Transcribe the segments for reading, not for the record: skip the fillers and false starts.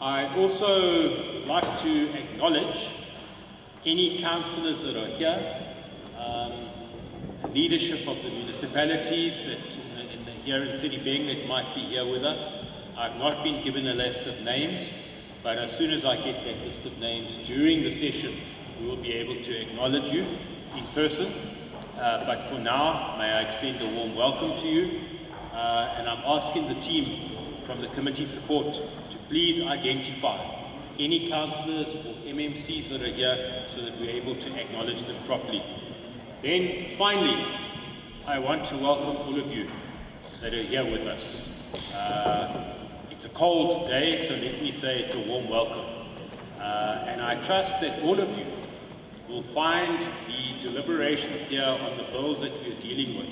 I also like to acknowledge any councillors that are here, leadership of the municipalities that here in Sedibeng that might be here with us. I've not been given a list of names, but as soon as I get that list of names during the session, we will be able to acknowledge you in person. But for now, may I extend a warm welcome to you, and I'm asking the team from the committee support to please identify any councillors or MMCs that are here so that we're able to acknowledge them properly. Then finally, I want to welcome all of you that are here with us. It's a cold day, so let me say it's a warm welcome. And I trust that all of you will find the deliberations here on the bills that we're dealing with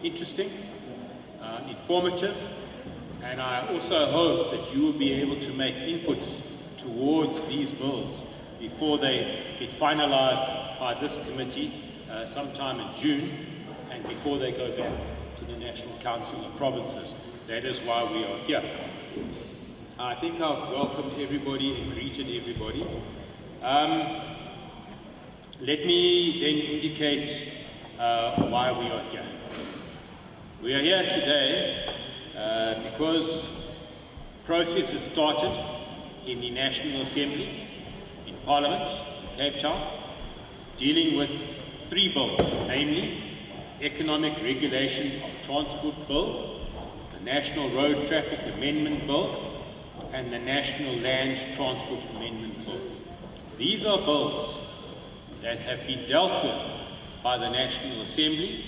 interesting, informative, and I also hope that you will be able to make inputs towards these bills before they get finalized by this committee sometime in June, and before they go back to the National Council of Provinces. That is why we are here. I think I've welcomed everybody and greeted everybody. Let me then indicate why we are here. We are here today because process has started in the National Assembly, in Parliament, Cape Town, dealing with 3 bills, namely Economic Regulation of Transport Bill, the National Road Traffic Amendment Bill, and the National Land Transport Amendment Bill. These are bills that have been dealt with by the National Assembly,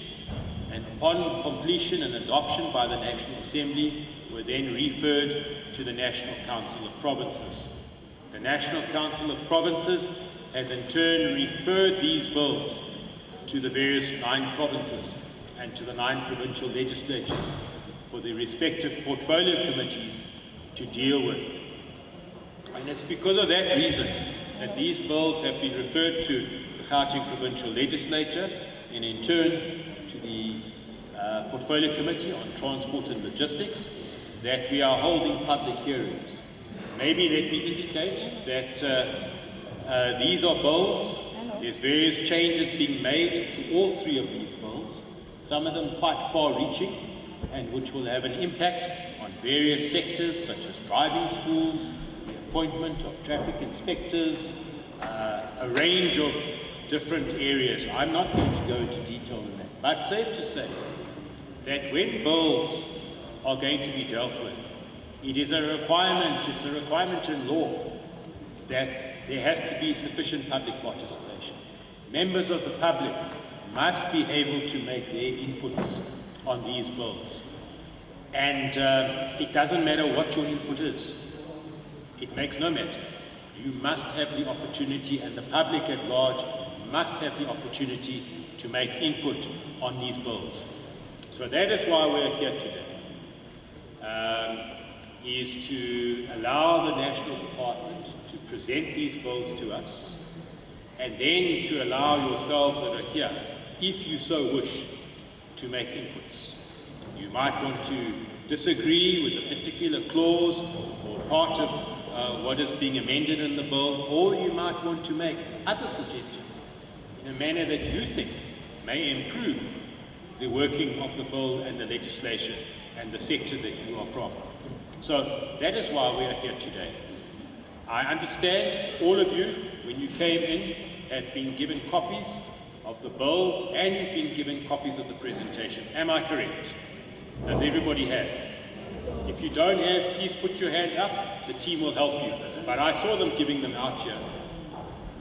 and upon completion and adoption by the National Assembly were then referred to the National Council of Provinces. The National Council of Provinces has in turn referred these bills to the various 9 provinces and to the 9 provincial legislatures for the respective portfolio committees to deal with. And it's because of that reason that these bills have been referred to the Gauteng Provincial Legislature and in turn to the Portfolio Committee on Transport and Logistics, that we are holding public hearings. Maybe let me indicate that these are bills. There's various changes being made to all 3 of these bills, some of them quite far-reaching and which will have an impact on various sectors such as driving schools, the appointment of traffic inspectors, a range of different areas. I'm not going to go into detail on that, but safe to say that when bills are going to be dealt with, it is a requirement, it's a requirement in law that there has to be sufficient public participation. Members of the public must be able to make their inputs on these bills. And it doesn't matter what your input is. It makes no matter. You must have the opportunity, and the public at large must have the opportunity to make input on these bills. So that is why we're here today, is to allow the National Department to present these bills to us, and then to allow yourselves that are here, if you so wish, to make inputs. You might want to disagree with a particular clause or part of what is being amended in the bill, or you might want to make other suggestions in a manner that you think may improve the working of the bill and the legislation and the sector that you are from. So that is why we are here today. I understand all of you, when you came in, have been given copies of the bills and you've been given copies of the presentations. Am I correct? Does everybody have? If you don't have, please put your hand up. The team will help you. But I saw them giving them out here.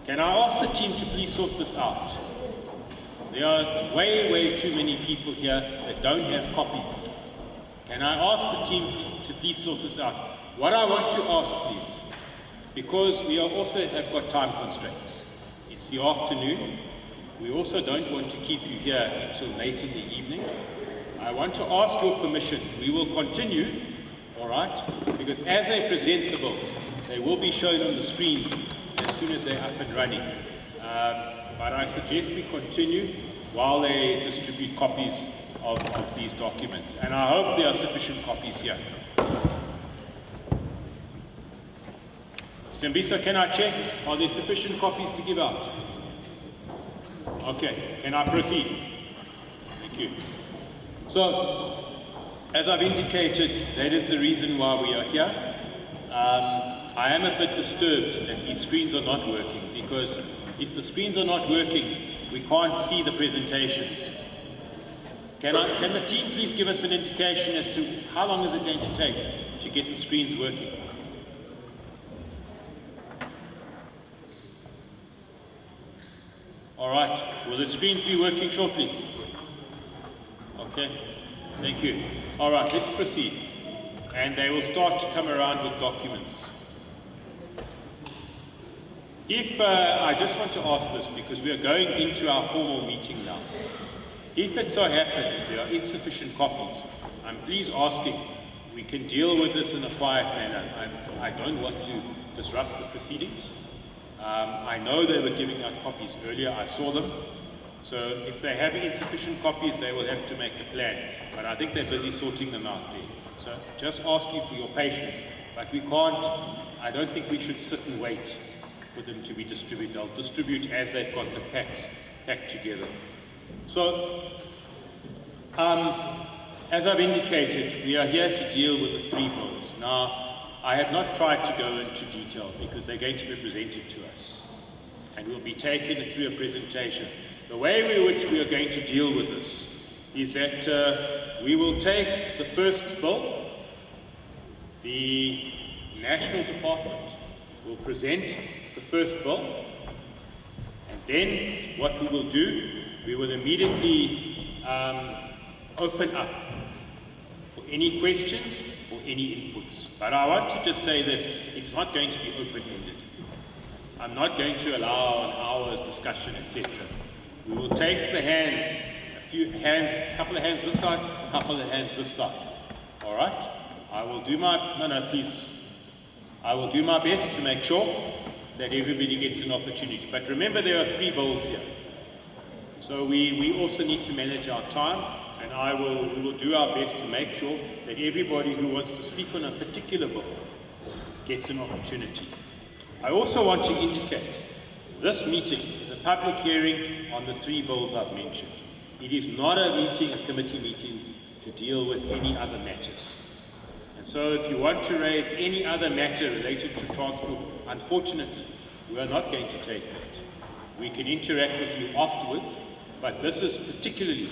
Can I ask the team to please sort this out? There are way too many people here that don't have copies. Can I ask the team to please sort this out? What I want to ask, please, because we also have got time constraints. It's the afternoon. We also don't want to keep you here until late in the evening. I want to ask your permission. We will continue, all right? Because as they present the bills, they will be shown on the screens as soon as they're up and running. But I suggest we continue while they distribute copies of these documents. And I hope there are sufficient copies here. Mr. Mbisa, can I check? Are there sufficient copies to give out? Okay, can I proceed? Thank you. So, as I've indicated, that is the reason why we are here. I am a bit disturbed that these screens are not working, because if the screens are not working, we can't see the presentations. Can the team please give us an indication as to how long is it going to take to get the screens working? All right, will the screens be working shortly? Okay, thank you. All right, let's proceed. And they will start to come around with documents. If, I just want to ask this because we are going into our formal meeting now. If it so happens there are insufficient copies, I'm please asking, we can deal with this in a quiet manner. I don't want to disrupt the proceedings. I know they were giving out copies earlier, I saw them. So if they have insufficient copies, they will have to make a plan. But I think they're busy sorting them out there. So just ask you for your patience. But we can't, I don't think we should sit and wait for them to be distributed. They'll distribute as they've got the packs packed together. So, as I've indicated, we are here to deal with the three bills. Now, I have not tried to go into detail because they're going to be presented to us and will be taken through a presentation. The way in which we are going to deal with this is that we will take the first bill, the National Department will present the first bill, and then what we will do, we will immediately open up for any questions or any inputs. But I want to just say this, it's not going to be open-ended. I'm not going to allow an hour's discussion, etc. We will take the hands, a couple of hands this side, a couple of hands this side. All right? I will do my, I will do my best to make sure that everybody gets an opportunity. But remember, there are three bills here. So we also need to manage our time, and we will do our best to make sure that everybody who wants to speak on a particular bill gets an opportunity. I also want to indicate this meeting is a public hearing on the three bills I've mentioned. It is not a committee meeting to deal with any other matters. And so if you want to raise any other matter related to transport, unfortunately, we are not going to take that. We can interact with you afterwards, but this is particularly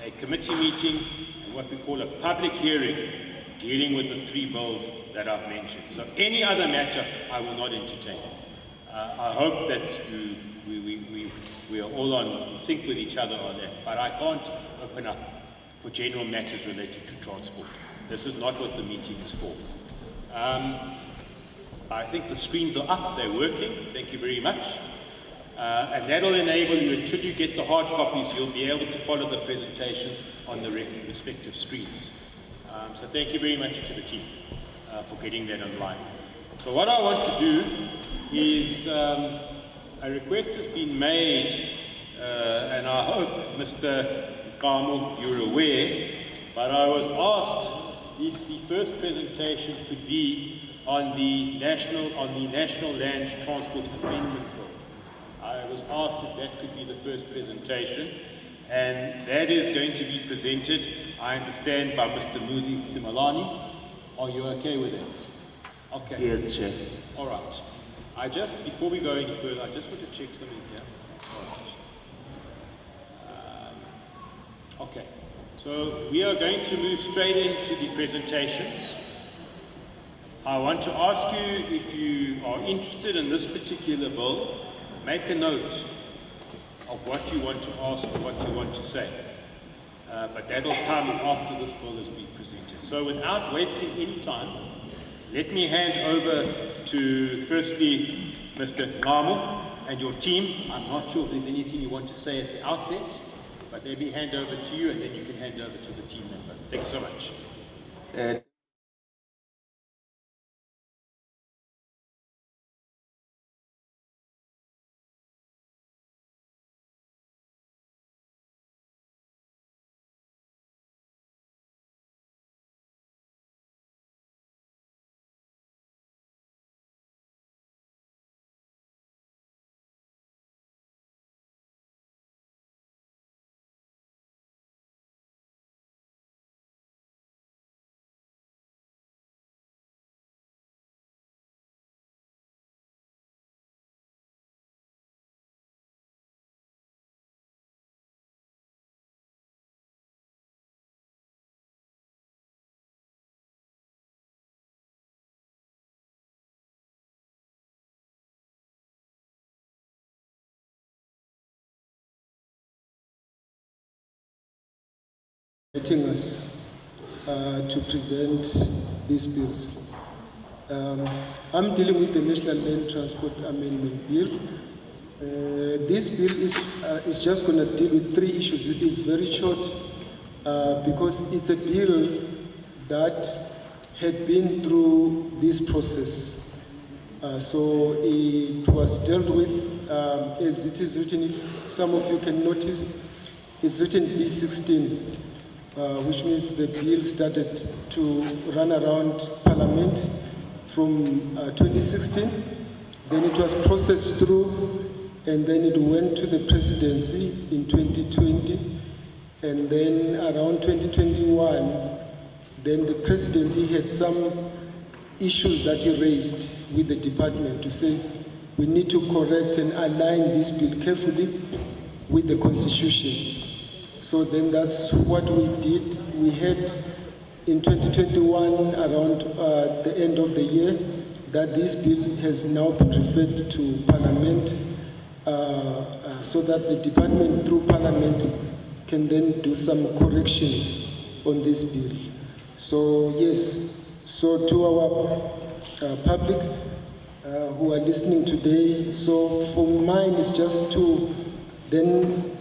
a committee meeting and what we call a public hearing dealing with the three bills that I've mentioned. So any other matter I will not entertain. I hope that we are all in sync with each other on that, but I can't open up for general matters related to transport. This is not what the meeting is for. I think the screens are up, they're working, thank you very much. And that'll enable you, until you get the hard copies, you'll be able to follow the presentations on the respective screens. So thank you very much to the team for getting that online. So what I want to do is, a request has been made, and I hope, Mr. Nkamu, you're aware, but I was asked if the first presentation could be on the National Land Transport Amendment Bill. I was asked if that could be the first presentation, and that is going to be presented, I understand, by Mr. Muzi Simalani. Are you okay with that? Okay. Yes, Chair. All right. Before we go any further, I just want to check something here. Okay. So we are going to move straight into the presentations. I want to ask you, if you are interested in this particular bill, make a note of what you want to ask or what you want to say. But that'll come after this bill has been presented. So without wasting any time, let me hand over to, firstly, Mr. Nkamu and your team. I'm not sure if there's anything you want to say at the outset, but let me hand over to you, and then you can hand over to the team member. Thank you so much. inviting us to present these bills. I'm dealing with the National Land Transport Amendment Bill. This bill is just going to deal with three issues. It is very short because it's a bill that had been through this process. So it was dealt with, as it is written, if some of you can notice, it's written B16, which means the bill started to run around Parliament from 2016. Then it was processed through, and then it went to the presidency in 2020. And then around 2021, then the president, he had some issues that he raised with the department to say, we need to correct and align this bill carefully with the Constitution. So then that's what we did. We had in 2021, around the end of the year, that this bill has now been referred to Parliament so that the department through Parliament can then do some corrections on this bill. So yes, so to our public who are listening today, so for mine is just to then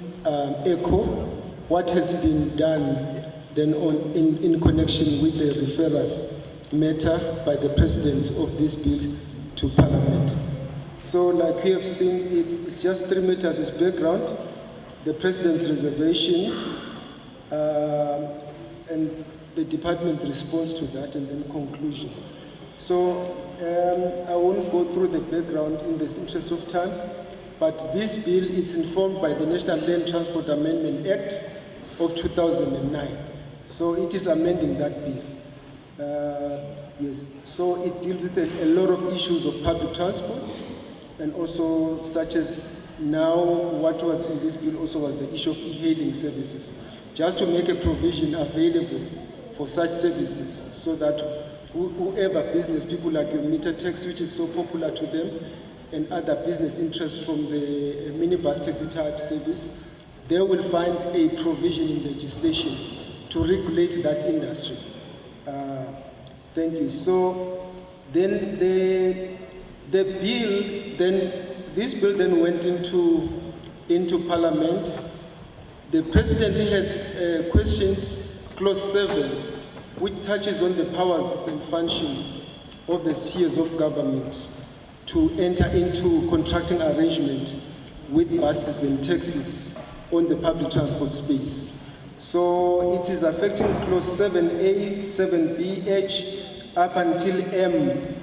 echo what has been done then in connection with the referral matter by the president of this bill to Parliament. So like we have seen, it's just 3 matters as background, the president's reservation, and the department response to that, and then conclusion. So I won't go through the background in the interest of time, but this bill is informed by the National Land Transport Amendment Act of 2009. So it is amending that bill. Yes, so it deals with a lot of issues of public transport, and also such as now what was in this bill also was the issue of e-hailing services, just to make a provision available for such services so that whoever business, people like your meter taxi, which is so popular to them, and other business interests from the minibus taxi type service, they will find a provision in legislation to regulate that industry. Thank you. So then the bill, this bill then went into Parliament. The President has questioned Clause 7, which touches on the powers and functions of the spheres of government to enter into contracting arrangement with buses and taxis on the public transport space. So it is affecting Clause 7A, 7B, H, up until M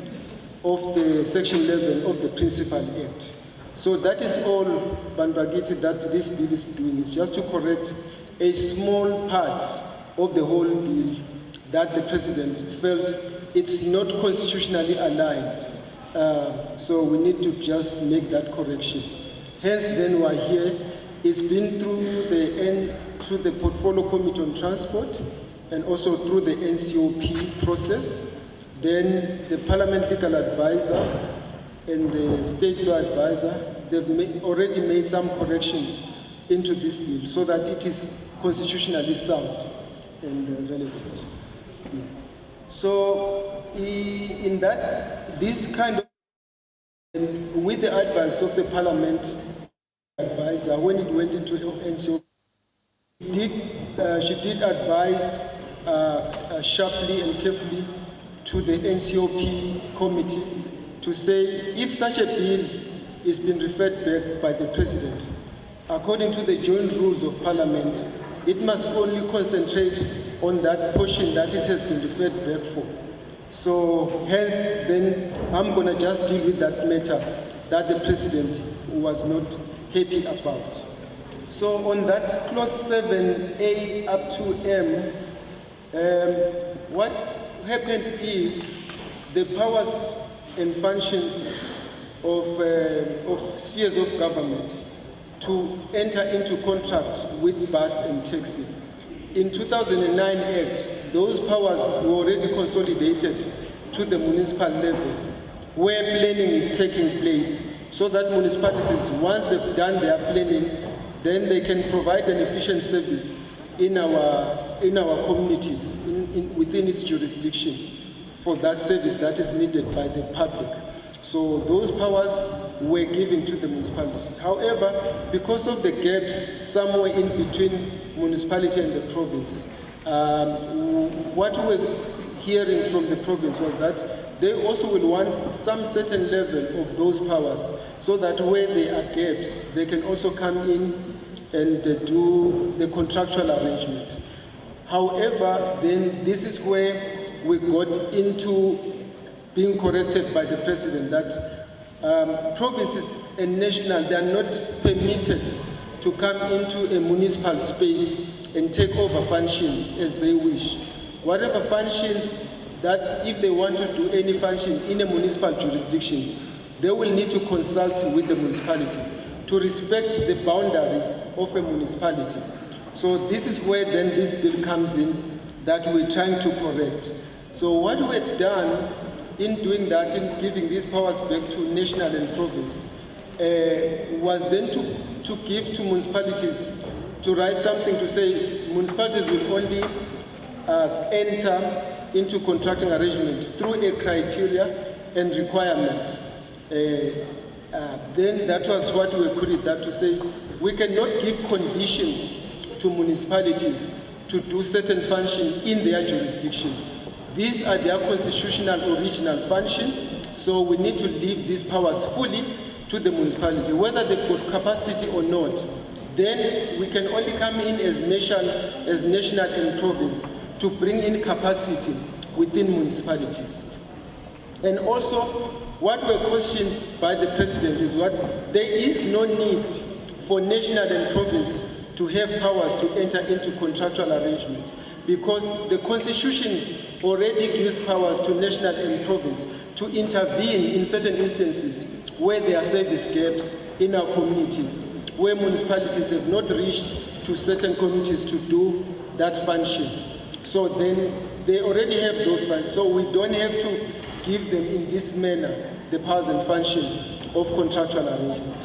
of the Section 11 of the Principal Act. So that is all, Bandagiti, that this bill is doing. It's just to correct a small part of the whole bill that the President felt it's not constitutionally aligned. So we need to just make that correction. Hence, then we're here. It's been through the Portfolio Committee on Transport and also through the NCOP process. Then the Parliament Legal Advisor and the State Law Advisor, they've already made some corrections into this bill so that it is constitutionally sound and relevant. Yeah. So in that, this kind of, with the advice of the Parliament Advisor, when it went into NCOP, she did advise sharply and carefully to the NCOP committee to say if such a bill is being referred back by the President, according to the joint rules of Parliament, it must only concentrate on that portion that it has been referred back for. So hence, then I'm going to just deal with that matter that the President was not happy about. So on that Clause 7A up to M, what happened is the powers and functions of spheres of government to enter into contract with bus and taxi. In 2009 Act, those powers were already consolidated to the municipal level, where planning is taking place, so that municipalities, once they've done their planning, then they can provide an efficient service in our communities, within its jurisdiction, for that service that is needed by the public. So those powers were given to the municipality. However, because of the gaps somewhere in between municipality and the province, what we were hearing from the province was that they also will want some certain level of those powers, so that where there are gaps, they can also come in and do the contractual arrangement. However, then this is where we got into being corrected by the president that provinces and national, they are not permitted to come into a municipal space and take over functions as they wish. Whatever functions that, if they want to do any function in a municipal jurisdiction, they will need to consult with the municipality to respect the boundary of a municipality. So this is where then this bill comes in that we're trying to correct. So what we've done in doing that, in giving these powers back to national and province, was then to give to municipalities to write something to say municipalities will only enter into contracting arrangement through a criteria and requirement. Then that was what we put it, that to say we cannot give conditions to municipalities to do certain function in their jurisdiction. These are their constitutional original function, so we need to leave these powers fully to the municipality, whether they've got capacity or not. Then we can only come in as national and province to bring in capacity within municipalities. And also, what we're questioned by the president is what there is no need for national and province to have powers to enter into contractual arrangement, because the constitution already gives powers to national and province to intervene in certain instances where there are service gaps in our communities, where municipalities have not reached to certain communities to do that function. So then they already have those functions, so we don't have to give them in this manner the powers and function of contractual arrangement.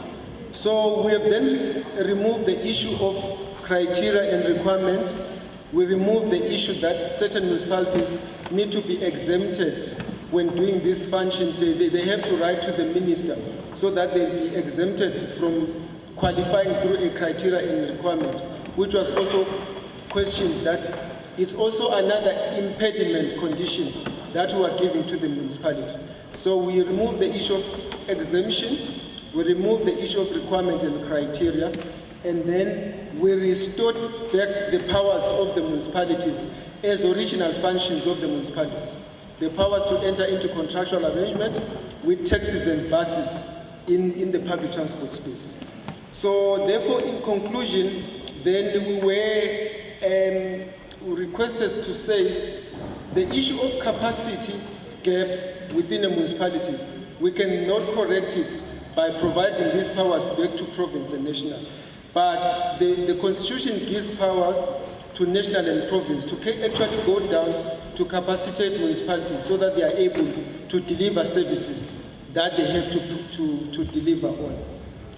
So we have then removed the issue of criteria and requirement. We remove the issue that certain municipalities need to be exempted when doing this function. They have to write to the minister so that they'll be exempted from qualifying through a criteria and requirement, which was also questioned that it's also another impediment condition that we are giving to the municipality. So we remove the issue of exemption, we remove the issue of requirement and criteria, and then we restored back the powers of the municipalities as original functions of the municipalities. The powers to enter into contractual arrangement with taxis and buses in the public transport space. So therefore, in conclusion, then we were requested to say the issue of capacity gaps within a municipality, we cannot correct it by providing these powers back to province and national. But the constitution gives powers to national and province to actually go down to capacitate municipalities so that they are able to deliver services that they have to deliver on.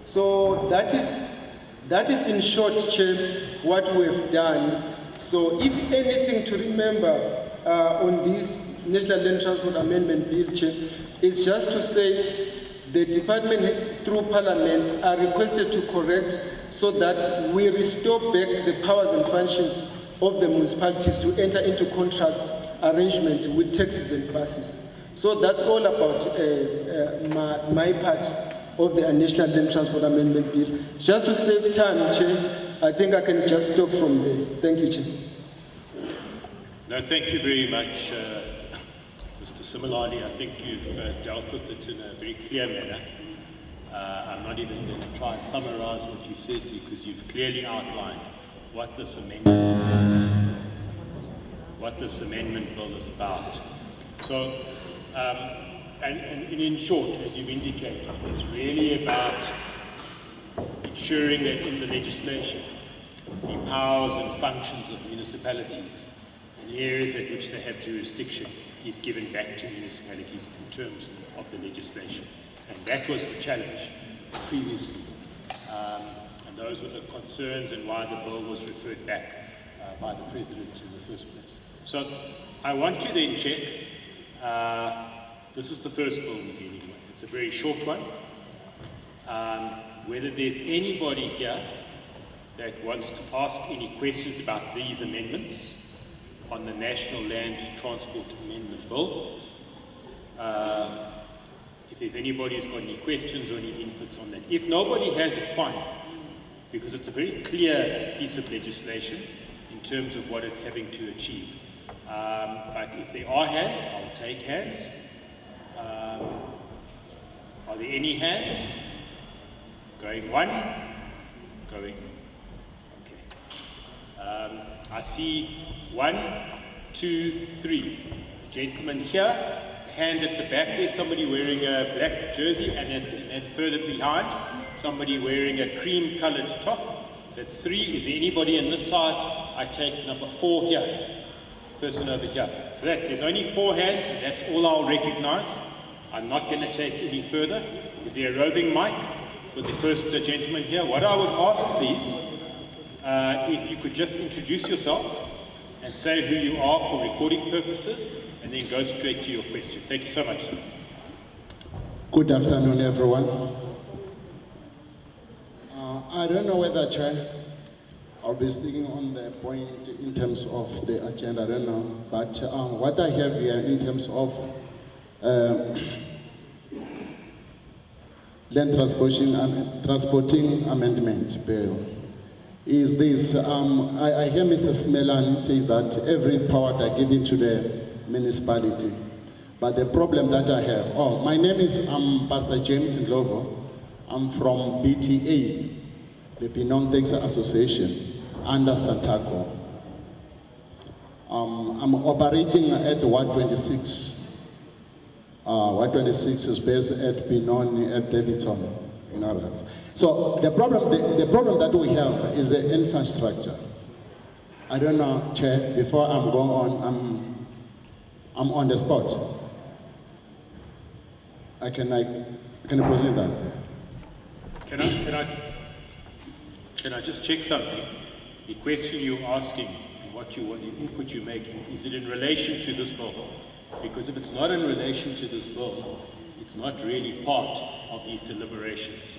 So that is in short, Chair, what we have done. So if anything to remember on this National Land Transport Amendment Bill, Chair, is just to say the department through Parliament are requested to correct so that we restore back the powers and functions of the municipalities to enter into contracts arrangements with taxis and buses. So that's all about my part of the National Land Transport Amendment Bill. Just to save time, Chair, I think I can just stop from there. Thank you, Chair. No, thank you very much, Mr. Similani. I think you've dealt with it in a very clear manner. I'm not even going to try and summarize what you've said, because you've clearly outlined what this amendment bill is about. So, and in short, as you've indicated, it's really about ensuring that in the legislation, the powers and functions of municipalities and areas at which they have jurisdiction is given back to municipalities in terms of the legislation. And that was the challenge previously. And those were the concerns and why the bill was referred back by the President in the first place. So I want to then check, this is the first bill we're dealing with. It's a very short one. Whether there's anybody here that wants to ask any questions about these amendments on the National Land Transport Amendment Bill. If there's anybody who's got any questions or any inputs on that. If nobody has, it's fine, because it's a very clear piece of legislation in terms of what it's having to achieve. But if there are hands, I'll take hands. Are there any hands? Going one, going. Okay. I see 1, 2, 3. Gentleman here, hand at the back there, somebody wearing a black jersey, and then further behind, somebody wearing a cream colored top. So that's 3. Is there anybody on this side? I take number 4 here. Person over here. So there's only 4 hands, and that's all I'll recognize. I'm not going to take any further. Is there a roving mic for the first gentleman here? What I would ask, please, if you could just introduce yourself and say who you are for recording purposes, and then go straight to your question. Thank you so much, sir. Good afternoon, everyone. I don't know whether, Chair, I'll be speaking on the point in terms of the agenda, I don't know. But what I have here in terms of land transporting amendment bill is this. I hear Mr. Smelan say that every power are given to the municipality. But the problem that I have, my name is Pastor James Ndlovu. I'm from BTA, the Benoni Taxi Association, under Santaco. I'm operating at Ward 26. Ward 26 is based at Benoni, at Davidson, you know that. So the problem that we have is the infrastructure. I don't know, Chair, before I'm going on, I'm on the spot. Can I proceed that? Can I just check something? The question you're asking and what the input you're making, is it in relation to this bill? Because if it's not in relation to this bill, it's not really part of these deliberations.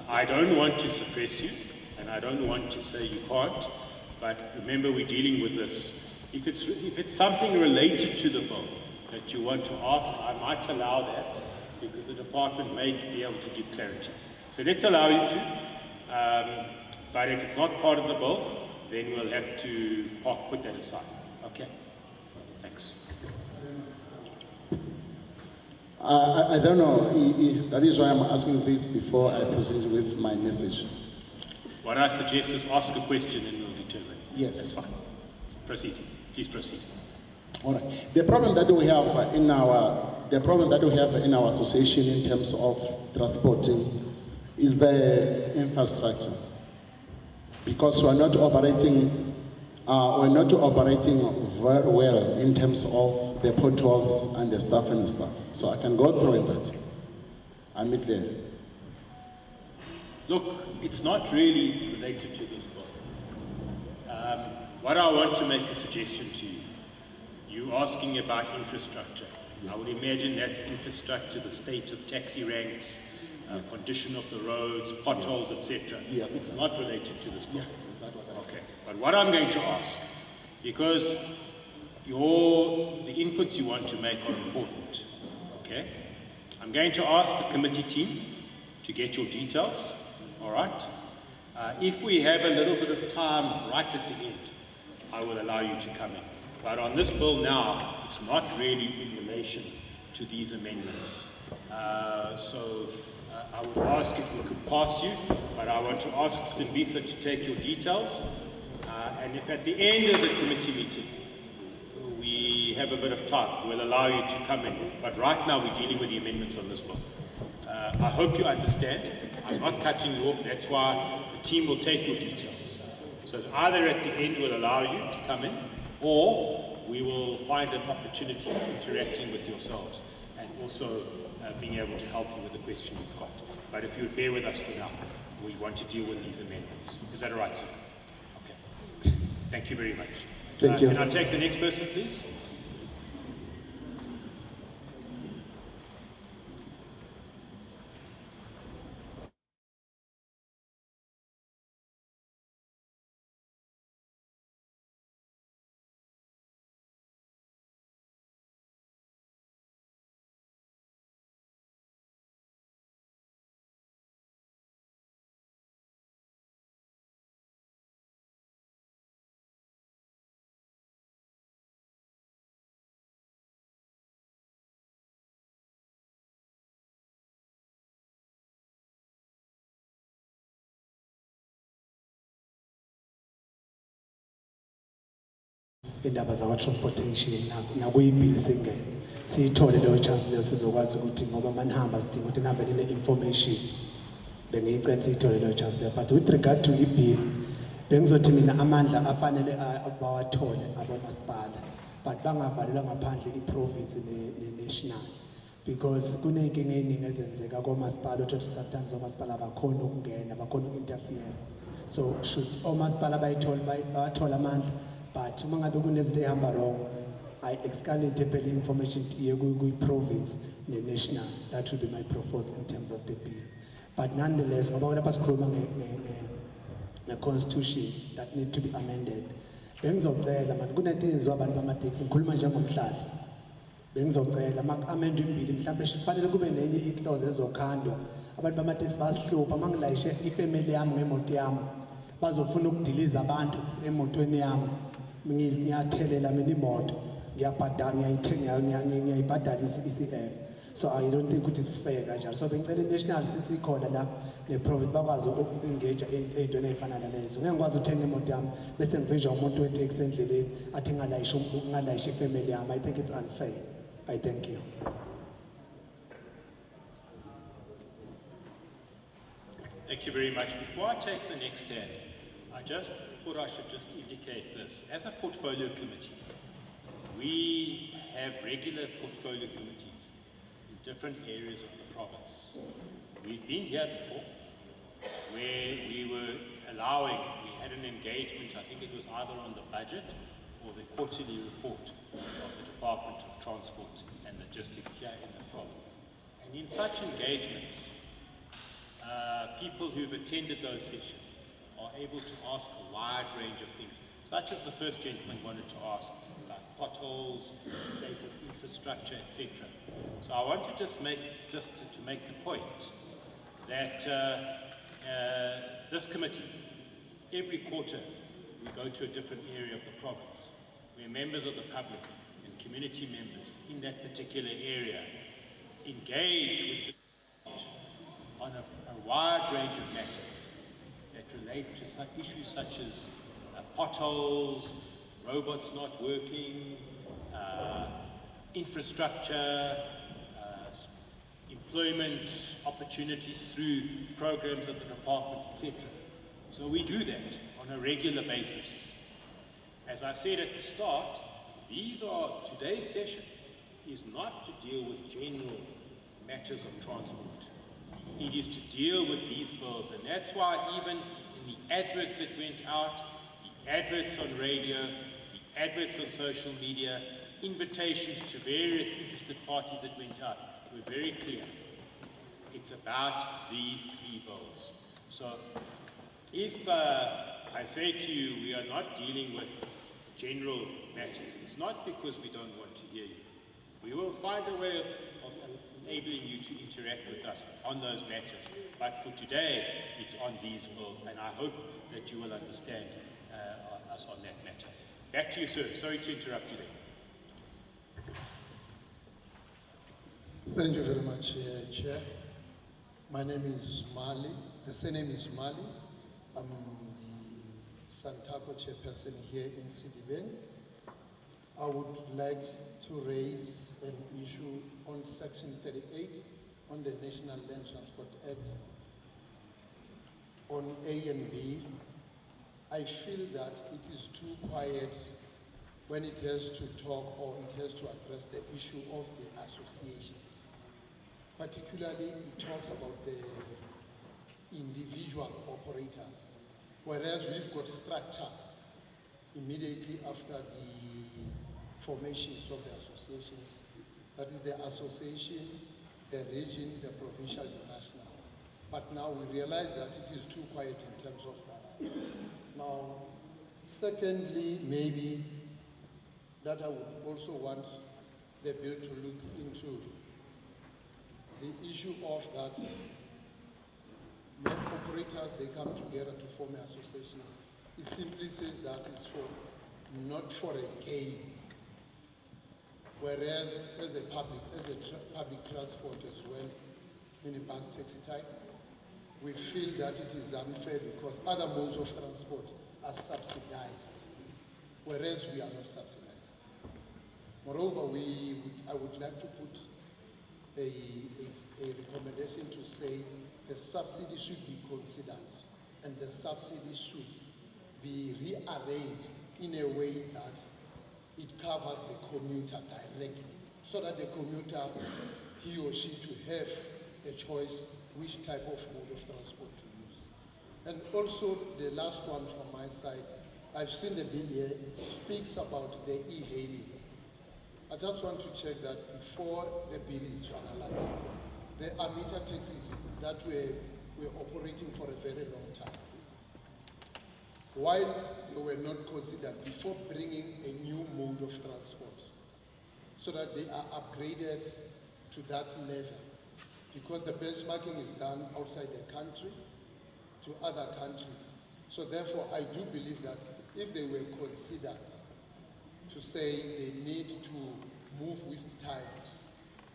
I don't want to suppress you, and I don't want to say you can't, but remember we're dealing with this. If it's something related to the bill that you want to ask, I might allow that, because the department may be able to give clarity. So let's allow you to, but if it's not part of the bill, then we'll have to put that aside. Okay? Thanks. I don't know, that is why I'm asking this before I proceed with my message. What I suggest is ask a question and we'll determine. Yes. That's fine. Proceed. Please proceed. All right. The problem that we have in our association in terms of transporting is the infrastructure, because we're not operating very well in terms of the potholes and the stuff and the stuff. So I can go through that. I'm there. Look, it's not really related to this bill. What I want to make a suggestion to you, you're asking about infrastructure. Yes. I would imagine that's infrastructure, the state of taxi ranks, yes, condition of the roads, potholes, yes, etc. Yes, it's not related to this bill. Yeah. Is that what okay. But what I'm going to ask, because the inputs you want to make are important, okay? I'm going to ask the committee team to get your details, all right? If we have a little bit of time right at the end, I will allow you to come in. But on this bill now, it's not really in relation to these amendments. So I would ask if we could pass you, but I want to ask Stembisa to take your details. And if at the end of the committee meeting, we have a bit of time, we'll allow you to come in. But right now, we're dealing with the amendments on this bill. I hope you understand. I'm not cutting you off. That's why the team will take your details. So either at the end, we'll allow you to come in, or we will find an opportunity of interacting with yourselves and also being able to help you with the question you've got. But if you would bear with us for now, we want to deal with these amendments. Is that all right, sir? Okay. Thank you very much. Thank you. Can I take the next person, please? indaba zakwa-transportation nakuyibhili singene siyithole leyo chance leyo sizokwazi ukuthi ngoba manihamba sidinga ukuthi nihambe nine-information bengiyicela siyithole leyo chance leyo but with regard to ibill bengizothi mina amandla afanele bawathole abomasipala but bangavalelwa ngaphandle i-province ne-national because kuney'nkinga ey'ningi ezenzeka komasipala uthole sometimes omasipala abakhona ukungena bakhona uku-interfere so should omasipala bawathole amandla but uma ngabe kunezinto ey'hamba wrong I-escalate phela i-information iye kwi-province ne-national. That would be my proposal in terms of the bill. But nonetheless, ngoba lapha sikhuluma nge-constitution that need to be amended. Bengizocela man kunento eyenziwa abantu bamateksi ngikhuluma njengomhlali. Bengizocela ama-amend ibhili mhlawumbe kufanele kube nenye i-clause ezokhandwa. Abantu bamateksi basihlupha mangilayishe ifamily yami ngemoto yami bazofuna ukudiliza abantu emotweni yami ngiyathelela mina imoto ngiyabhadala ngiyayibhadala i-ECF so I don't think it's fair kanjalo so bengicela i-national sithi khona la ne-profit bakwazi uku-engage ey'ntweni ey'fana nalezo ngeke ngikwazi ukuthenga imoto yami bese ngivinjwa umuntu weteksi endleleni athi ngingalayishi ifamily yami I think it's unfair. I thank you. Thank you very much. Before I take the next stand, I just thought I should just indicate this. As a portfolio committee, we have regular portfolio committees in different areas of the province. We've been here before, where we were we had an engagement, I think it was either on the budget or the quarterly report of the Department of Transport and Logistics here in the province. And in such engagements, people who've attended those sessions are able to ask a wide range of things, such as the first gentleman wanted to ask about potholes, state of infrastructure, etc. So I want to just make the point that this committee, every quarter, we go to a different area of the province, where members of the public and community members in that particular area engage with the on a wide range of matters that relate to such issues such as potholes, robots not working, infrastructure, employment opportunities through programs of the department, etc. So we do that on a regular basis. As I said at the start, today's session is not to deal with general matters of transport. It is to deal with these bills, and that's why even in the adverts that went out, the adverts on radio, the adverts on social media, invitations to various interested parties that went out were very clear. It's about these three bills. So if I say to you we are not dealing with general matters, it's not because we don't want to hear you. We will find a way of enabling you to interact with us on those matters. But for today, it's on these bills, and I hope that you will understand us on that matter. Back to you, sir. Sorry to interrupt you there. Thank you very much, Chair. My name is Mali. The surname is Mali. I'm the Santaco chairperson here in Citibank. I would like to raise an issue on Section 38 on the National Land Transport Act. On A and B, I feel that it is too quiet when it has to talk or it has to address the issue of the associations. Particularly, it talks about the individual operators, whereas we've got structures immediately after the formations of the associations. That is the association, the region, the provincial, the national. But now we realize that it is too quiet in terms of that. Now, secondly, maybe that I would also want the bill to look into the issue of that when operators, they come together to form an association. It simply says that it's for, not for a gain. Whereas as a public transport as well, minibus, taxi type, we feel that it is unfair because other modes of transport are subsidized, whereas we are not subsidized. Moreover, I would like to put a recommendation to say the subsidy should be considered and the subsidy should be rearranged in a way that it covers the commuter directly, so that the commuter, he or she, to have a choice which type of mode of transport to use. And also the last one from my side, I've seen the bill here, it speaks about the e-hailing. I just want to check that before the bill is finalized, there are meter taxis that were operating for a very long time. Why they were not considered before bringing a new mode of transport, so that they are upgraded to that level, because the benchmarking is done outside the country to other countries. So therefore, I do believe that if they were considered to say they need to move with times,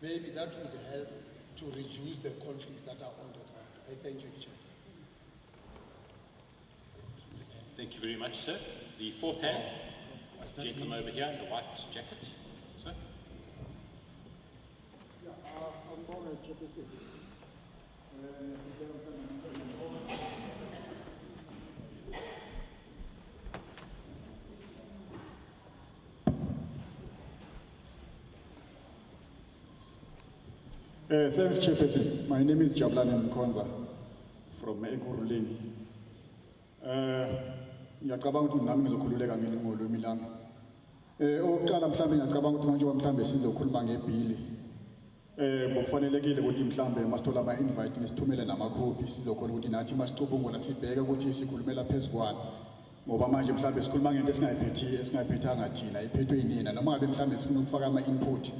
maybe that would help to reduce the conflicts that are on the ground. I thank you, Chair. Thank you very much, sir. The fourth hand, the gentleman over here in the white jacket, sir. I'm Paul Chairperson. Thanks, Chairperson. My name is Jabulani Mkhonza from Ekurhuleni. Ngiyacabanga ukuthi nami ngizokhululeka ngolimi lami. Okokuqala mhlambe ngiyacabanga ukuthi manje mhlambe sizokhuluma ngebhili. Ngokufanelekile ukuthi mhlambe masithola ama invite nisithumele namakhophi sizokhona ukuthi nathi masicubungula sibheke ukuthi sikhulumela phezukwana. Ngoba manje mhlambe sikhuluma ngento esingayiphethanga thina iphethwe yinina noma ngabe mhlambe sifuna ukufaka ama input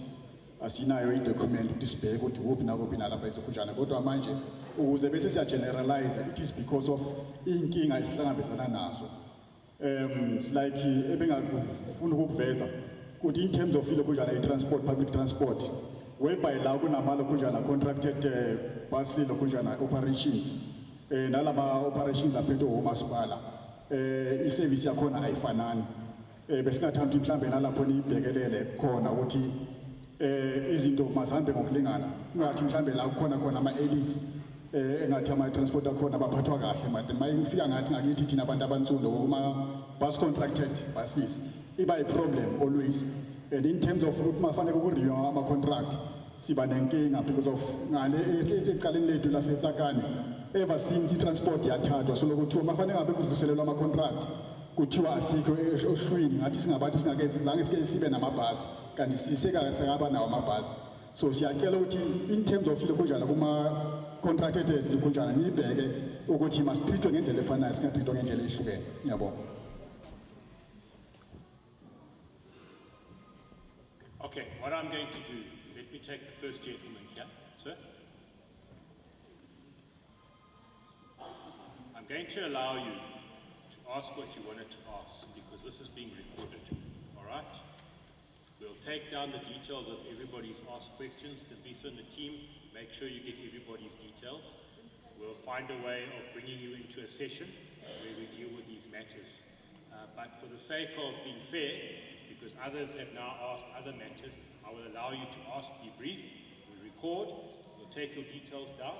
asinayo i-document ukuthi sibheke ukuthi kuphi nakuphi nalapha ezokhunjana, kodwa manje ukuze bese siya generalize, it is because of inkinga esihlangabezana nazo. Like ebengafuna ukuveza ukuthi in terms of ilokhunjana i-transport, public transport, whereby la kunamalokhunjana contracted bus lokhunjana operations, nalama operations aphethwe umasipala, i-service yakhona ayifanani. Besingathanda ukuthi mhlambe nalapho niyibhekelele khona ukuthi izinto mazihambe ngokulingana, ungathi mhlambe la khona ama-elites engathi ama-transport akhona baphathwa kahle, but mayifika ngathi ngakithi thina abantu abansundu kuma-bus contracted buses iba i-problem always. And in terms of ukuthi mafanele ukurenew ama-contract siba nenkinga because of ngale ecaleni lethu laseTsakani, ever since i-transport yathathwa solokuthiwa mafanele ngabe kudluliselelwa ama-contract kuthiwa asikho ohlwini, ngathi singabantu singake sike sibe namabhasi kanti siseka nawo amabhasi. So siyacela ukuthi in terms of lokhunjana kuma-contracted lokhunjana niyibheke ukuthi masitreatwe ngendlela efanayo, singatreatwa ngendlela ehlukene. Ngiyabonga. Okay, what I'm going to do, let me take the first gentleman here, sir. I'm going to allow you to ask what you wanted to ask because this is being recorded, all right? We'll take down the details of everybody's asked questions. Tabisa and the team, make sure you get everybody's details. We'll find a way of bringing you into a session where we deal with these matters. But for the sake of being fair, because others have now asked other matters, I will allow you to ask, be brief, we'll record, we'll take your details down,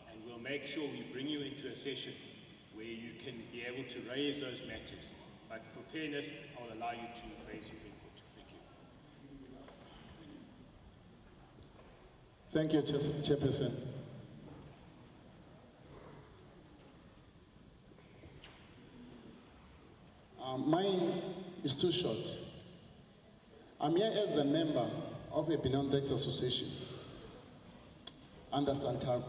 and we'll make sure we bring you into a session where you can be able to raise those matters. But for fairness, I will allow you to raise your input. Thank you. Thank you, Chairperson. is too short. I'm here as the member of a Beyond Tax Association under Santaco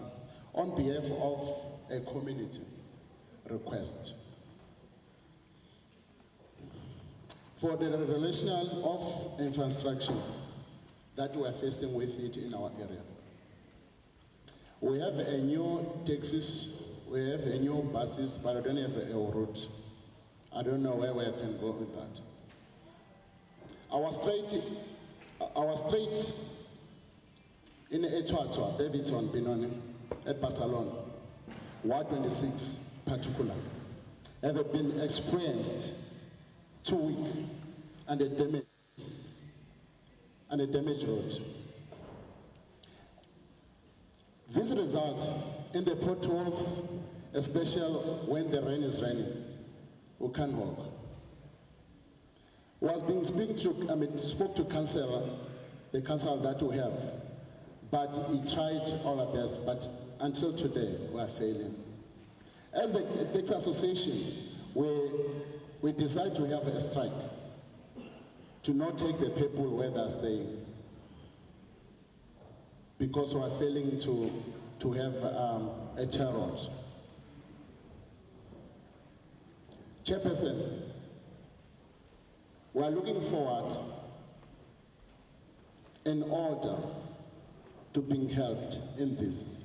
on behalf of a community request for the revelation of infrastructure that we are facing with it in our area. We have a new taxis, we have a new buses, but I don't have a route. I don't know where we can go with that. Our street in Etwatwa, Davidson, Benoni, at Barcelona, Ward 26 particular, have been experienced 2 weeks and a damaged road. This results in the potholes, especially when the rain is raining. We can't walk. Was being spoke to councillor, the council that we have, but he tried all our best, but until today we are failing. As the Tax Association, we decide to have a strike to not take the people where they're staying, because we are failing to have a chariot. Chairperson, we are looking forward in order to being helped in this.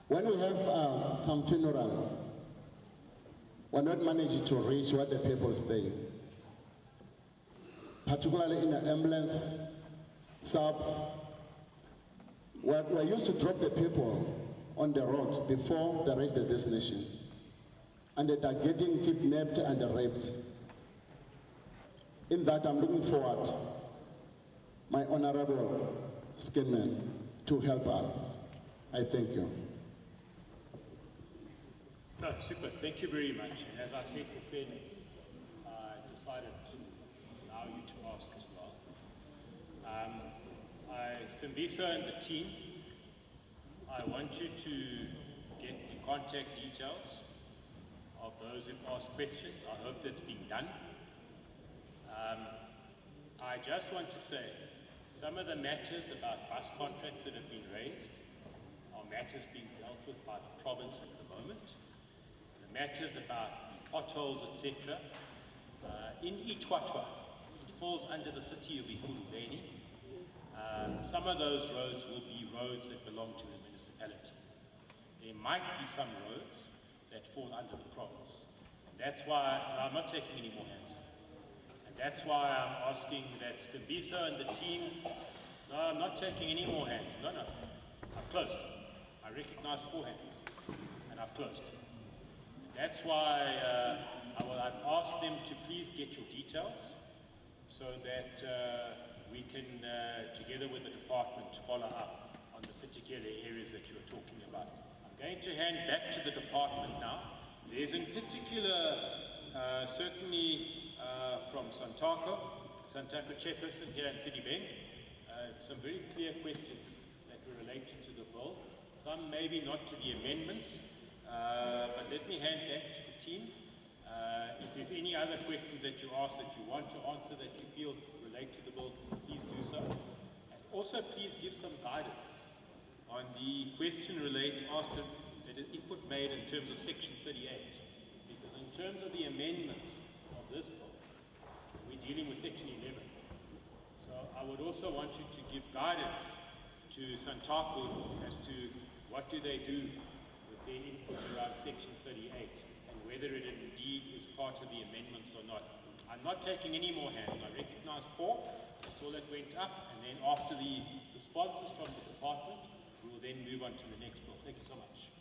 When we have some funeral, we're not managing to reach where the people stay, particularly in the ambulance, subs. We're used to drop the people on the road before they reach the destination, and they are getting kidnapped and raped. In that, I'm looking forward, my honorable skinman, to help us. I thank you. No, super. Thank you very much. And as I said, for fairness, I decided to allow you to ask as well. Stambisa and the team, I want you to get the contact details of those who've asked questions. I hope that's been done. I just want to say, some of the matters about bus contracts that have been raised are matters being dealt with by the province at the moment. The matters about the potholes, etc. In Itwatwa, it falls under the city of Ekurhuleni. Some of those roads will be roads that belong to the municipality. There might be some roads that fall under the province. And that's why I'm not taking any more hands. And that's why I'm asking that Stambisa and the team, no, I'm not taking any more hands. No, I've closed. I recognized 4 hands, and I've closed. And that's why I've asked them to please get your details so that we can, together with the department, follow up on the particular areas that you're talking about. I'm going to hand back to the department now. There's in particular, certainly from Santaco chairperson here in Sedibeng, some very clear questions that were related to the bill. Some maybe not to the amendments, but let me hand back to the team. If there's any other questions that you ask that you want to answer that you feel relate to the bill, please do so. And also please give some guidance on the question that is input made in terms of section 38. Because in terms of the amendments of this bill, we're dealing with section 11. So I would also want you to give guidance to Santaco as to what do they do with their input around section 38 and whether it indeed is part of the amendments or not. I'm not taking any more hands. I recognized 4. That's all that went up. And then after the responses from the department, we will then move on to the next bill. Thank you so much.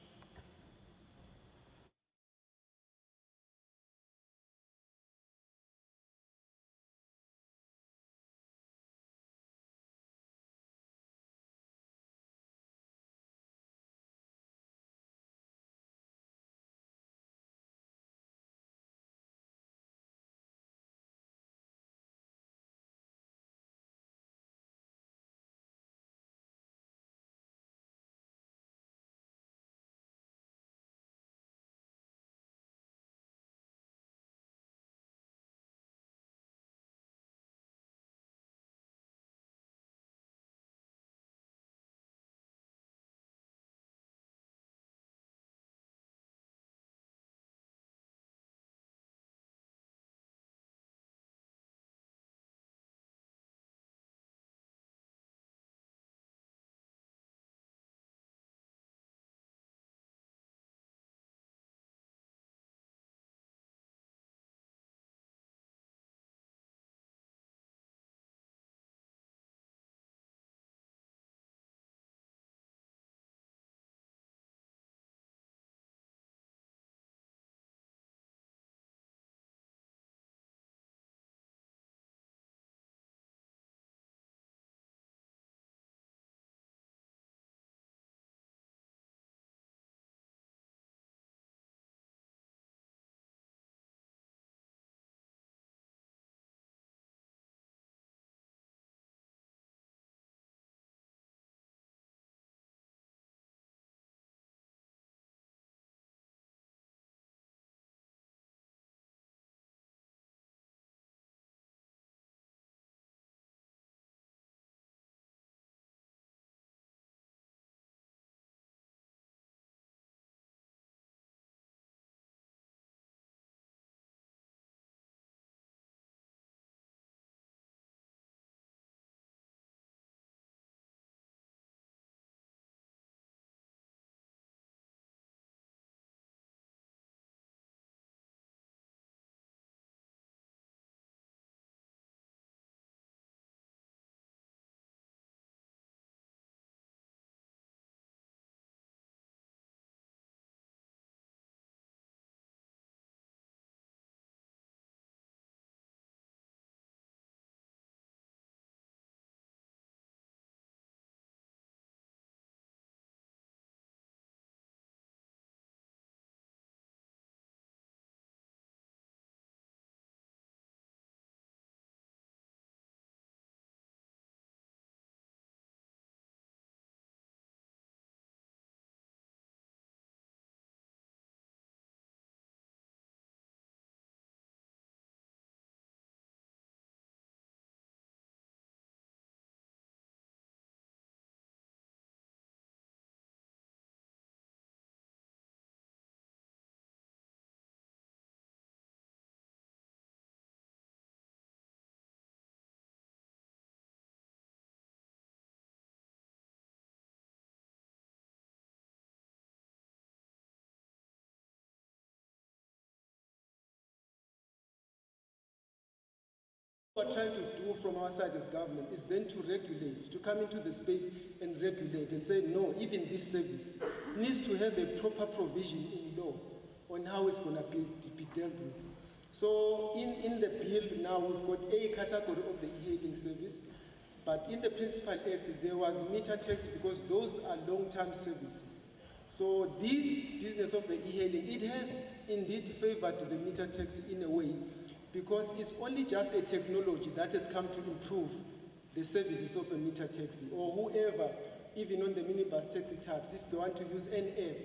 What we're trying to do from our side as government is then to regulate, to come into the space and regulate and say, no, even this service needs to have a proper provision in law on how it's going to be dealt with. So in the bill now, we've got a category of the e-hailing service, but in the Principal Act, there was meter taxi because those are long-term services. So this business of the e-hailing, it has indeed favored the meter taxi in a way, because it's only just a technology that has come to improve the services of a meter taxi, or whoever, even on the minibus taxi types, if they want to use an app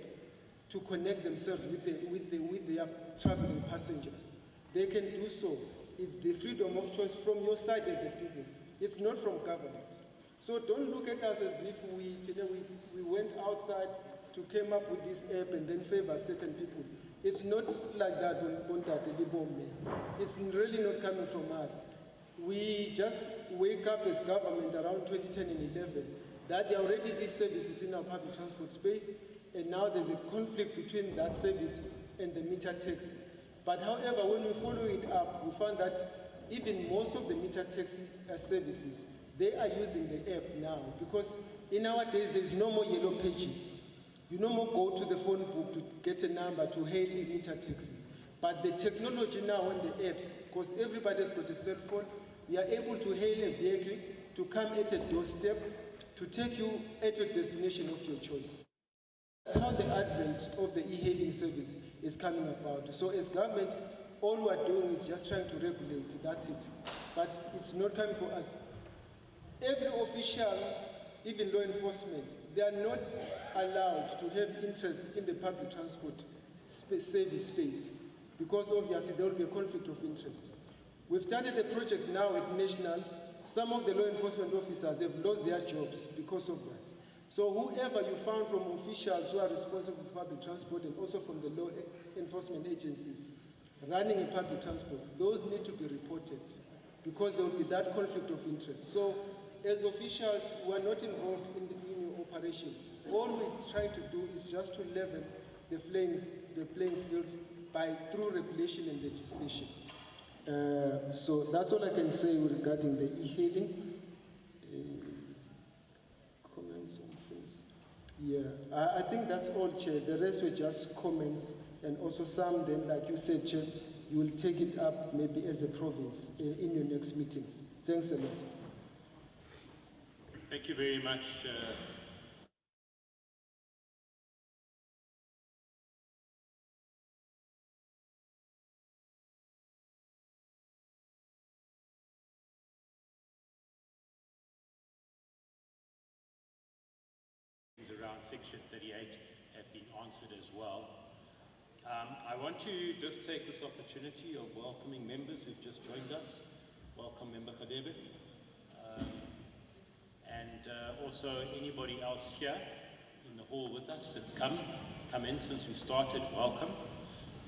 to connect themselves with their traveling passengers, they can do so. It's the freedom of choice from your side as a business. It's not from government. So don't look at us as if we went outside to come up with this app and then favor certain people. It's not like that. It's really not coming from us. We just wake up as government around 2010 and 11 that there are already these services in our public transport space, and now there's a conflict between that service and the meter taxi. But however, when we follow it up, we found that even most of the meter taxi services, they are using the app now, because in our days there's no more yellow pages. You no more go to the phone book to get a number to hail a meter taxi. But the technology now on the apps, because everybody's got a cell phone, we are able to hail a vehicle to come at a doorstep to take you at a destination of your choice. That's how the advent of the e-hailing service is coming about. So as government, all we are doing is just trying to regulate, that's it. But it's not coming for us. Every official, even law enforcement, they are not allowed to have interest in the public transport service space, because obviously there will be a conflict of interest. We've started a project now at National. Some of the law enforcement officers have lost their jobs because of that. So whoever you found from officials who are responsible for public transport and also from the law enforcement agencies running a public transport, those need to be reported, because there will be that conflict of interest. So as officials who are not involved in your operation, all we're trying to do is just to level the playing field through regulation and legislation. So that's all I can say regarding the e-hailing. Comments on things? Yeah, I think that's all, Chair. The rest were just comments, and also some then, like you said, Chair, you will take it up maybe as a province in your next meetings. Thanks a lot. Thank you very much. Around Section 38 have been answered as well. I want to just take this opportunity of welcoming members who've just joined us. Welcome, Member Khadebe. And also anybody else here in the hall with us that's come in since we started, welcome.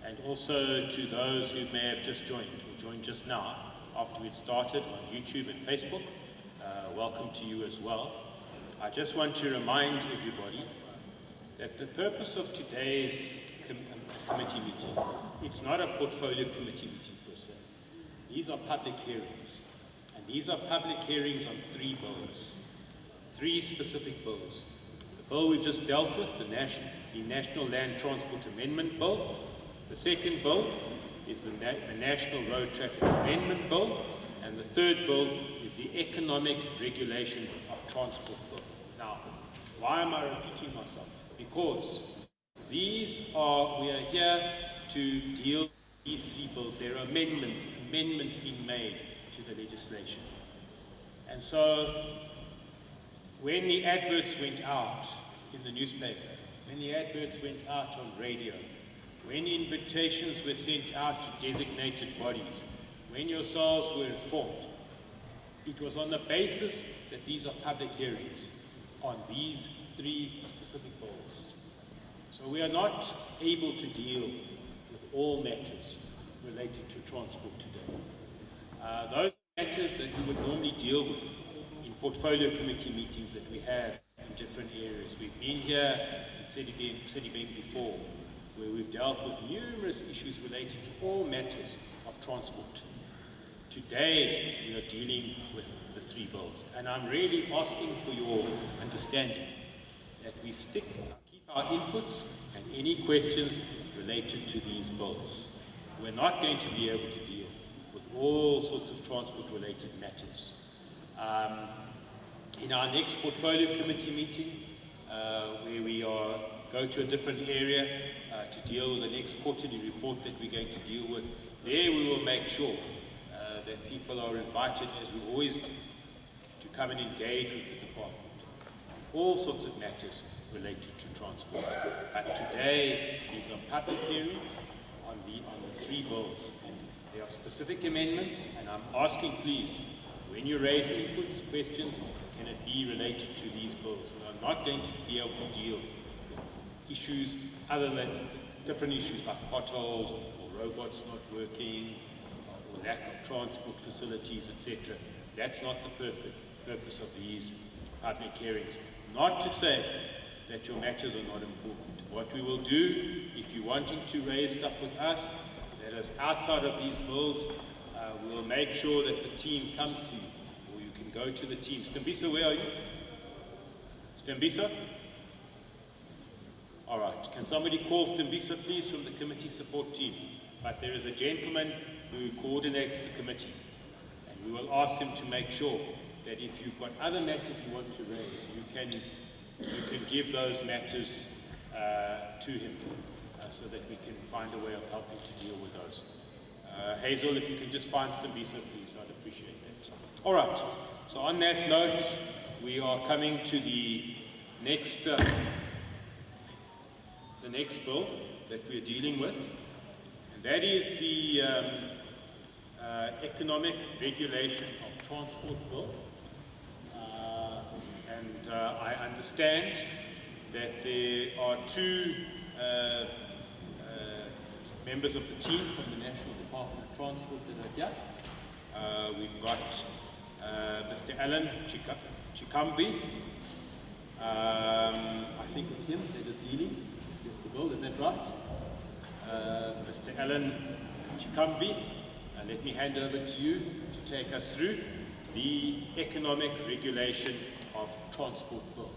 And also to those who may have just joined or joined just now after we'd started on YouTube and Facebook, welcome to you as well. I just want to remind everybody that the purpose of today's committee meeting, it's not a portfolio committee meeting per se. These are public hearings, and these are public hearings on three bills, three specific bills. The bill we've just dealt with, the National Land Transport Amendment Bill. The second bill is the National Road Traffic Amendment Bill. And the third bill is the Economic Regulation of Transport Bill. Now, why am I repeating myself? Because we are here to deal with these three bills. There are amendments being made to the legislation. And so, when the adverts went out in the newspaper, when the adverts went out on radio, when invitations were sent out to designated bodies, when yourselves were informed, it was on the basis that these are public hearings on these three specific bills. So we are not able to deal with all matters related to transport today. Those matters that we would normally deal with in portfolio committee meetings that we have in different areas. We've been here in Sedibeng before, where we've dealt with numerous issues related to all matters of transport. Today, we are dealing with the 3 bills, and I'm really asking for your understanding that we keep our inputs and any questions related to these bills. We're not going to be able to deal with all sorts of transport-related matters. In our next portfolio committee meeting, where we go to a different area to deal with the next quarterly report that we're going to deal with, there we will make sure that people are invited, as we always do, to come and engage with the department on all sorts of matters related to transport. But today, these are public hearings on the 3 bills, and there are specific amendments, and I'm asking, please, when you raise inputs, questions, can it be related to these bills? We are not going to be able to deal with issues other than different issues like potholes or robots not working or lack of transport facilities, etc. That's not the purpose of these public hearings. Not to say that your matters are not important. What we will do, if you're wanting to raise stuff with us that is outside of these bills, we will make sure that the team comes to you, or you can go to the team. Stambisa, where are you? Stambisa? All right. Can somebody call Stambisa, please, from the committee support team? But there is a gentleman who coordinates the committee, and we will ask him to make sure that if you've got other matters you want to raise, you can give those matters to him so that we can find a way of helping to deal with those. Hazel, if you can just find Stambisa, please, I'd appreciate that. All right, so on that note, we are coming to the next bill that we're dealing with, and that is the Economic Regulation of Transport Bill. I understand that there are 2 members of the team from the National Department of Transport that are here. We've got Mr. Alan Chikamvi. I think it's him that is dealing with the bill, is that right? Mr. Alan Chikamvi, let me hand over to you to take us through the Economic Regulation of Transport Bill.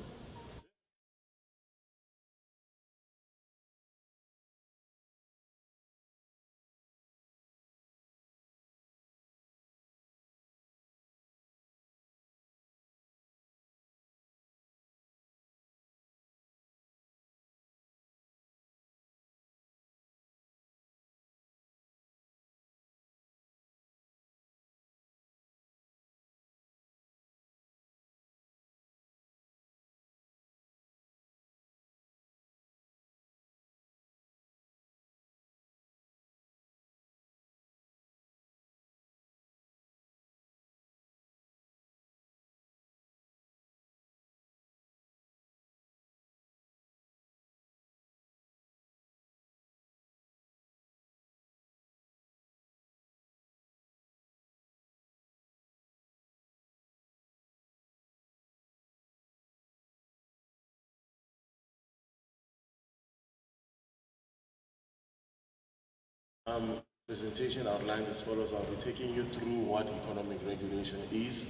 Presentation outlines as follows. I'll be taking you through what economic regulation is,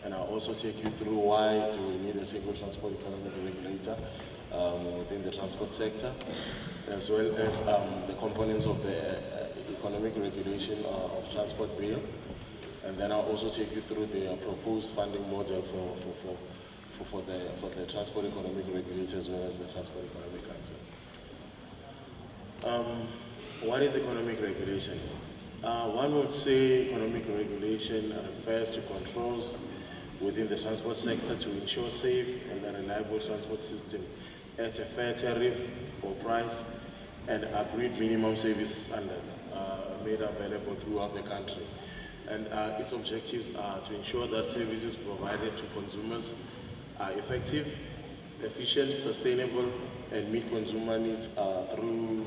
and I'll also take you through why do we need a single transport economic regulator within the transport sector, as well as the components of the economic regulation of transport bill, and then I'll also take you through the proposed funding model for the transport economic regulator as well as the transport economic council. What is economic regulation? One would say economic regulation refers to controls within the transport sector to ensure safe and a reliable transport system at a fair tariff or price and agreed minimum service standard made available throughout the country. And its objectives are to ensure that services provided to consumers are effective, efficient, sustainable, and meet consumer needs through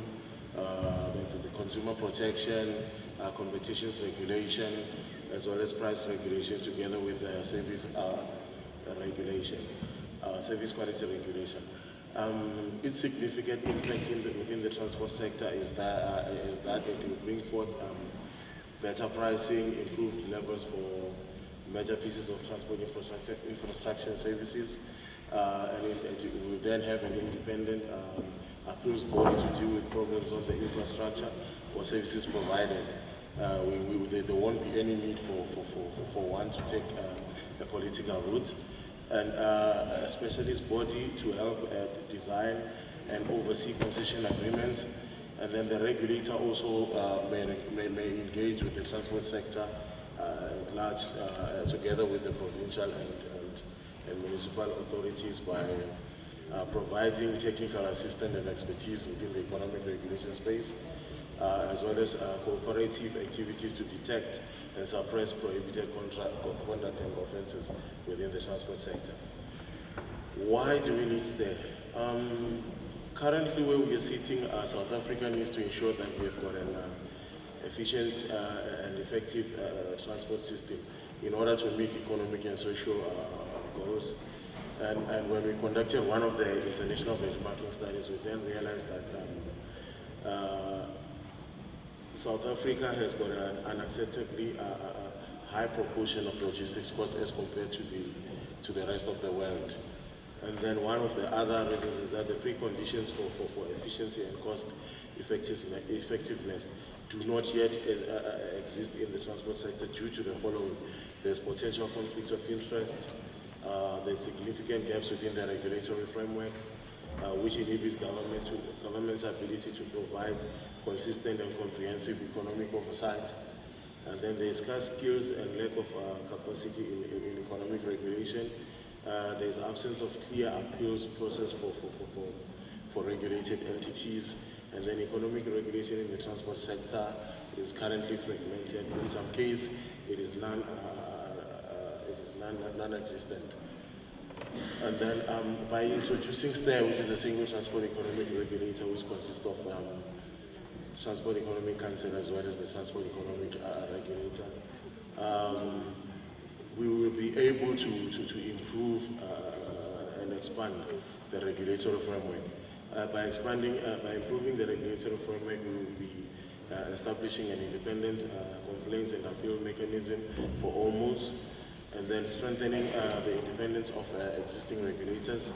the consumer protection, competitions regulation, as well as price regulation, together with service regulation, service quality regulation. Its significant impact within the transport sector is that it will bring forth better pricing, improved levels for major pieces of transport infrastructure and services, and it will then have an independent appeals body to deal with problems on the infrastructure or services provided. There won't be any need for one to take a political route, and a specialist body to help design and oversee concession agreements, and then the regulator also may engage with the transport sector at large, together with the provincial and municipal authorities by providing technical assistance and expertise within the economic regulation space, as well as cooperative activities to detect and suppress prohibited conduct and offences within the transport sector. Why do we need STAIR? Currently where we are sitting, South Africa needs to ensure that we've got an efficient and effective transport system in order to meet economic and social goals. And when we conducted one of the international benchmarking studies, we then realized that South Africa has got an unacceptably high proportion of logistics costs as compared to the rest of the world. And then one of the other reasons is that the preconditions for efficiency and cost effectiveness do not yet exist in the transport sector due to the following. There's potential conflict of interest, there's significant gaps within the regulatory framework, which inhibits government's ability to provide consistent and comprehensive economic oversight. And then there's scarce skills and lack of capacity in economic regulation. There's absence of clear appeals process for regulated entities. And then economic regulation in the transport sector is currently fragmented. In some cases, it is non-existent. And then by introducing STAIR, which is a single transport economic regulator, which consists of Transport Economic Council as well as the Transport Economic Regulator, we will be able to improve and expand the regulatory framework. By improving the regulatory framework, we will be establishing an independent complaints and appeal mechanism for all modes, and then strengthening the independence of existing regulators,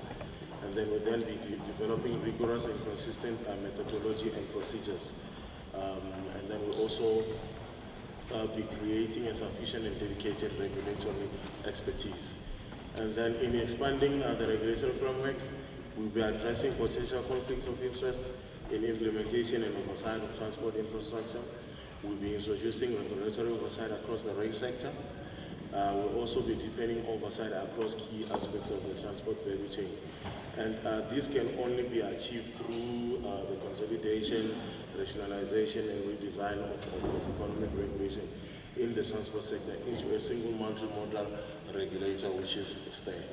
and then we'll then be developing rigorous and consistent methodology and procedures. And then we'll also be creating a sufficient and dedicated regulatory expertise. And then in expanding the regulatory framework, we'll be addressing potential conflicts of interest in implementation and oversight of transport infrastructure. We'll be introducing regulatory oversight across the rail sector. We'll also be deepening oversight across key aspects of the transport value chain. And this can only be achieved through the consolidation, rationalization, and redesign of economic regulation in the transport sector into a single multimodal regulator, which is STAIR.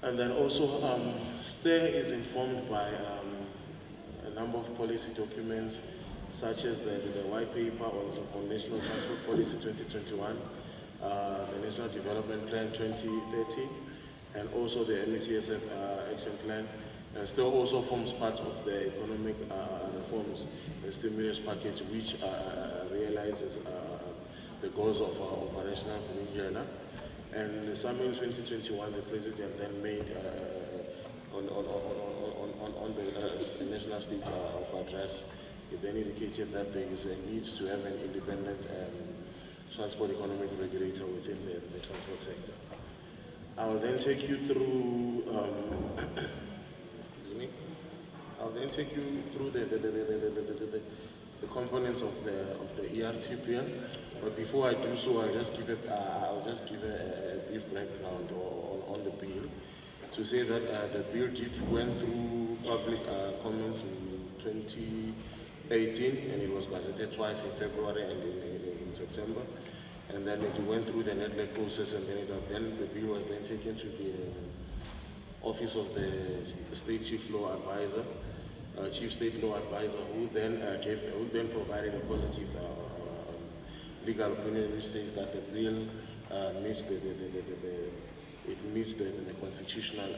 And then also, STAIR is informed by a number of policy documents, such as the White Paper on National Transport Policy 2021, the National Development Plan 2030, and also the METSF Action Plan. And STAIR also forms part of the economic reforms and stimulus package, which realizes the goals of operational Vulindlela. And somewhere in 2021, the President then made on the National State of Address, he then indicated that there is a need to have an independent transport economic regulator within the transport sector. I will then take you through, excuse me, I'll then take you through the components of the ERTPL. But before I do so, I'll just give a brief background on the bill, to say that the bill went through public comments in 2018, and it was gazetted twice in February and in September. And then it went through the NETLEC process, and then the bill was then taken to the office of the State Chief Law Advisor, Chief State Law Advisor, who then provided a positive legal opinion, which says that the bill meets the constitutional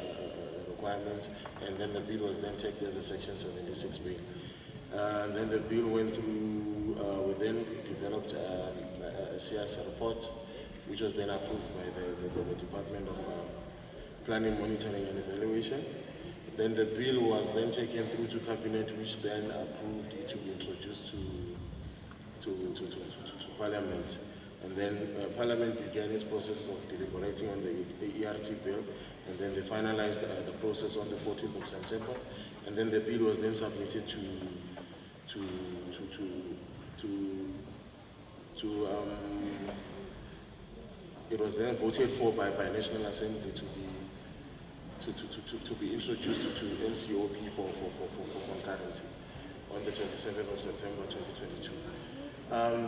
requirements, and then the bill was then taken as a Section 76 bill. And then the bill went through we then developed a CS report, which was then approved by the Department of Planning, Monitoring and Evaluation. Then the bill was then taken through to Cabinet, which then approved it to be introduced to Parliament. And then Parliament began its process of deliberating on the ERT bill, and then they finalized the process on the 14th of September. And then the bill was then submitted it was then voted for by National Assembly to be introduced to NCOP for concurrency on the 27th of September 2022.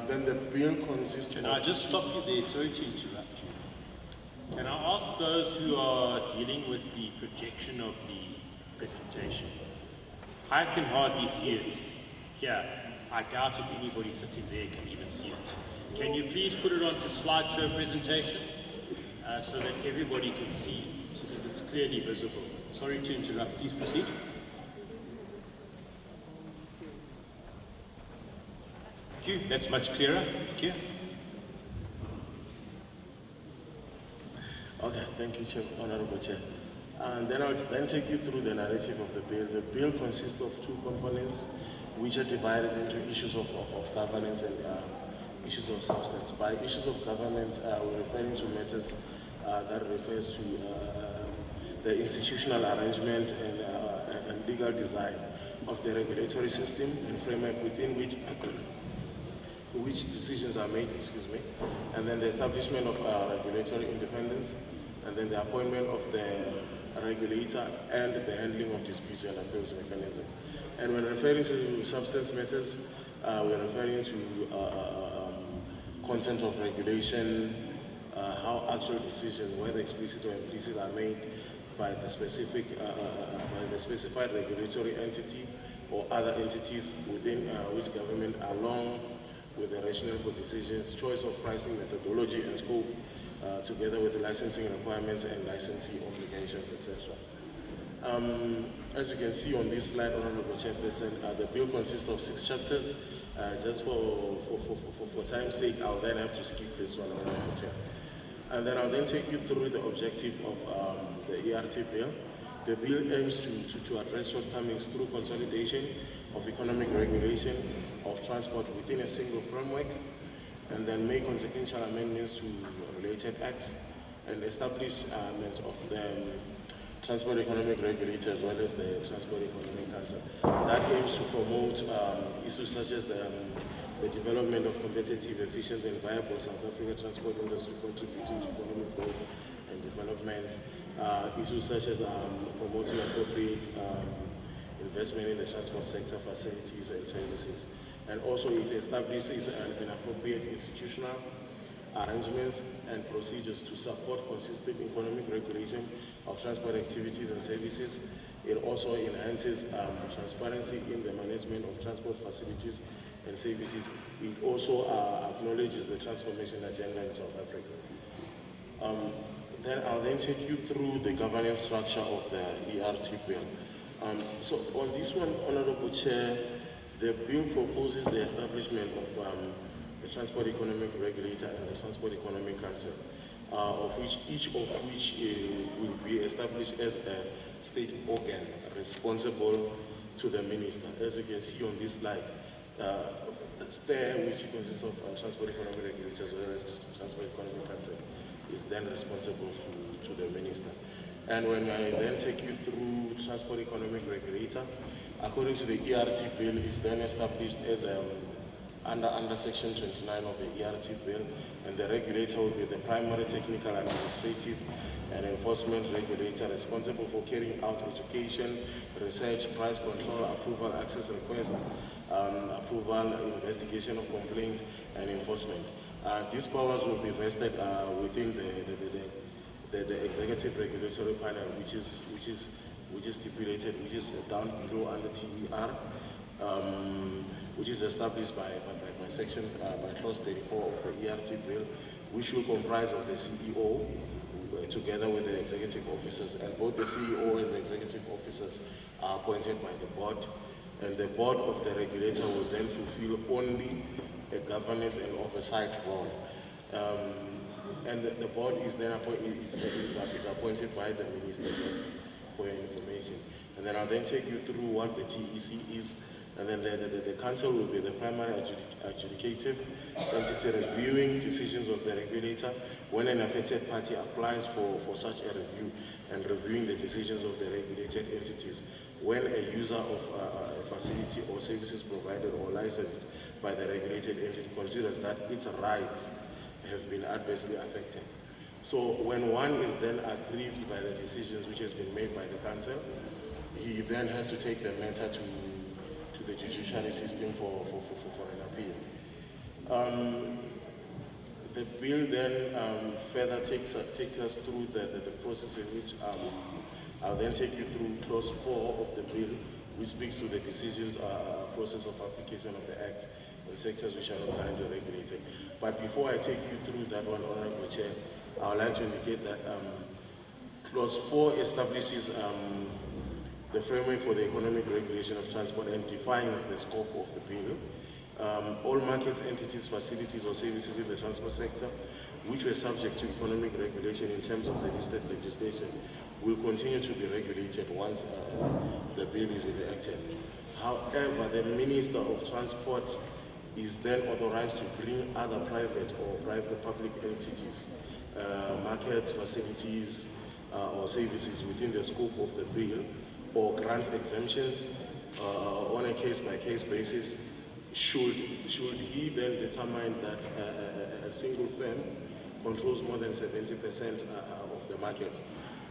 Then the bill consists Can I just stop you there? Sorry to interrupt you. Can I ask those who are dealing with the projection of the presentation? I can hardly see it here. I doubt if anybody sitting there can even see it. Can you please put it onto slideshow presentation so that everybody can see, so that it's clearly visible? Sorry to interrupt. Please proceed. Thank you. That's much clearer. Thank you. Okay, thank you, Chair, Honorable Chair. And then I'll then take you through the narrative of the bill. The bill consists of two components, which are divided into issues of governance and issues of substance. By issues of government, we're referring to matters that refers to the institutional arrangement and legal design of the regulatory system and framework within which decisions are made, and then the establishment of regulatory independence, and then the appointment of the regulator and the handling of disputes and appeals mechanism. And when referring to substance matters, we're referring to content of regulation, how actual decisions, whether explicit or implicit, are made by the specific, by the specified regulatory entity or other entities within which government, along with the rationale for decisions, choice of pricing methodology and scope, together with the licensing requirements and licensing obligations, etc. As you can see on this slide, Honorable Chairperson, the bill consists of 6 chapters. Just for time's sake, I'll then have to skip this one, Honorable Chair. And then I'll then take you through the objective of the ERT bill. The bill aims to address shortcomings through consolidation of economic regulation of transport within a single framework, and then make consequential amendments to related acts, and establishment of the Transport Economic Regulator as well as the Transport Economic Council. That aims to promote issues such as the development of competitive, efficient and viable South African transport industry contributing to economic growth and development. Issues such as promoting appropriate investment in the transport sector facilities and services. And also it establishes an appropriate institutional arrangements and procedures to support consistent economic regulation of transport activities and services. It also enhances transparency in the management of transport facilities and services. It also acknowledges the transformation agenda in South Africa. Then I'll then take you through the governance structure of the ERT bill. So on this one, Honorable Chair, the bill proposes the establishment of the Transport Economic Regulator and the Transport Economic Council, each of which will be established as a state organ responsible to the minister. As you can see on this slide, STAIR, which consists of Transport Economic Regulator as well as Transport Economic Council, is then responsible to the minister. And when I then take you through Transport Economic Regulator, according to the ERT bill, it's then established as under Section 29 of the ERT bill, and the regulator will be the primary technical, administrative, and enforcement regulator responsible for carrying out education, research, price control, approval, access request, approval, investigation of complaints, and enforcement. These powers will be vested within the executive regulatory panel, which is stipulated, which is down below under TER, which is established by section, by clause 34 of the ERT bill, which will comprise of the CEO together with the executive officers, and both the CEO and the executive officers are appointed by the board. and the board of the regulator will then fulfill only a governance and oversight role. And the board is then is appointed by the minister, just for your information. And then I'll then take you through what the TEC is, and then the council will be the primary adjudicative entity reviewing decisions of the regulator when an affected party applies for such a review, and reviewing the decisions of the regulated entities when a user of a facility or services provided or licensed by the regulated entity considers that its rights have been adversely affected. So when one is then aggrieved by the decisions which has been made by the council, he then has to take the matter to the judiciary system for an appeal. The bill then further takes us through the process in which I'll then take you through clause 4 of the bill, which speaks to the decisions process of application of the Act in sectors which are not currently regulated. But before I take you through that one, Honorable Chair, I would like to indicate that clause 4 establishes the framework for the economic regulation of transport and defines the scope of the bill. All markets, entities, facilities or services in the transport sector which were subject to economic regulation in terms of the listed legislation will continue to be regulated once the bill is enacted. However, the Minister of Transport is then authorized to bring other private or public entities, markets, facilities or services within the scope of the bill, or grant exemptions on a case-by-case basis should he then determine that a single firm controls more than 70% of the market.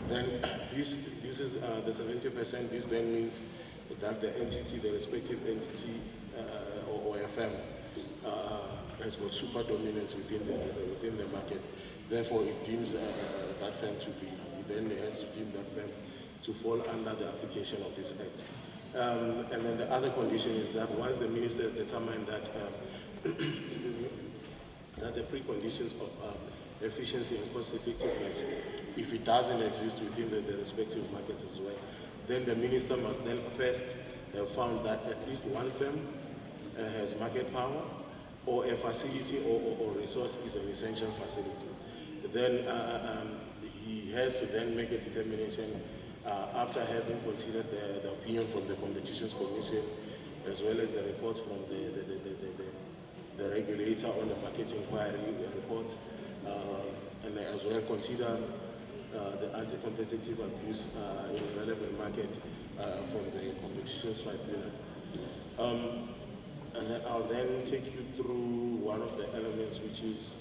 Then this is the 70%. This then means that the entity, the respective entity or a firm has got super dominance within the market. Therefore, it deems that firm to be, then it has to deem that firm to fall under the application of this Act. And then the other condition is that once the minister has determined that excuse me, that the preconditions of efficiency and cost effectiveness, if it doesn't exist within the respective markets as well, then the minister must then first have found that at least one firm has market power, or a facility or resource is an essential facility. Then he has to then make a determination after having considered the opinion from the Competitions Commission, as well as the report from the regulator on the market inquiry report, and as well consider the anti-competitive abuse in the relevant market from the Competitions Tribunal. And then I'll then take you through one of the elements, which is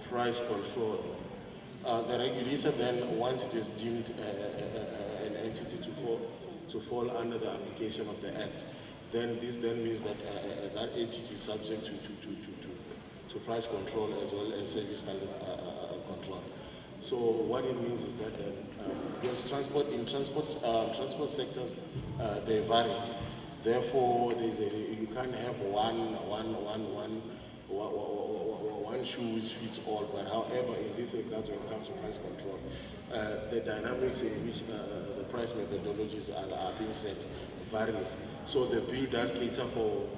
price control. The regulator then, once it is deemed an entity to fall under the application of the Act, then this then means that that entity is subject to price control as well as service standard control. So what it means is that because transport sectors they vary. Therefore, you can't have one shoe which fits all. But however, in this regard, when it comes to price control, the dynamics in which the price methodologies are being set varies. So the bill does cater for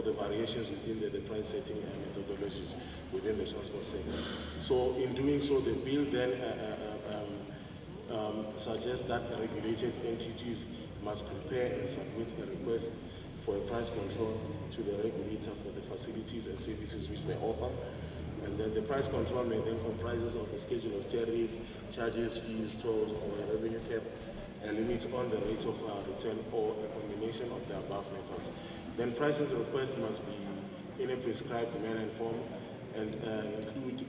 the variations within the price setting methodologies within the transport sector. So in doing so, the bill then suggests that regulated entities must prepare and submit a request for a price control to the regulator for the facilities and services which they offer. And then the price control may then comprises of a schedule of tariff, charges, fees, tolls, or a revenue cap, a limit on the rate of return, or a combination of the above methods. Then prices request must be in a prescribed manner and form and include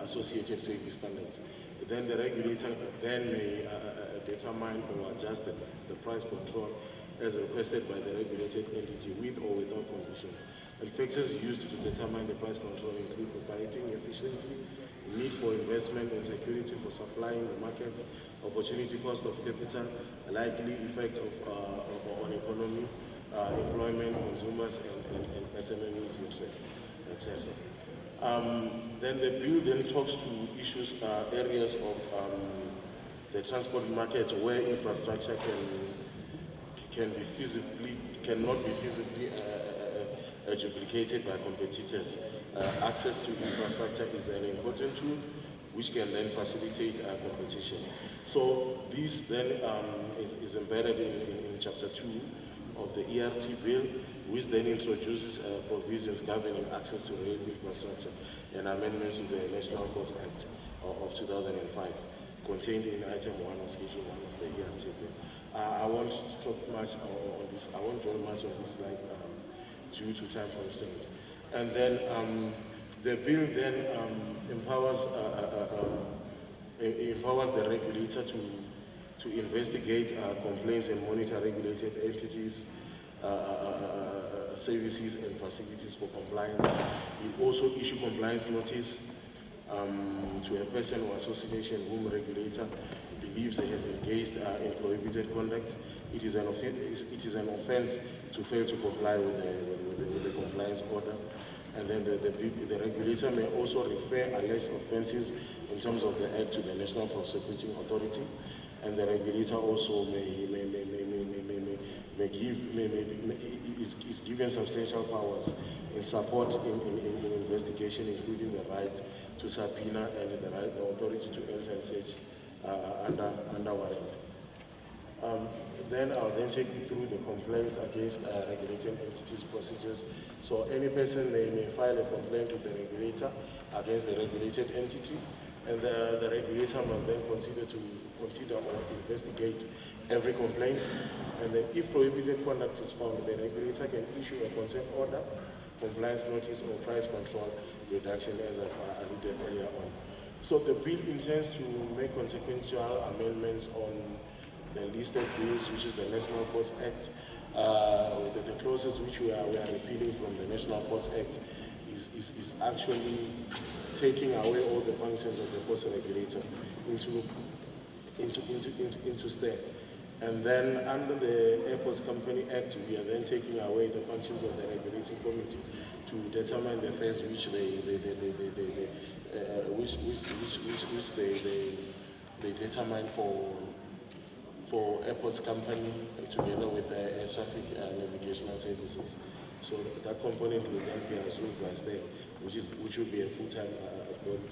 associated safety standards. Then the regulator then may determine or adjust the price control as requested by the regulated entity with or without conditions. And factors used to determine the price control include operating efficiency, need for investment and security for supplying the market, opportunity cost of capital, likely effect on economy, employment, consumers, and SMEs interest, etc. Then the bill then talks to issues, areas of the transport market where infrastructure cannot be feasibly duplicated by competitors. Access to infrastructure is an important tool which can then facilitate competition. So this then is embedded in Chapter 2 of the ERT bill, which then introduces provisions governing access to rail infrastructure and amendments to the National Ports Act of 2005, contained in Item 1 of Schedule 1 of the ERT bill. I won't talk much on this. I won't dwell much on these slides due to time constraints. And then the bill then empowers the regulator to investigate complaints and monitor regulated entities, services and facilities for compliance. It also issue compliance notice to a person or association whom regulator believes has engaged in prohibited conduct. It is an offense to fail to comply with the compliance order. And then the regulator may also refer alleged offenses in terms of the Act to the National Prosecuting Authority, and the regulator also is given substantial powers in support in investigation, including the right to subpoena and the authority to enter and search under warrant. Then I'll then take you through the complaints against regulated entities procedures. So any person may file a complaint with the regulator against the regulated entity, and the regulator must then consider or investigate every complaint. And then if prohibited conduct is found, the regulator can issue a consent order, compliance notice, or price control reduction, as I alluded earlier on. So the bill intends to make consequential amendments on the listed bills, which is the National Ports Act. The clauses which we are repealing from the National Ports Act is actually taking away all the functions of the ports regulator into step. And then under the Airports Company Act, we are then taking away the functions of the regulating committee to determine the fares which they determine for airports company together with air traffic navigational services. So that component will then be assumed by STAIR, which will be a full-time body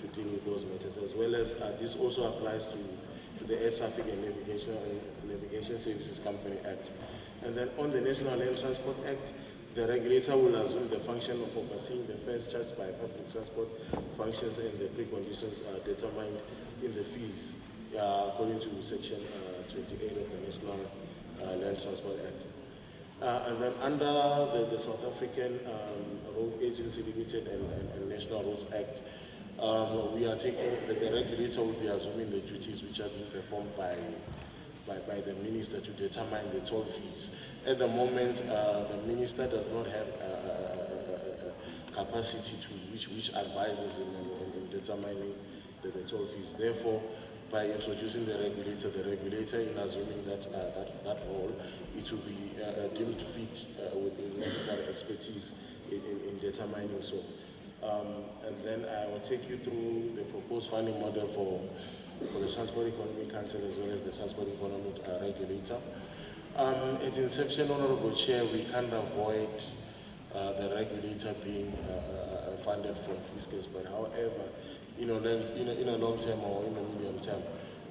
to deal with those matters, as well as this also applies to the Air Traffic and Navigation Services Company Act. And then on the National Land Transport Act, the regulator will assume the function of overseeing the fares charged by public transport functions, and the preconditions are determined in the fees according to Section 28 of the National Land Transport Act. And then under the South African Road Agency Limited and National Roads Act, we are taking, the regulator will be assuming the duties which are being performed by the minister to determine the toll fees. At the moment, the minister does not have capacity to which advises in determining the toll fees. Therefore, by introducing the regulator in assuming that role, it will be deemed fit with the necessary expertise in determining so. And then I will take you through the proposed funding model for the Transport Economic Council as well as the Transport Economic Regulator. At inception, Honorable Chair, we can't avoid the regulator being funded from fiscus, but however, in a long term or in a medium term,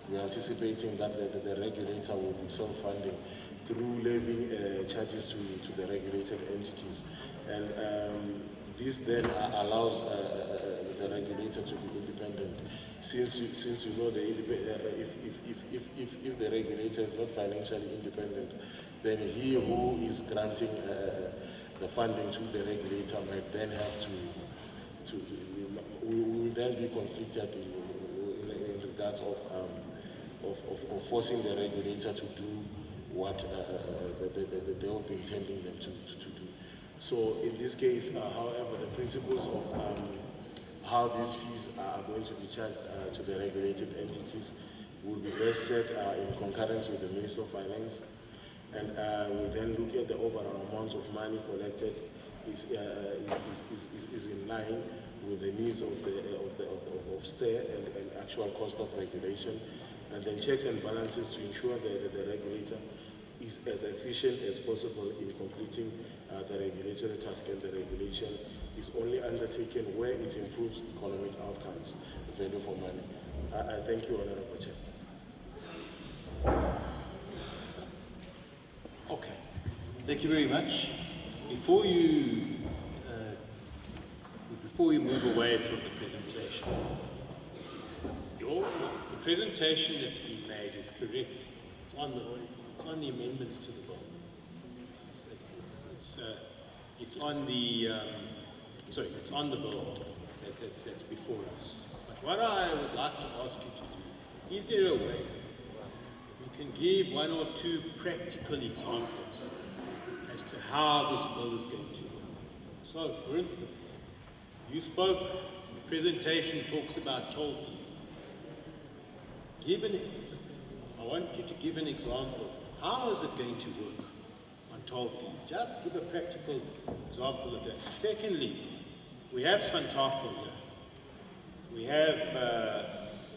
we're anticipating that the regulator will be self-funding through levying charges to the regulated entities. And this then allows the regulator to be independent. Since you know if the regulator is not financially independent, then he who is granting the funding to the regulator might then have to we will then be conflicted in regards of forcing the regulator to do what they will be intending them to do. So in this case, however, the principles of how these fees are going to be charged to the regulated entities will be best set in concurrence with the Minister of Finance, and we'll then look at the overall amount of money collected is in line with the needs of STAIR and actual cost of regulation. and then checks and balances to ensure that the regulator is as efficient as possible in completing the regulatory task, and the regulation is only undertaken where it improves economic outcomes, value for money. I thank you, Honorable Chair. Okay, thank you very much. Before you move away from the presentation, the presentation that's been made is correct. It's on the amendments to the bill. It's on the bill that's before us. But what I would like to ask you to do, is there a way you can give one or two practical examples as to how this bill is going to work? So, for instance, you spoke, the presentation talks about toll fees. I want you to give an example. How is it going to work on toll fees? Just give a practical example of that. Secondly, we have Santaco here. We have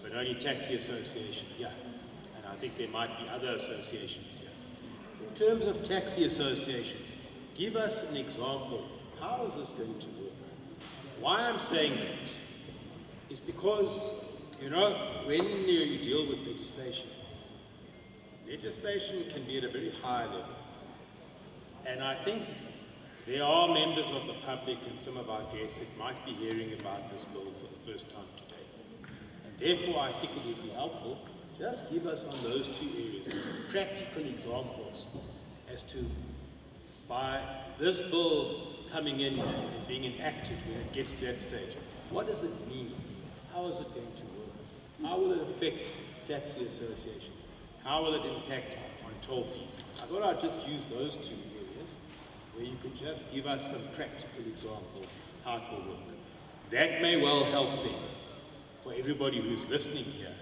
Benoni Taxi Association here. And I think there might be other associations here. In terms of taxi associations, give us an example. How is this going to work? Why I'm saying that is because, you know, when you deal with legislation, legislation can be at a very high level. And I think there are members of the public and some of our guests that might be hearing about this bill for the first time today. And therefore, I think it would be helpful, just give us on those two areas practical examples as to, by this bill coming in and being enacted when it gets to that stage, what does it mean? How is it going to work? How will it affect taxi associations? How will it impact on toll fees? I thought I'd just use those two areas where you could just give us some practical examples how it will work. That may well help then for everybody who's listening here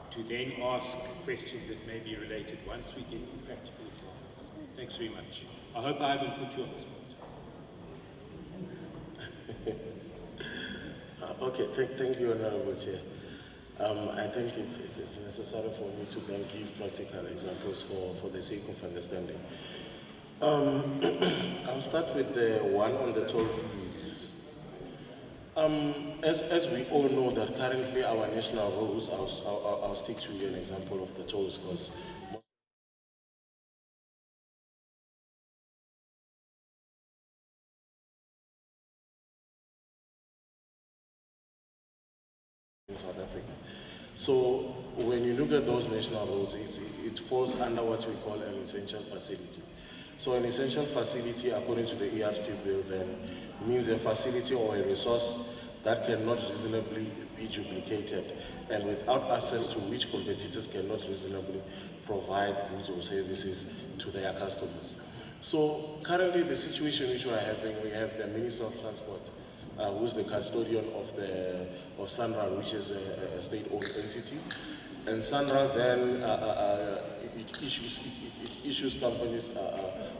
to then ask questions that may be related once we get some practical examples. Thanks very much. I hope I haven't put you on the spot. Okay, thank you, Honorable Chair. I think it's necessary for me to then give practical examples for the sake of understanding. I'll start with the one on the toll fees. As we all know that currently our national roads, I'll stick to an example of the tolls because in South Africa. So when you look at those national roads, it falls under what we call an essential facility. So an essential facility, according to the ERC bill, then means a facility or a resource that cannot reasonably be duplicated and without access to which competitors cannot reasonably provide goods or services to their customers. So currently the situation which we are having, we have the Minister of Transport, who's the custodian of SANRAL, which is a state-owned entity. And SANRAL then it issues companies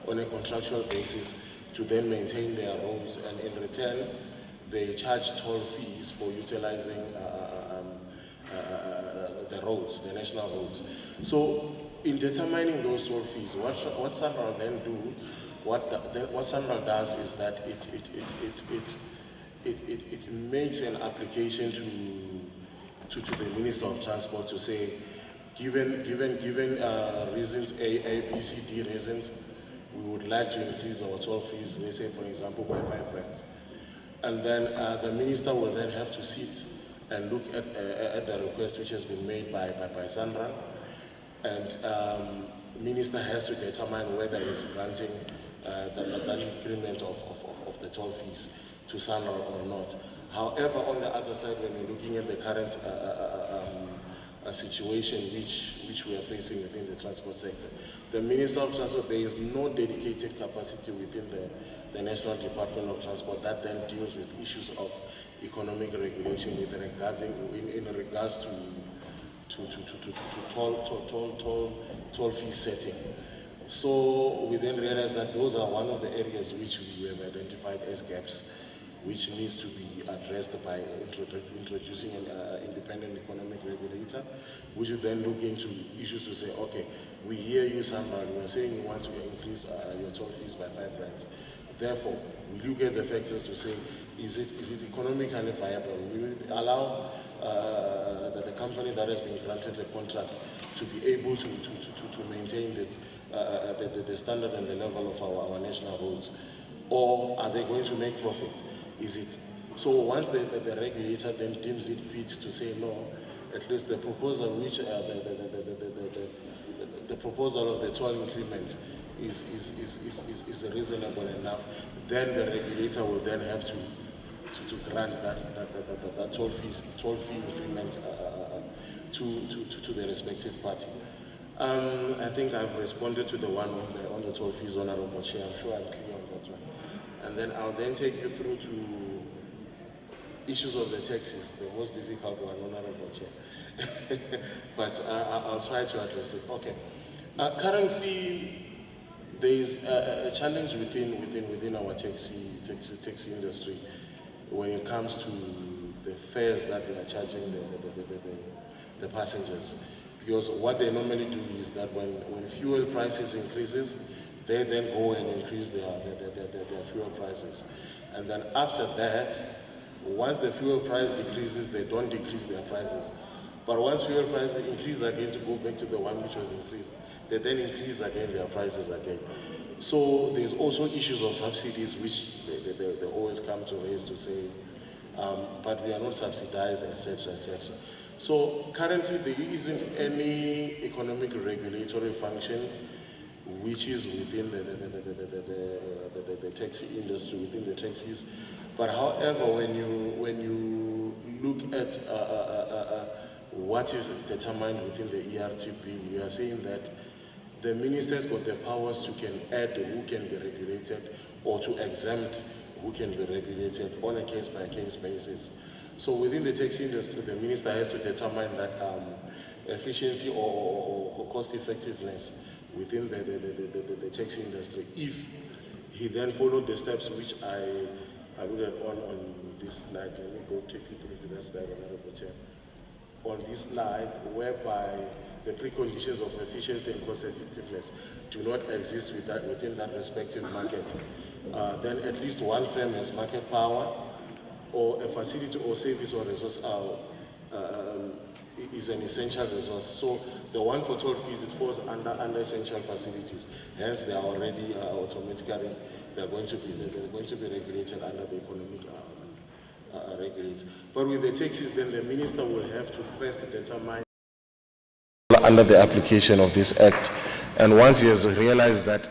on a contractual basis to then maintain their roads, and in return they charge toll fees for utilizing the roads, the national roads. So in determining those toll fees, what SANRAL then do, what SANRAL does is that it makes an application to the Minister of Transport to say, given reasons A, B, C, D reasons, we would like to increase our toll fees, let's say for example by 5 rands. And then the minister will then have to sit and look at the request which has been made by SANRAL, and minister has to determine whether he's granting the increment of the toll fees to SANRAL or not. However, on the other side, when we're looking at the current situation which we are facing within the transport sector, the Minister of Transport, there is no dedicated capacity within the National Department of Transport that then deals with issues of economic regulation in regards to toll fee setting. So we then realized that those are one of the areas which we have identified as gaps which needs to be addressed by introducing an independent economic regulator, which would then look into issues to say, okay, we hear you, somebody, we're saying you want to increase your toll fees by 5 rands. Therefore, we look at the factors to say, is it economically viable? Will we allow the company that has been granted a contract to be able to maintain the standard and the level of our national roads? Or are they going to make profit? Is it? So once the regulator then deems it fit to say no, at least the proposal which the proposal of the toll increment is reasonable enough, then the regulator will then have to grant that toll fee increment to the respective party. I think I've responded to the one on the toll fees, Honorable Chair. I'm sure I'm clear on that one. And then I'll then take you through to issues of the taxes, the most difficult one, Honorable Chair. But I'll try to address it. Okay. Currently, there is a challenge within our taxi industry when it comes to the fares that they are charging the passengers. Because what they normally do is that when fuel prices increases, they then go and increase their fuel prices. And then after that, once the fuel price decreases, they don't decrease their prices. But once fuel prices increase again to go back to the one which was increased, they then increase again their prices again. So there's also issues of subsidies which they always come to raise to say, but we are not subsidized, etc., etc. So currently there isn't any economic regulatory function which is within the taxi industry, within the taxis. But however, when you look at what is determined within the ERT bill, we are saying that the minister's got the powers to can add who can be regulated or to exempt who can be regulated on a case-by-case basis. So within the taxi industry, the minister has to determine that efficiency or cost-effectiveness within the taxi industry. If he then followed the steps which I alluded on this slide, let me go take you through to that slide, Honorable Chair. On this slide, whereby the preconditions of efficiency and cost effectiveness do not exist within that respective market, then at least one firm has market power, or a facility or service or resource is an essential resource. So the one for toll fees, it falls under essential facilities. Hence, they are already automatically they're going to be regulated under the economic regulator. But with the taxis, then the minister will have to first determine under the application of this act, and once he has realized that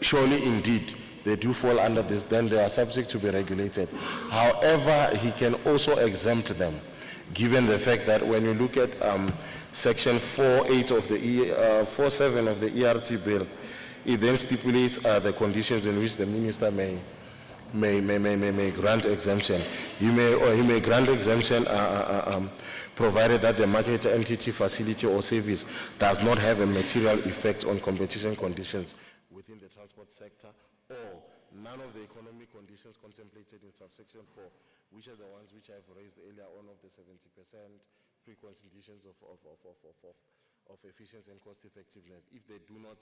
surely indeed they do fall under this, then they are subject to be regulated. However, he can also exempt them, given the fact that when you look at section 4.8 of the 4.7 of the ERT bill, it then stipulates the conditions in which the minister may grant exemption. He may grant exemption provided that the market entity, facility or service does not have a material effect on competition conditions within the transport sector, or none of the economic conditions contemplated in subsection 4, which are the ones which I've raised earlier on of the 70% preconditions of efficiency and cost effectiveness, if they do not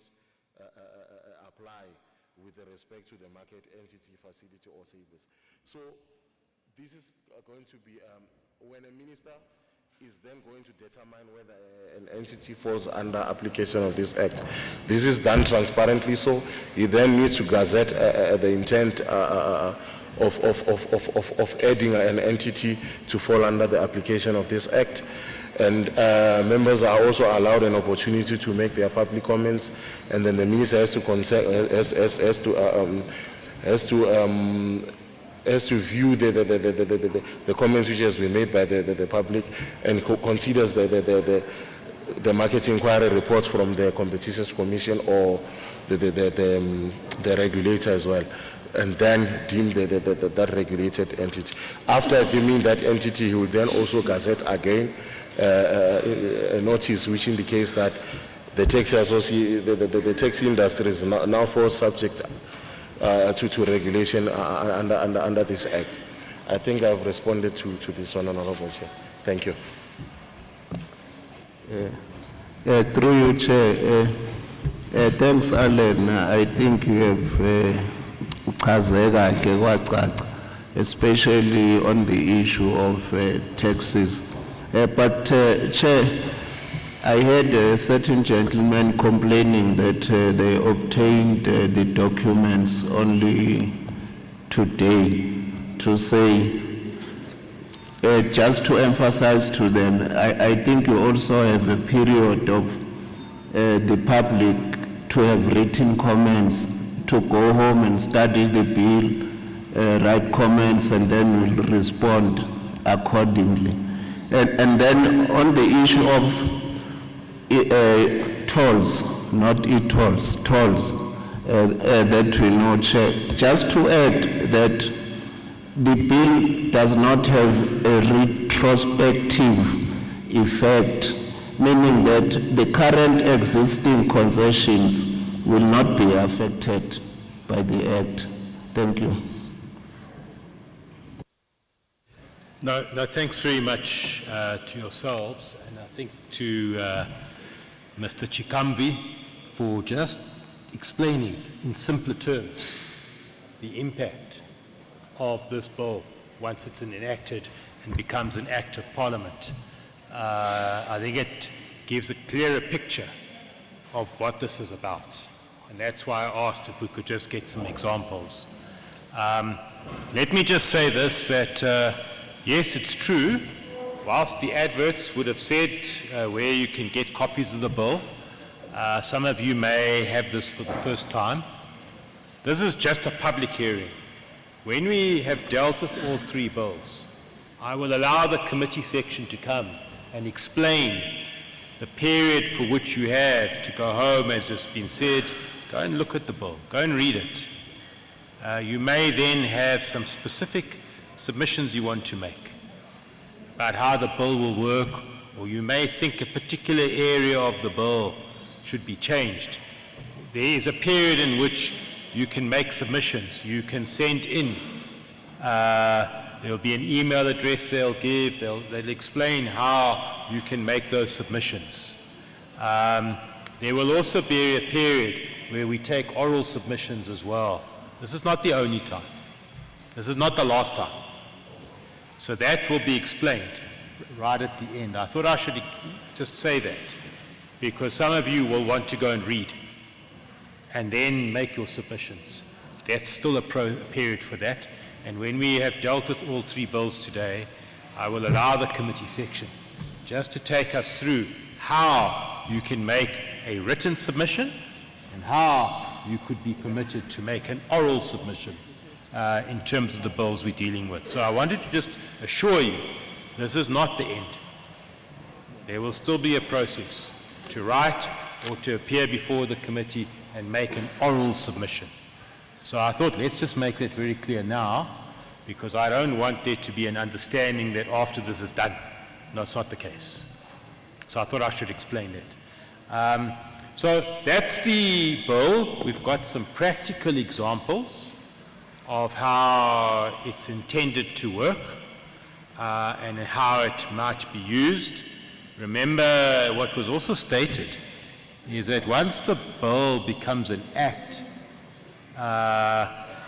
apply with respect to the market entity, facility or service. So this is going to be when a minister is then going to determine whether an entity falls under application of this act. This is done transparently, so he then needs to gazette the intent of adding an entity to fall under the application of this act. And members are also allowed an opportunity to make their public comments, and then the minister has to view the comments which has been made by the public, and considers the market inquiry reports from the Competitions Commission or the regulator as well, and then deem that regulated entity. After deeming that entity, he will then also gazette again a notice which indicates that the taxi industry is now forced subject to regulation under this act. I think I've responded to this one, Honorable Chair. Thank you. Through you, Chair. Thanks, Alan. I think you have especially on the issue of taxes. But Chair, I heard a certain gentleman complaining that they obtained the documents only today to say, just to emphasize to them, I think you also have a period of the public to have written comments, to go home and study the bill, write comments, and then we'll respond accordingly. And then on the issue of tolls, not e-tolls, tolls, that we know, Chair. Just to add that the bill does not have a retrospective effect, meaning that the current existing concessions will not be affected by the Act. Thank you. No, thanks very much to yourselves, and I think to Mr. Chikamvi for just explaining in simpler terms the impact of this bill once it's enacted and becomes an act of Parliament. I think it gives a clearer picture of what this is about, and that's why I asked if we could just get some examples. Let me just say this, that yes, it's true, whilst the adverts would have said where you can get copies of the bill, some of you may have this for the first time. This is just a public hearing. When we have dealt with all three bills, I will allow the committee section to come and explain the period for which you have to go home, as has been said. Go and look at the bill, go and read it. You may then have some specific submissions you want to make about how the bill will work, or you may think a particular area of the bill should be changed. There is a period in which you can make submissions. You can send in. There will be an email address they'll give. They'll explain how you can make those submissions. There will also be a period where we take oral submissions as well. This is not the only time. This is not the last time. So that will be explained right at the end. I thought I should just say that, because some of you will want to go and read and then make your submissions. That's still a period for that. And when we have dealt with all three bills today, I will allow the committee section just to take us through how you can make a written submission and how you could be permitted to make an oral submission in terms of the bills we're dealing with. So I wanted to just assure you, this is not the end. There will still be a process to write or to appear before the committee and make an oral submission. So I thought, let's just make that very clear now, because I don't want there to be an understanding that after this is done. No, it's not the case. So I thought I should explain that. So that's the bill. We've got some practical examples of how it's intended to work and how it might be used. Remember, what was also stated is that once the bill becomes an act,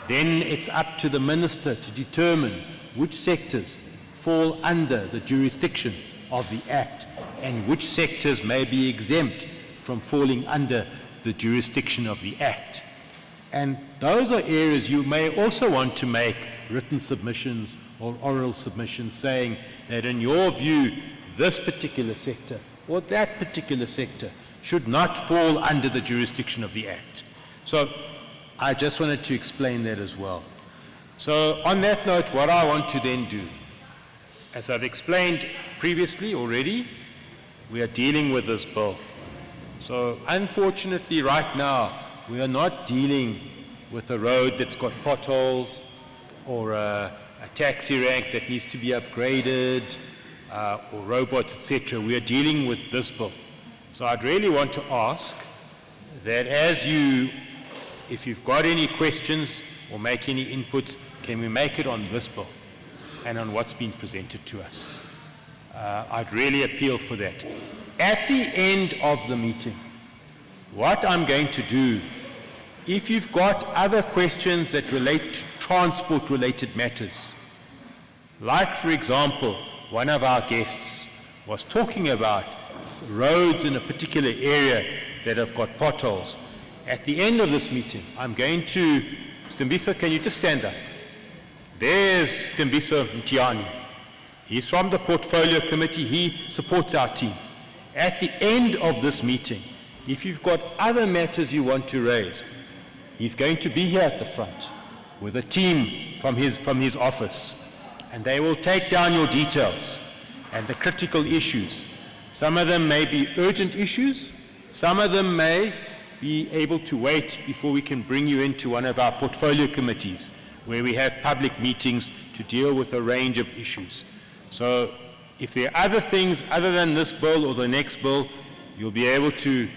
then it's up to the minister to determine which sectors fall under the jurisdiction of the act and which sectors may be exempt from falling under the jurisdiction of the act. And those are areas you may also want to make written submissions or oral submissions saying that in your view, this particular sector or that particular sector should not fall under the jurisdiction of the Act. So I just wanted to explain that as well. So on that note, what I want to then do, as I've explained previously already, we are dealing with this bill. So unfortunately right now, we are not dealing with a road that's got potholes or a taxi rank that needs to be upgraded or robots, etc. We are dealing with this bill. So I'd really want to ask that if you've got any questions or make any inputs, can we make it on this bill? and on what's been presented to us. I'd really appeal for that. At the end of the meeting, what I'm going to do, if you've got other questions that relate to transport-related matters, like, for example, one of our guests was talking about roads in a particular area that have got potholes. At the end of this meeting, I'm going to, Stimbiso, can you just stand up? There's Stimbiso Mtiani. He's from the Portfolio Committee. He supports our team. At the end of this meeting, if you've got other matters you want to raise, he's going to be here at the front with a team from his office, and they will take down your details and the critical issues. Some of them may be urgent issues. Some of them may be able to wait before we can bring you into one of our portfolio committees where we have public meetings to deal with a range of issues. So if there are other things other than this bill or the next bill, you'll be able to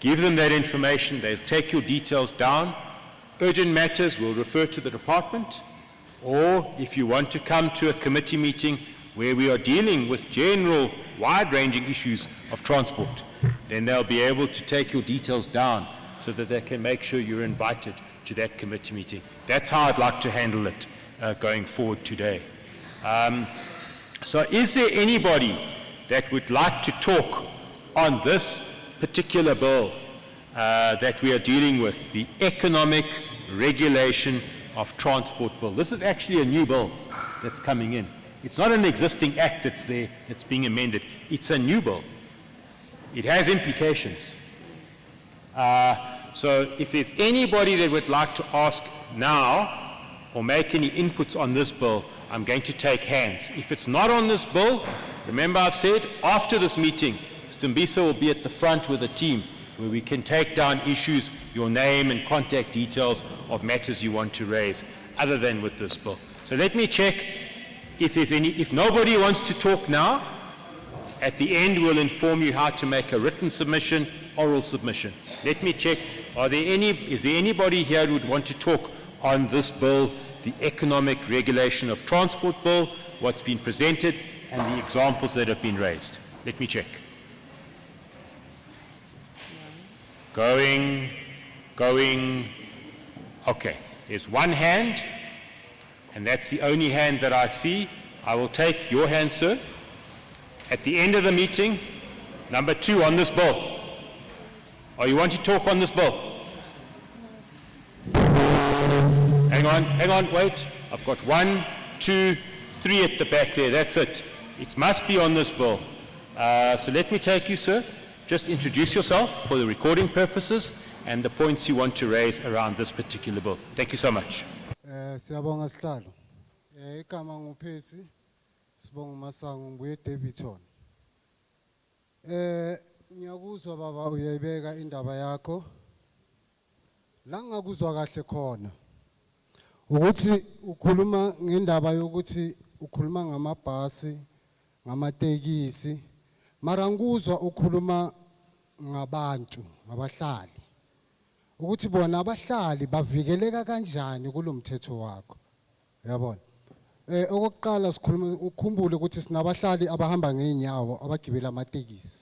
give them that information. They'll take your details down. Urgent matters will refer to the department, or if you want to come to a committee meeting where we are dealing with general, wide-ranging issues of transport, then they'll be able to take your details down so that they can make sure you're invited to that committee meeting. That's how I'd like to handle it going forward today. So is there anybody that would like to talk on this particular bill that we are dealing with, the Economic Regulation of Transport Bill? This is actually a new bill that's coming in. It's not an existing act that's there that's being amended. It's a new bill. It has implications. So if there's anybody that would like to ask now or make any inputs on this bill, I'm going to take hands. If it's not on this bill, remember I've said after this meeting, Stimbiso will be at the front with a team where we can take down issues, your name and contact details of matters you want to raise, other than with this bill. So let me check if there's any. If nobody wants to talk now, at the end we'll inform you how to make a written submission, oral submission. Let me check. Is there anybody here who would want to talk on this bill, the Economic Regulation of Transport Bill, what's been presented, and the examples that have been raised? Let me check. Going. Okay, there's one hand, and that's the only hand that I see. I will take your hand, sir. At the end of the meeting, number 2 on this bill. Oh, you want to talk on this bill? Hang on, wait. I've got 1, 2, 3 at the back there. That's it. It must be on this bill. So let me take you, sir. Just introduce yourself for the recording purposes and the points you want to raise around this particular bill. Thank you so much. Siyabonga sihlalo. Igama nguPhesi Sibonga Masango ngibuye eDavidton. Ngiyakuzwa baba uyayibeka indaba yakho. La ngakuzwa kahle khona. Ukuthi ukhuluma ngendaba yokuthi ukhuluma ngamabhasi, ngamatekisi. Mara ngikuzwa ukhuluma ngabantu, ngabahlali. Ukuthi bona abahlali bavikeleka kanjani kulomthetho wakho. Uyabona? Okokuqala sikhuluma ukukhumbule ukuthi sinabahlali abahamba ngeenyawo abagibela amatekisi.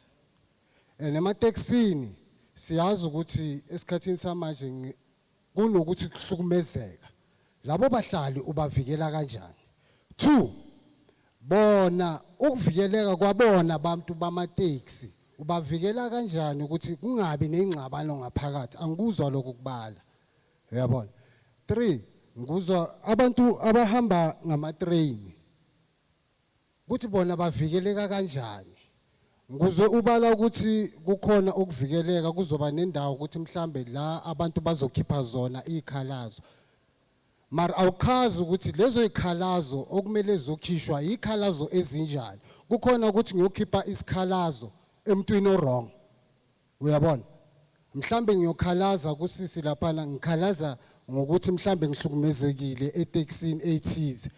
Nemateksini siyazi ukuthi esikhathini samanje kunokuthi kuhlukumezeka. Labo bahlali ubavikela kanjani? 2, bona ukuvikeleka kwabona abantu bamateksi ubavikela kanjani ukuthi kungabi nezingxabano ngaphakathi? Angikuzwa lokho kubala. Uyabona? 3, ngikuzwa abantu abahamba ngamatrain ukuthi bona bavikeleka kanjani? Ngikuzwe ubala ukuthi kukhona ukuvikeleka kuzoba nendawo ukuthi mhlambe la abantu bazokhipha zona izikhalazo. Mara awukhazi ukuthi lezo ikhalazo okumele zokhishwa ikhalazo ezinjani. Kukhona ukuthi ngiyokhipha isikhalazo emntwini wrong. Uyabona? Mhlambe ngiyokhalaza kusisi lapha ngikhalaza ngokuthi mhlambe ngihlukumezekile eTexini ethize.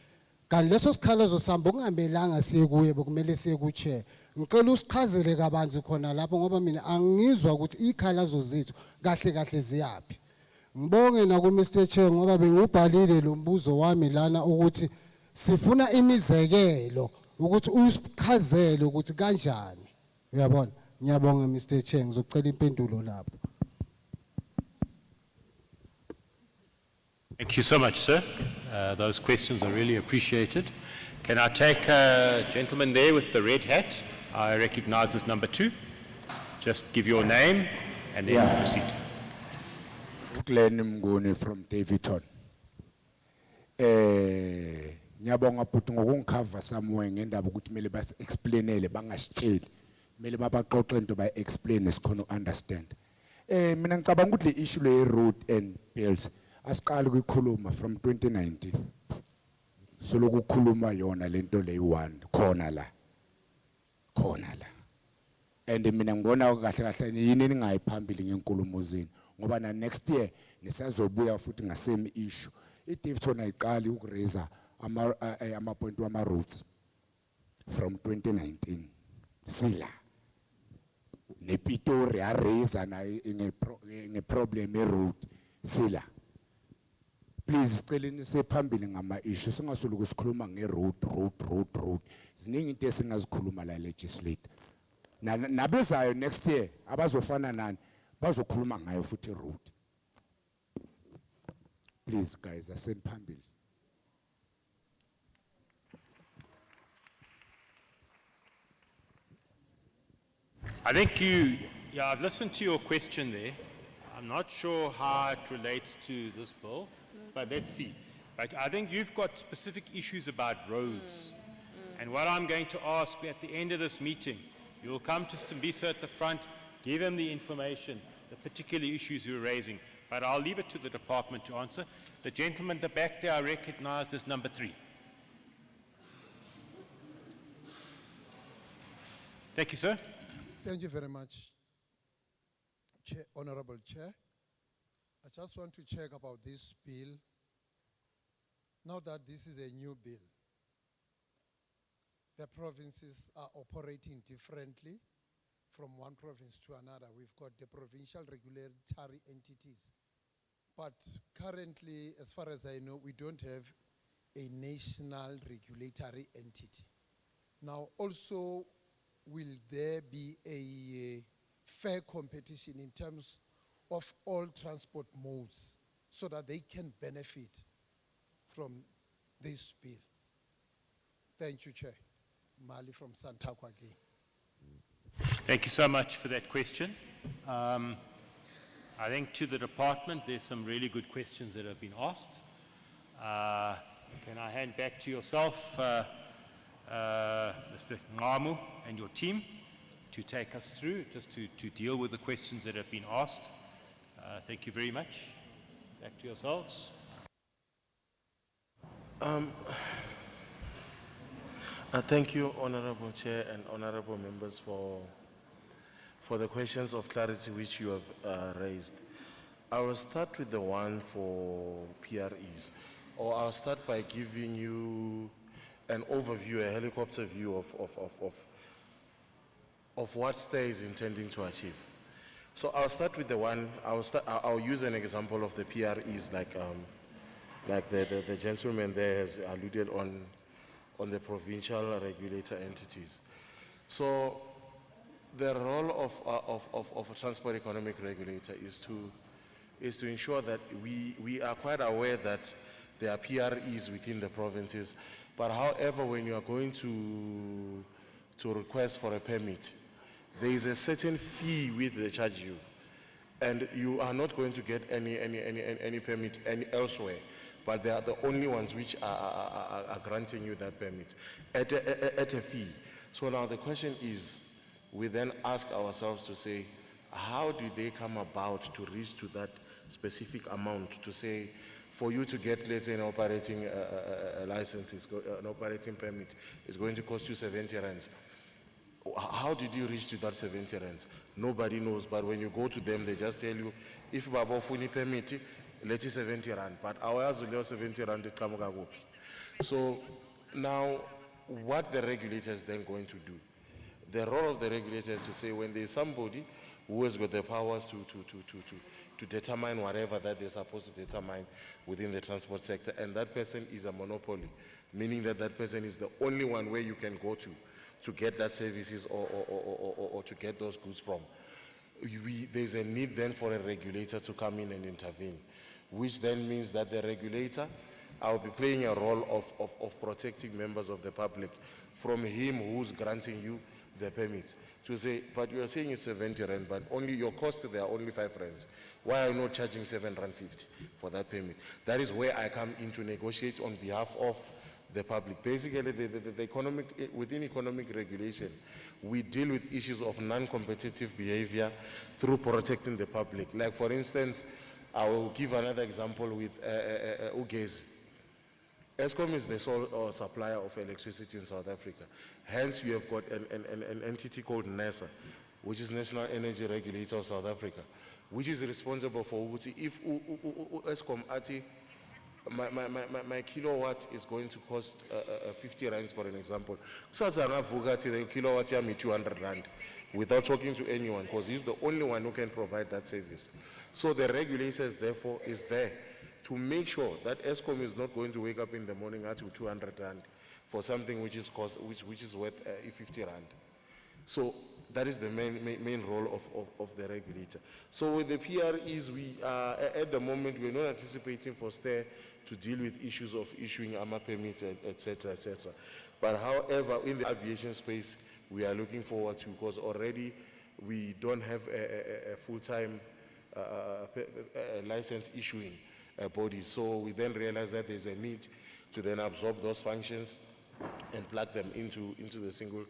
Kanti leso sikhalazo sami kungamelanga siye kuye bekumele siye kuchair. Ngicela usichazele kabanzi khona lapho ngoba mina angizwa ukuthi ikhalazo zethu kahle ziyapi. Ngibonge na ku Mr Chair ngoba bengubhalile lo mbuzo wami lana ukuthi sifuna imizekelo ukuthi usichazele ukuthi kanjani. Uyabona? Ngiyabonga Mr. Chair, ngizocela impendulo lapho. Thank you so much, sir. Those questions are really appreciated. Can I take a gentleman there with the red hat? I recognize this number 2. Just give your name and then proceed. Glenn Mnguni from Davidton. Ngiyabonga futhi ngokungicover somewhere ngendaba ukuthi kumele bas explainele bangasitsheli. Kumele babaxoxe into ba explain esikhona understand. Mina ngicabanga ukuthi le issue le road and bills asiqala ukukhuluma from 2019. Soloku ukukhuluma yona lento le one khona la. And mina ngibona kahle kahle yini ningayiphambili ngenkulumo zenu ngoba na next year nisazobuya futhi ngasame issue. iDavidton ayiqali ukuraise ama point wama roads from 2019 sila nePitori araise na nge problem e road sila. Please siceleni sephambili ngama issue singasoluku sikhuluma nge road ziningi into esingazikhuluma la legislator nabezayo next year abazofana nani bazokhuluma ngayo futhi road. Please guys asenphambili. I think I've listened to your question there. I'm not sure how it relates to this bill, but let's see. But I think you've got specific issues about roads. And what I'm going to ask at the end of this meeting, you'll come to Simbisa at the front, give him the information, the particular issues you're raising. But I'll leave it to the department to answer. The gentleman at the back there I recognized as number 3. Thank you, sir. Thank you very much, Chair, Honorable Chair. I just want to check about this bill. Now that this is a new bill, the provinces are operating differently from one province to another. We've got the provincial regulatory entities. But currently, as far as I know, we don't have a national regulatory entity. Now, also, will there be a fair competition in terms of all transport modes so that they can benefit from this bill? Thank you, Chair. Mali from Santaco again. Thank you so much for that question. I think to the department, there's some really good questions that have been asked. Can I hand back to yourself, Mr. Ngamu and your team to take us through, just to deal with the questions that have been asked. Thank you very much. Back to yourselves. Thank you, Honorable Chair and Honorable Members, for the questions of clarity which you have raised. I will start with the one for PREs, or I'll start by giving you an overview, a helicopter view of what STAY is intending to achieve. So I'll start with the one, I'll use an example of the PREs like the gentleman there has alluded on the provincial regulator entities. So the role of a transport economic regulator is to ensure that we are quite aware that there are PREs within the provinces, but however, when you are going to request for a permit, there is a certain fee which they charge you, and you are not going to get any permit elsewhere, but they are the only ones which are granting you that permit at a fee. So now the question is, we then ask ourselves to say, how do they come about to reach to that specific amount to say, for you to get, let's say, an operating license, an operating permit, is going to cost you 70 rands. How did you reach to that 70 rands? Nobody knows, but when you go to them, they just tell you, if Baba Funi permit, let's say 70 rand, but ours will 70 rand. So now, what the regulator is then going to do? The role of the regulator is to say, when there is somebody who has got the powers to determine whatever that they're supposed to determine within the transport sector, and that person is a monopoly, meaning that that person is the only one where you can go to get that services or to get those goods from. There's a need then for a regulator to come in and intervene, which then means that the regulator, I'll be playing a role of protecting members of the public from him who's granting you the permits. To say, but you are saying it's 70 rand, but only your cost there are only 5 rands. Why are you not charging 7.50 rand for that permit? That is where I come in to negotiate on behalf of the public. Basically, the economic, within economic regulation, we deal with issues of non-competitive behavior through protecting the public. Like for instance, I will give another example with Ugesi. Eskom is the sole supplier of electricity in South Africa. Hence, you have got an entity called NERSA, which is National Energy Regulator of South Africa, which is responsible for if Eskom ati my kilowatt is going to cost 50 rands, for an example. So the kilowatt is 200 rand without talking to anyone, because he's the only one who can provide that service. So the regulators, therefore, is there to make sure that Eskom is not going to wake up in the morning at 200 rand for something which is worth 50 rand. So that is the main role of the regulator. So with the PREs, we are at the moment we're not anticipating for STAIR to deal with issues of issuing AMA permits, etc., etc. But however, in the aviation space, we are looking forward to, because already we don't have a full-time license issuing body. So we then realize that there's a need to then absorb those functions and plug them into the single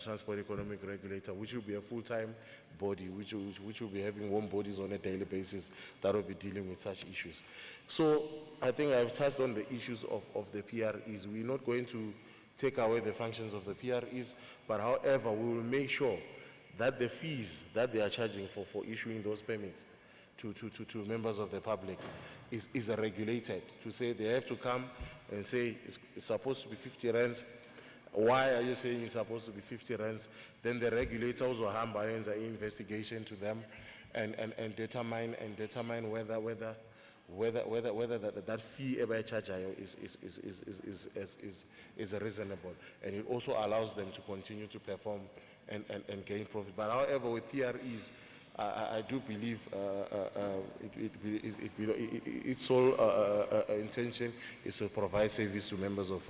transport economic regulator, which will be a full-time body, which will be having warm bodies on a daily basis that will be dealing with such issues. So I think I've touched on the issues of the PREs. We're not going to take away the functions of the PREs, but however, we will make sure that the fees that they are charging for issuing those permits to members of the public is regulated, to say they have to come and say it's supposed to be 50 rands. Why are you saying it's supposed to be 50 rands? Then the regulator also has an investigation to them and determine whether that fee ever charge is reasonable, and it also allows them to continue to perform and gain profit. But however, with PREs, I do believe its sole intention is to provide service to members of,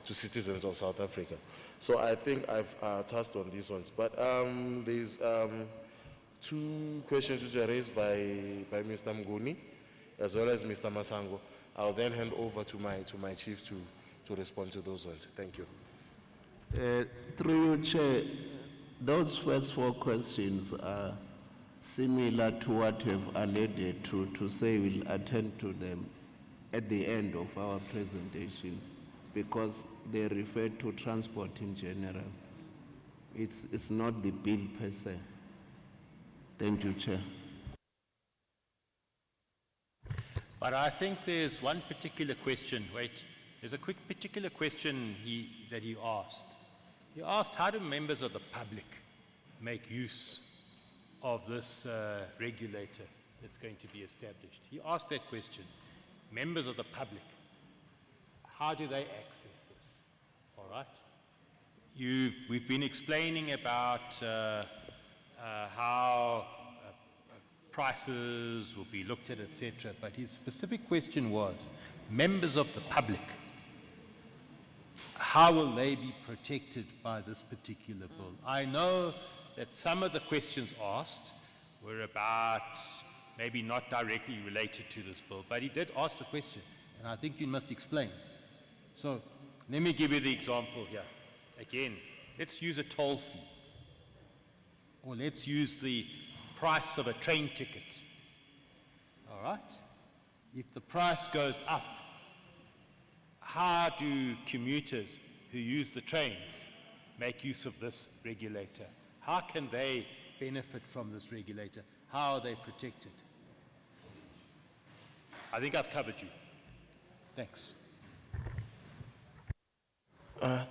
to citizens of South Africa. So I think I've touched on these ones. But there's 2 questions which are raised by Mr. Mguni, as well as Mr. Masango. I'll then hand over to my chief to respond to those ones. Thank you. Through you, Chair, those first 4 questions are similar to what you've alluded to say we'll attend to them at the end of our presentations, because they refer to transport in general. It's not the bill per se. Thank you, Chair. But I think there's one particular question. Wait, there's a particular question that he asked. He asked, how do members of the public make use of this regulator that's going to be established? He asked that question. Members of the public, how do they access this? All right? We've been explaining about how prices will be looked at, etc. But his specific question was, members of the public, how will they be protected by this particular bill? I know that some of the questions asked were about maybe not directly related to this bill, but he did ask the question, and I think you must explain. So let me give you the example here. Again, let's use a toll fee, or let's use the price of a train ticket. All right? If the price goes up, how do commuters who use the trains make use of this regulator? How can they benefit from this regulator? How are they protected? I think I've covered you. Thanks.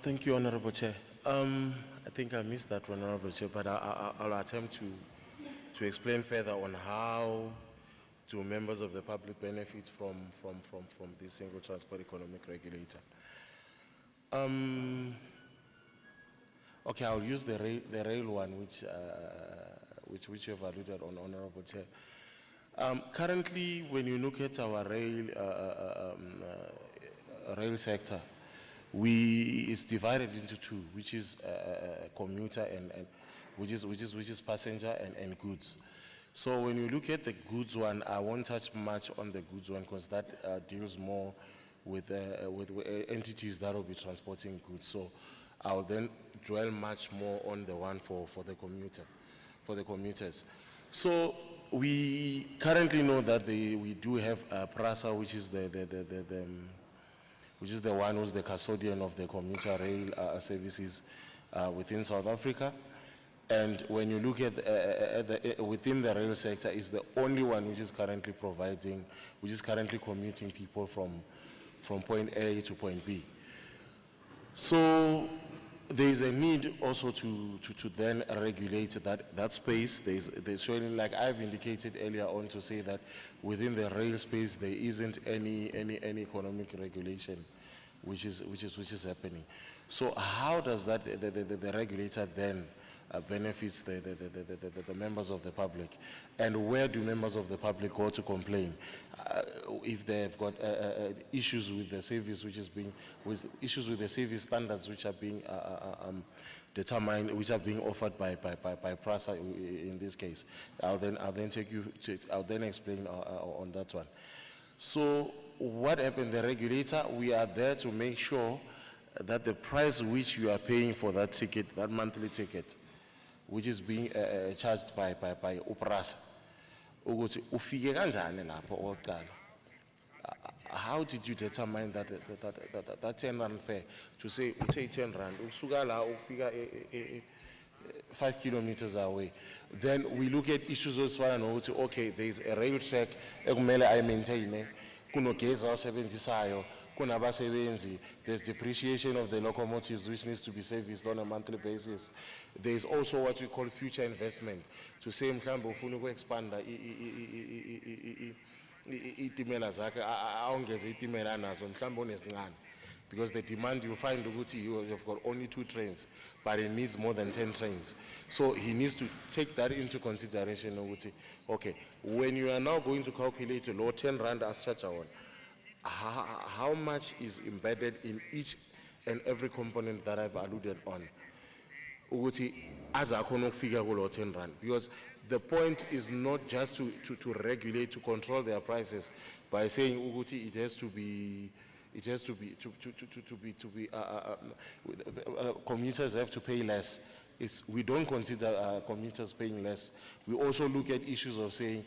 Thank you, Honorable Chair. I think I missed that one, Honorable Chair, but I'll attempt to explain further on how do members of the public benefit from this single transport economic regulator. Okay, I'll use the rail one, which you have alluded on, Honorable Chair. Currently, when you look at our rail sector, it's divided into two, which is commuter and which is passenger and goods. So when you look at the goods one, I won't touch much on the goods one because that deals more with entities that will be transporting goods. So I'll then dwell much more on the one for the commuters. So we currently know that we do have PRASA, which is the one who's the custodian of the commuter rail services within South Africa. And when you look at within the rail sector, is the only one which is currently commuting people from point A to point B. So there is a need also to then regulate that space. There's showing, like I've indicated earlier on, to say that within the rail space there isn't any economic regulation which is happening. So how does that the regulator then benefits the members of the public, and where do members of the public go to complain if they've got issues with the service issues with the service standards which are being determined, which are being offered by PRASA in this case? I'll then explain on that one. So what happened? The regulator, we are there to make sure that the price which you are paying for that ticket, that monthly ticket, which is being charged by PRASA, how did you determine that 10 rand fare to say take 10 rand 5 kilometers away? Then we look at issues as well and okay, there's a rail track ekumele I maintain, kunogeza osebenzisayo, kunabasebenzi, there's depreciation of the locomotives which needs to be serviced on a monthly basis. There's also what we call future investment, to say mhlambe ufuna uku-expanda itimela zakhe awongeze itimela nazo mhlambe onesincane, because the demand, you find you have got only 2 trains but it needs more than 10 trains. So he needs to take that into consideration. Okay, when you are now going to calculate a low 10 rand as charge on, how much is embedded in each and every component that I've alluded on? As I cannot figure 10 rand, because the point is not just to regulate, to control their prices by saying it has to be commuters have to pay less. We don't consider commuters paying less. We also look at issues of saying,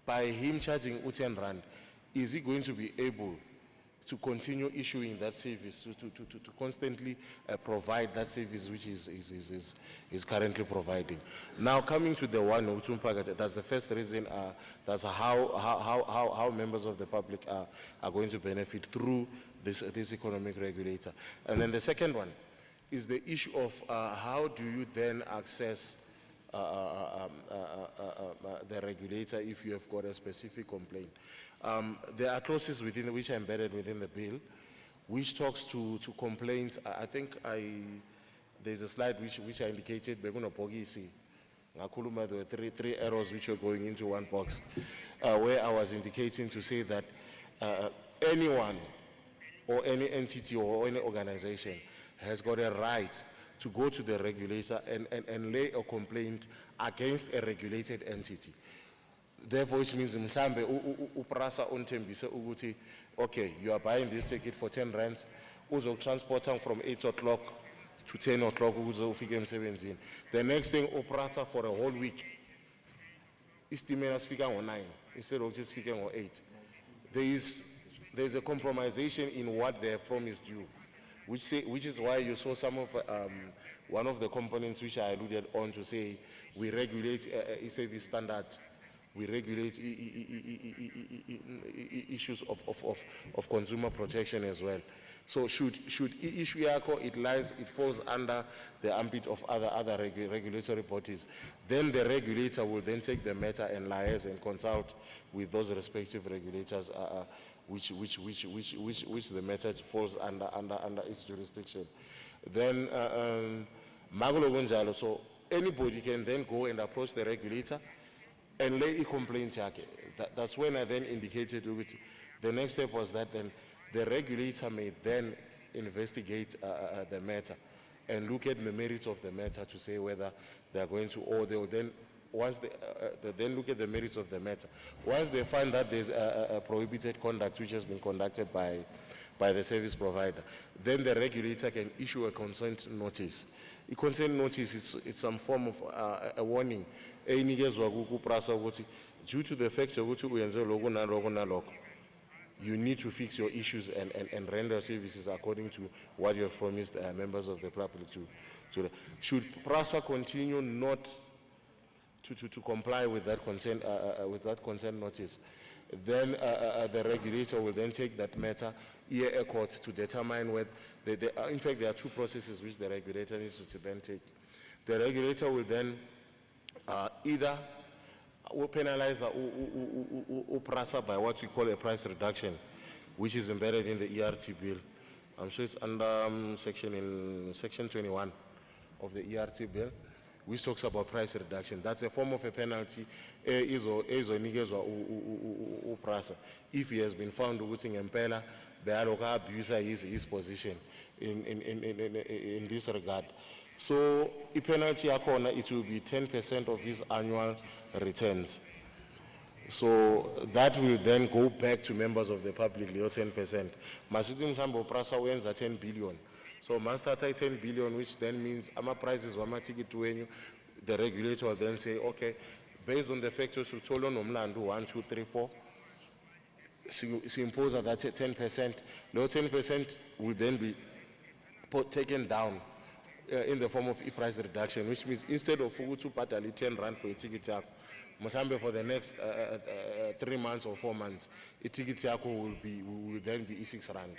by him charging 10 rand, is he going to be able to continue issuing that service, to constantly provide that service which is currently providing? Now, coming to the one, that's the first reason, that's how members of the public are going to benefit through this economic regulator. And then the second one is the issue of how do you then access the regulator if you have got a specific complaint. There are clauses within which are embedded within the bill, which talks to complaints. I think there's a slide which I indicated. There were 3 arrows which are going into one box, where I was indicating to say that anyone or any entity or any organization has got a right to go to the regulator and lay a complaint against a regulated entity. Therefore, which means mhlambe uPRASA untembise ukuthi, okay, you are buying this ticket for 10 rands, uzokutransport from 8 o'clock to 10 o'clock ukuze ufike emsebenzini. The next thing, uPRASA for a whole week, istimela sifika ngo-9 instead of just sifike ngo-8. There's a compromisation in what they have promised you, which is why you saw some of one of the components which I alluded on to say we regulate a service standard, we regulate issues of consumer protection as well. So should issue yako, it falls under the ambit of other regulatory bodies, then the regulator will then take the matter and liaise and consult with those respective regulators which the matter falls under its jurisdiction. Then, Magulo Gonzalo, so anybody can then go and approach the regulator and lay a complaint. That's when I then indicated the next step was that then the regulator may then investigate the matter and look at the merits of the matter to say whether they are going to, or they will then, once they then look at the merits of the matter. Once they find that there's a prohibited conduct which has been conducted by the service provider, then the regulator can issue a consent notice. A consent notice is some form of a warning. Due to the fact that you need to fix your issues and render services according to what you have promised members of the public to. Should PRASA continue not to comply with that consent notice, then the regulator will then take that matter here a court to determine whether in fact there are two processes which the regulator needs to then take. The regulator will then either penalize PRASA by what we call a price reduction, which is embedded in the ERT bill. I'm sure it's under section 21 of the ERT bill, which talks about price reduction. That's a form of a penalty PRASA if he has been found to abuse his position in this regard. So the penalty it will be 10% of his annual returns. So that will then go back to members of the public, your 10%. Masitim Kambo Prasa wins at 10 billion. So master 10 billion, which then means ama prices wama ticket to when the regulator will then say, okay, based on the factors of Tolo Nomlandu 1, 2, 3, 4, she impose that 10%. No 10% will then be taken down in the form of e-price reduction, which means instead of to pay 10 rand for a ticket, for the next 3 months or 4 months, a ticket will then be 6 rand.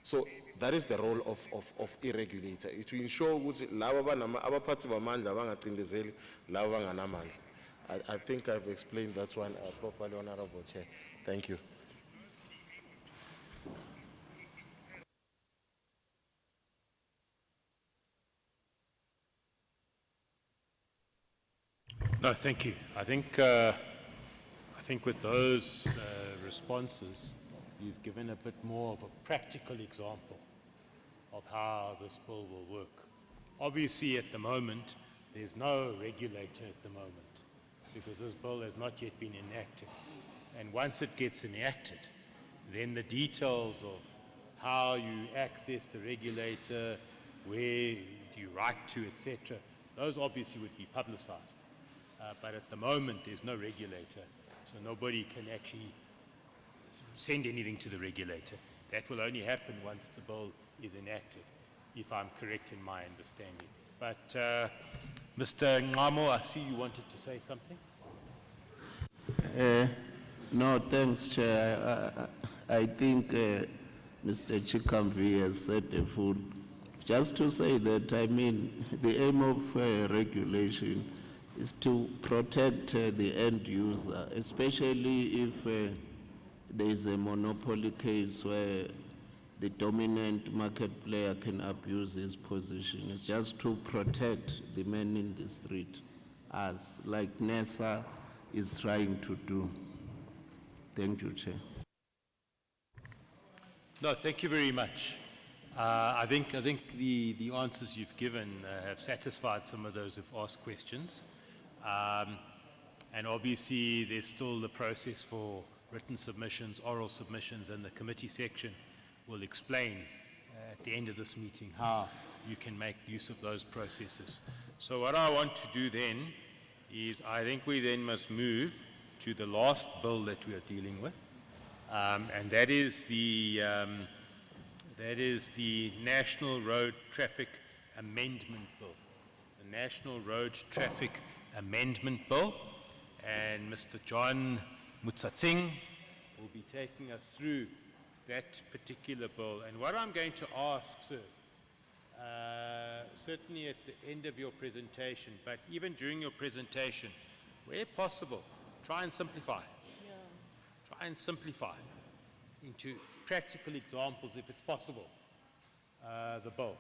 So that is the role of a regulator. It will ensure I think I've explained that one properly, Honorable Chair. Thank you. No, thank you. I think with those responses, you've given a bit more of a practical example of how this bill will work. Obviously, at the moment, there's no regulator at the moment because this bill has not yet been enacted. And once it gets enacted, then the details of how you access the regulator, where you write to, etc., those obviously would be publicized. But at the moment, there's no regulator, so nobody can actually send anything to the regulator. That will only happen once the bill is enacted, if I'm correct in my understanding. But Mr. Ngamo, I see you wanted to say something. No, thanks, Chair. I think Mr. Chikamvi has said the full. Just to say that, I mean, the aim of regulation is to protect the end user, especially if there is a monopoly case where the dominant market player can abuse his position. It's just to protect the man in the street, as like NESA is trying to do. Thank you, Chair. No, thank you very much. I think the answers you've given have satisfied some of those who've asked questions. And obviously, there's still the process for written submissions, oral submissions, and the committee section will explain at the end of this meeting how you can make use of those processes. So what I want to do then is I think we then must move to the last bill that we are dealing with, and that is the National Road Traffic Amendment Bill. The National Road Traffic Amendment Bill, and Mr. John Mutsatsing will be taking us through that particular bill. And what I'm going to ask, sir, certainly at the end of your presentation, but even during your presentation, where possible, try and simplify. Try and simplify. into practical examples, if it's possible, the bill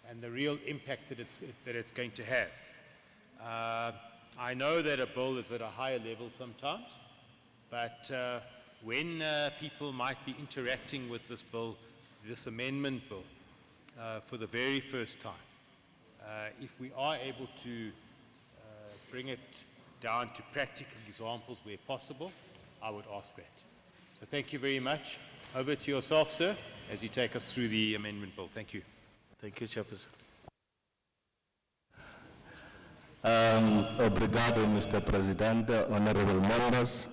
and the real impact that it's going to have. I know that a bill is at a higher level sometimes, but when people might be interacting with this bill, this amendment bill, for the very first time, if we are able to bring it down to practical examples where possible, I would ask that. So thank you very much. Over to yourself, sir, as you take us through the amendment bill. Thank you. Thank you, Chairperson. Obrigado, Mr. President, honorable members,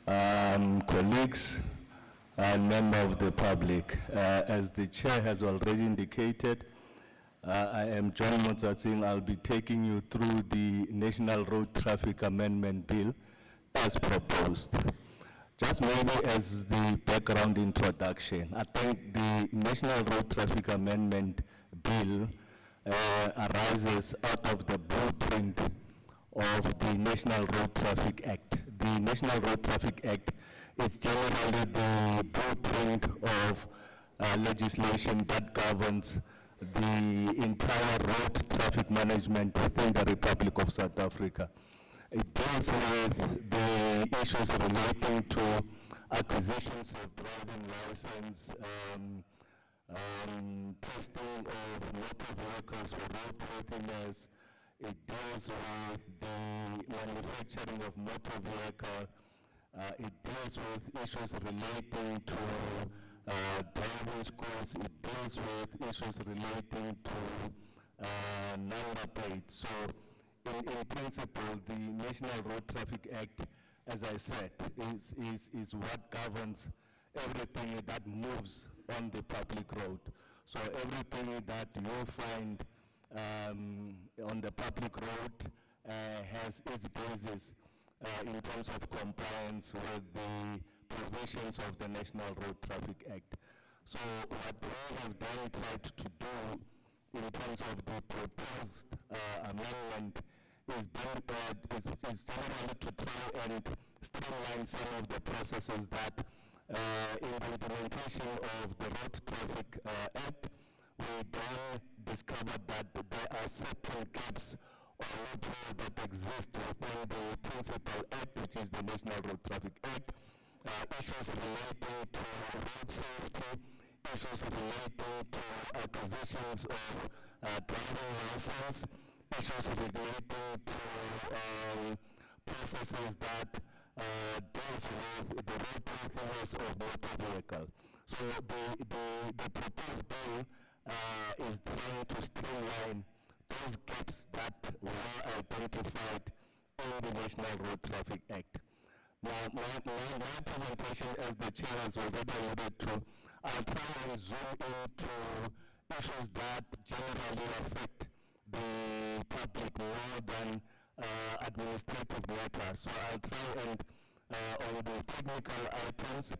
colleagues, and members of the public. As the chair has already indicated, I am John Motsatsing. I'll be taking you through the National Road Traffic Amendment Bill as proposed. Just maybe as the background introduction, I think the National Road Traffic Amendment Bill arises out of the blueprint of the National Road Traffic Act. The National Road Traffic Act is generally the blueprint of legislation that governs the entire road traffic management within the Republic of South Africa. It deals with the issues relating to acquisitions of driving license, testing of motor vehicles for roadworthiness. It deals with the manufacturing of motor vehicle. It deals with issues relating to driving schools. It deals with issues relating to number plates. So in principle, the National Road Traffic Act, as I said, is what governs everything that moves on the public road. So everything that you find on the public road has its basis in terms of compliance with the provisions of the National Road Traffic Act. So what we have then tried to do in terms of the proposed amendment is generally to try and streamline some of the processes that in the implementation of the Road Traffic Act, we then discovered that there are certain gaps or loopholes that exist within the principal act, which is the National Road Traffic Act, issues relating to road safety, issues relating to acquisitions of driving license, issues relating to processes that deals with the roadworthiness of motor vehicle. So the proposed bill is trying to streamline those gaps that were identified in the National Road Traffic Act. Now, my presentation, as the chair has already alluded to, I'll try and zoom into issues that generally affect the public more than administrative matters. So I'll try and, on the technical items,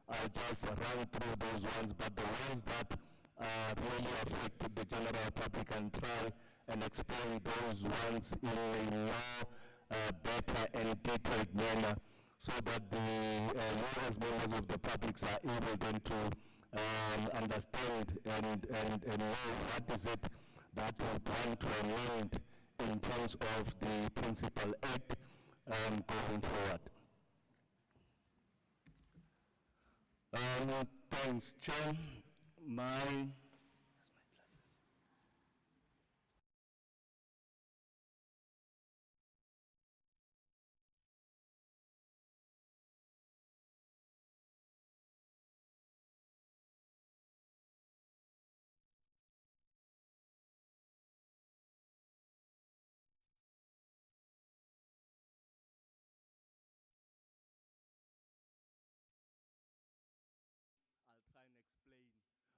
I'll just run through those ones, but the ones that really affect the general public and try and explain those ones in a more better and detailed manner, so that the members of the public are able then to understand and know what is it that we want to amend in terms of the principal act going forward. Thanks, Chair.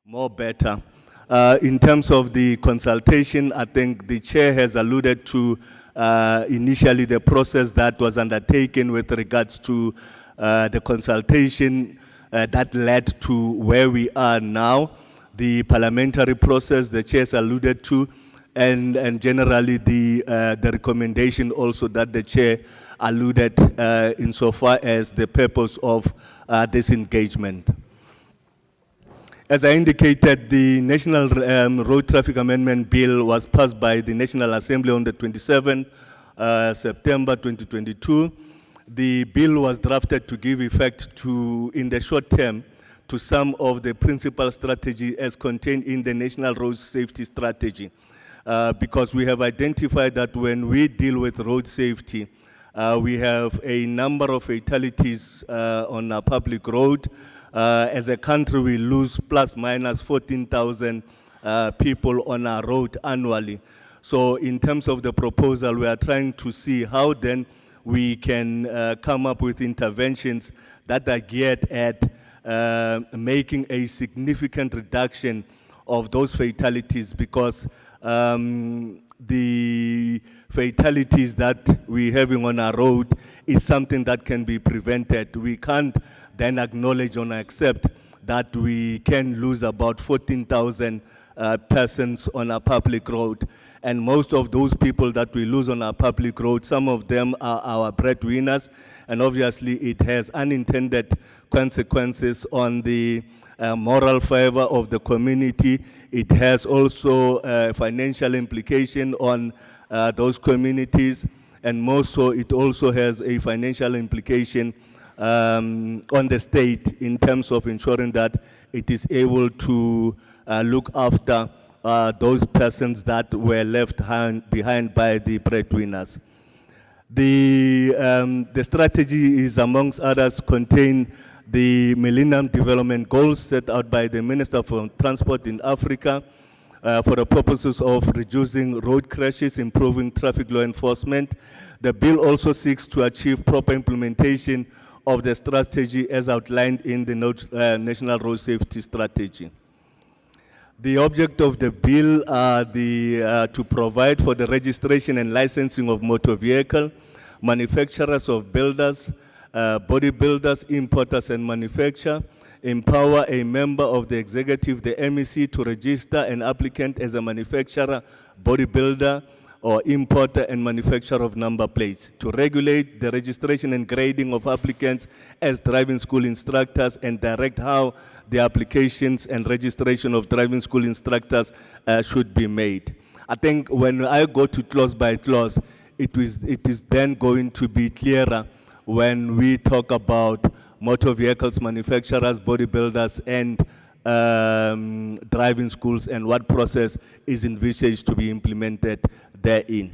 More better. In terms of the consultation, I think the chair has alluded to initially the process that was undertaken with regards to the consultation that led to where we are now, the parliamentary process the chair has alluded to, and generally the recommendation also that the chair alluded insofar as the purpose of this engagement. As I indicated, the National Road Traffic Amendment Bill was passed by the National Assembly on the 27th September 2022. The bill was drafted to give effect to, in the short term, to some of the principal strategy as contained in the National Road Safety Strategy. Because we have identified that when we deal with road safety, we have a number of fatalities on our public road. As a country, we lose plus minus 14,000 people on our road annually. So in terms of the proposal, we are trying to see how then we can come up with interventions that are geared at making a significant reduction of those fatalities, because the fatalities that we're having on our road is something that can be prevented. We can't then acknowledge or accept that we can lose about 14,000 persons on a public road. And most of those people that we lose on our public road, some of them are our breadwinners, and obviously it has unintended consequences on the moral fiber of the community. It has also financial implication on those communities, and more so it also has a financial implication on the state in terms of ensuring that it is able to look after those persons that were left behind by the breadwinners. The strategy is, amongst others, contain the Millennium Development Goals set out by the Minister for Transport in Africa for the purposes of reducing road crashes, improving traffic law enforcement. The bill also seeks to achieve proper implementation of the strategy as outlined in the National Road Safety Strategy. The object of the bill are to provide for the registration and licensing of motor vehicle, manufacturers of builders, bodybuilders, importers and manufacturers, empower a member of the executive, the MEC, to register an applicant as a manufacturer, bodybuilder, or importer and manufacturer of number plates, to regulate the registration and grading of applicants as driving school instructors, and direct how the applications and registration of driving school instructors should be made. I think when I go to clause by clause, it is then going to be clearer when we talk about motor vehicles manufacturers, bodybuilders, and driving schools, and what process is envisaged to be implemented therein.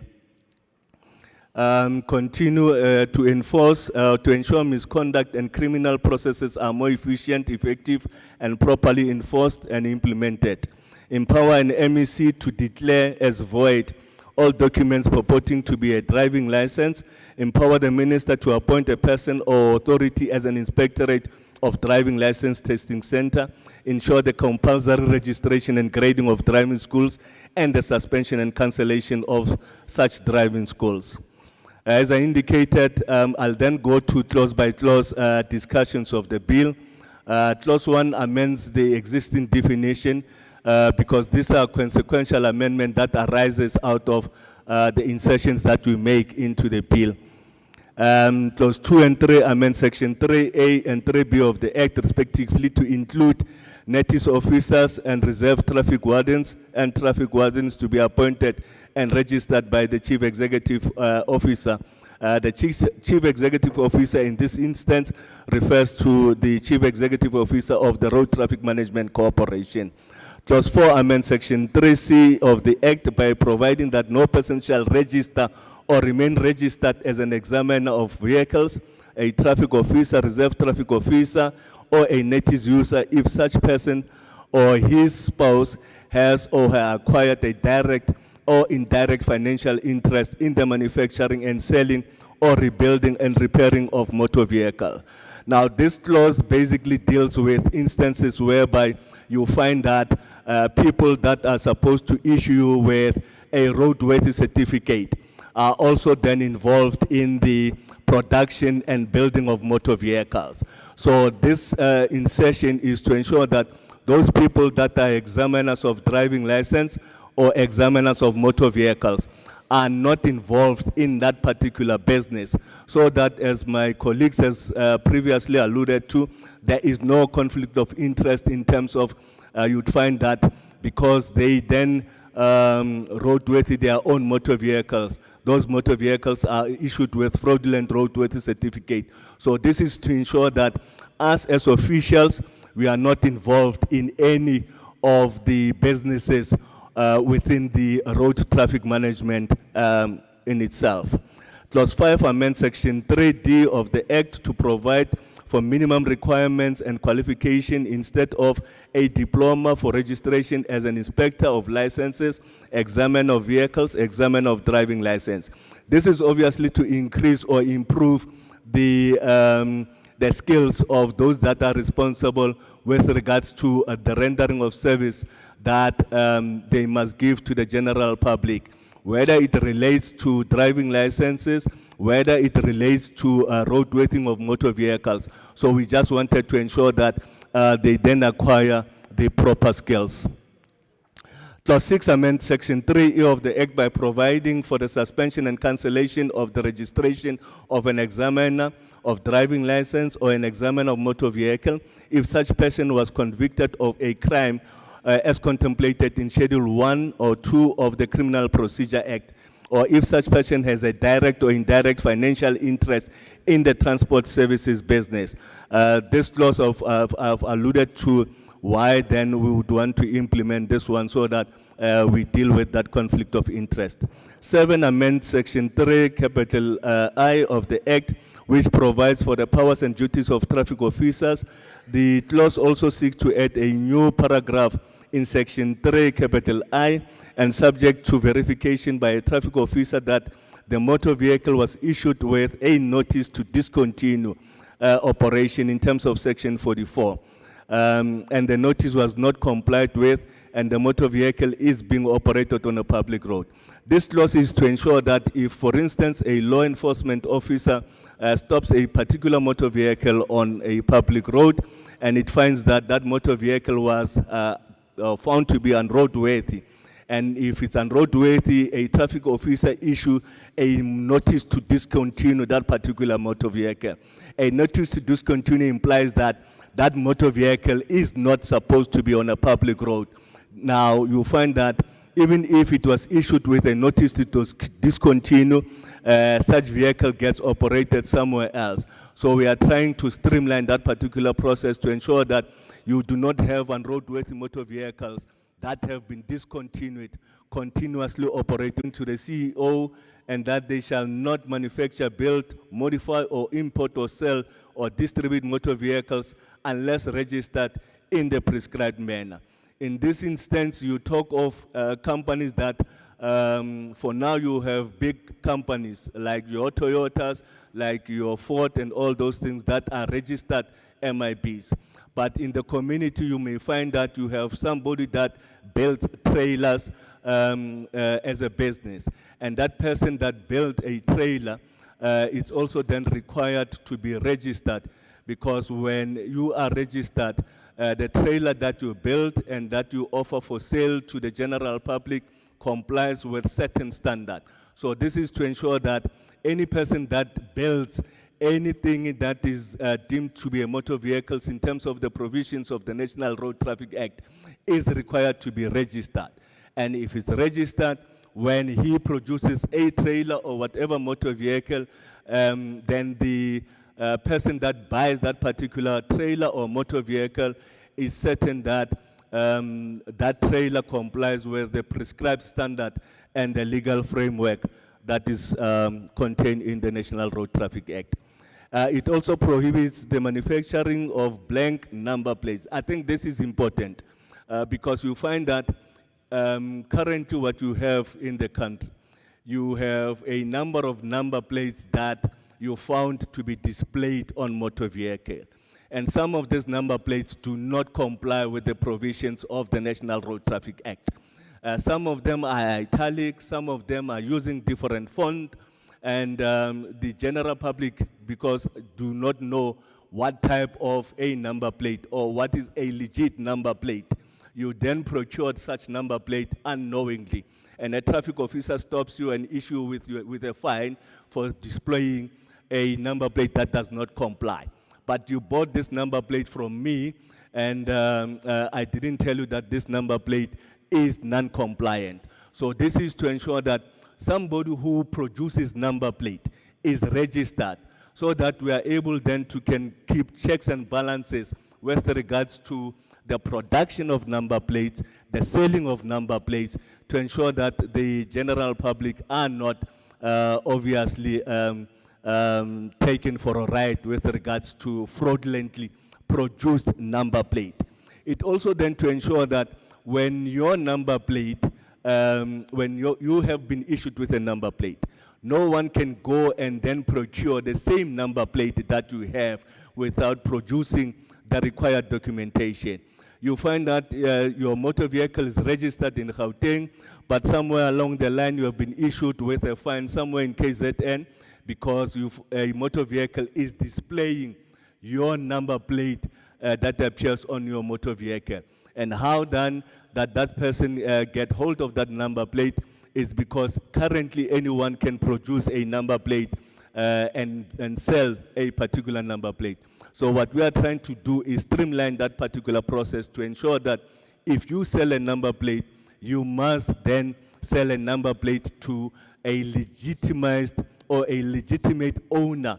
Continue to enforce, to ensure misconduct and criminal processes are more efficient, effective, and properly enforced and implemented. Empower an MEC to declare as void all documents purporting to be a driving license. Empower the minister to appoint a person or authority as an inspectorate of driving license testing center. Ensure the compulsory registration and grading of driving schools, and the suspension and cancellation of such driving schools. As I indicated, I'll then go to clause by clause discussions of the bill. Clause 1 amends the existing definition because these are consequential amendment that arises out of the insertions that we make into the bill. Clause 2 and 3 amend section 3A and 3B of the Act respectively to include notice officers and reserve traffic wardens, and traffic wardens to be appointed and registered by the Chief Executive Officer. The Chief Executive Officer in this instance refers to the Chief Executive Officer of the Road Traffic Management Corporation. Clause 4 amends section 3C of the Act by providing that no person shall register or remain registered as an examiner of vehicles, a traffic officer, reserve traffic officer, or a notice user if such person or his spouse has or has acquired a direct or indirect financial interest in the manufacturing and selling or rebuilding and repairing of motor vehicle. Now, this clause basically deals with instances whereby you find that people that are supposed to issue with a roadworthy certificate are also then involved in the production and building of motor vehicles. So this insertion is to ensure that those people that are examiners of driving license or examiners of motor vehicles are not involved in that particular business, so that, as my colleagues has previously alluded to, there is no conflict of interest in terms of you'd find that because they then roadworthy their own motor vehicles, those motor vehicles are issued with fraudulent roadworthy certificate. So this is to ensure that us as officials, we are not involved in any of the businesses within the road traffic management in itself. Clause 5 amends Section 3D of the Act to provide for minimum requirements and qualification instead of a diploma for registration as an inspector of licenses, examiner of vehicles, examiner of driving license. This is obviously to increase or improve the skills of those that are responsible with regards to the rendering of service that they must give to the general public, whether it relates to driving licenses, whether it relates to roadworthy of motor vehicles. So we just wanted to ensure that they then acquire the proper skills. Clause 6 amends Section 3E of the Act by providing for the suspension and cancellation of the registration of an examiner of driving license or an examiner of motor vehicle if such person was convicted of a crime as contemplated in Schedule 1 or 2 of the Criminal Procedure Act, or if such person has a direct or indirect financial interest in the transport services business. This clause I've alluded to why then we would want to implement this one so that we deal with that conflict of interest. 7 amends Section 3, capital I of the Act, which provides for the powers and duties of traffic officers. The clause also seeks to add a new paragraph in Section 3, capital I, and subject to verification by a traffic officer that the motor vehicle was issued with a notice to discontinue operation in terms of Section 44. And the notice was not complied with, and the motor vehicle is being operated on a public road. This clause is to ensure that if, for instance, a law enforcement officer stops a particular motor vehicle on a public road, and it finds that that motor vehicle was found to be unroadworthy, and if it's unroadworthy, a traffic officer issue a notice to discontinue that particular motor vehicle. A notice to discontinue implies that that motor vehicle is not supposed to be on a public road. Now, you find that even if it was issued with a notice to discontinue, such vehicle gets operated somewhere else. So we are trying to streamline that particular process to ensure that you do not have unroadworthy motor vehicles that have been discontinued, continuously operating to the CEO, and that they shall not manufacture, build, modify, or import or sell or distribute motor vehicles unless registered in the prescribed manner. In this instance, you talk of companies that, for now you have big companies like your Toyotas, like your Ford and all those things that are registered MIBs. But in the community, you may find that you have somebody that builds trailers as a business. And that person that built a trailer, it's also then required to be registered, because when you are registered, the trailer that you build and that you offer for sale to the general public complies with certain standard. So this is to ensure that any person that builds anything that is deemed to be a motor vehicles in terms of the provisions of the National Road Traffic Act is required to be registered. And if it's registered, when he produces a trailer or whatever motor vehicle, then the person that buys that particular trailer or motor vehicle is certain that that trailer complies with the prescribed standard and the legal framework that is contained in the National Road Traffic Act. It also prohibits the manufacturing of blank number plates. I think this is important because you find that currently what you have in the country, you have a number of number plates that you found to be displayed on motor vehicle. And some of these number plates do not comply with the provisions of the National Road Traffic Act. Some of them are italic, some of them are using different font, and the general public, because do not know what type of a number plate or what is a legit number plate, you then procured such number plate unknowingly. And a traffic officer stops you and issues with a fine for displaying a number plate that does not comply. But you bought this number plate from me, and I didn't tell you that this number plate is non-compliant. So this is to ensure that somebody who produces number plate is registered, so that we are able then to can keep checks and balances with regards to the production of number plates, the selling of number plates, to ensure that the general public are not obviously taken for a ride with regards to fraudulently produced number plate. It also then to ensure that when your number plate, when you have been issued with a number plate, no one can go and then procure the same number plate that you have without producing the required documentation. You find that your motor vehicle is registered in Gauteng, but somewhere along the line you have been issued with a fine somewhere in KZN because a motor vehicle is displaying your number plate that appears on your motor vehicle. And how then that person get hold of that number plate is because currently anyone can produce a number plate and sell a particular number plate. So what we are trying to do is streamline that particular process to ensure that if you sell a number plate, you must then sell a number plate to a legitimized or a legitimate owner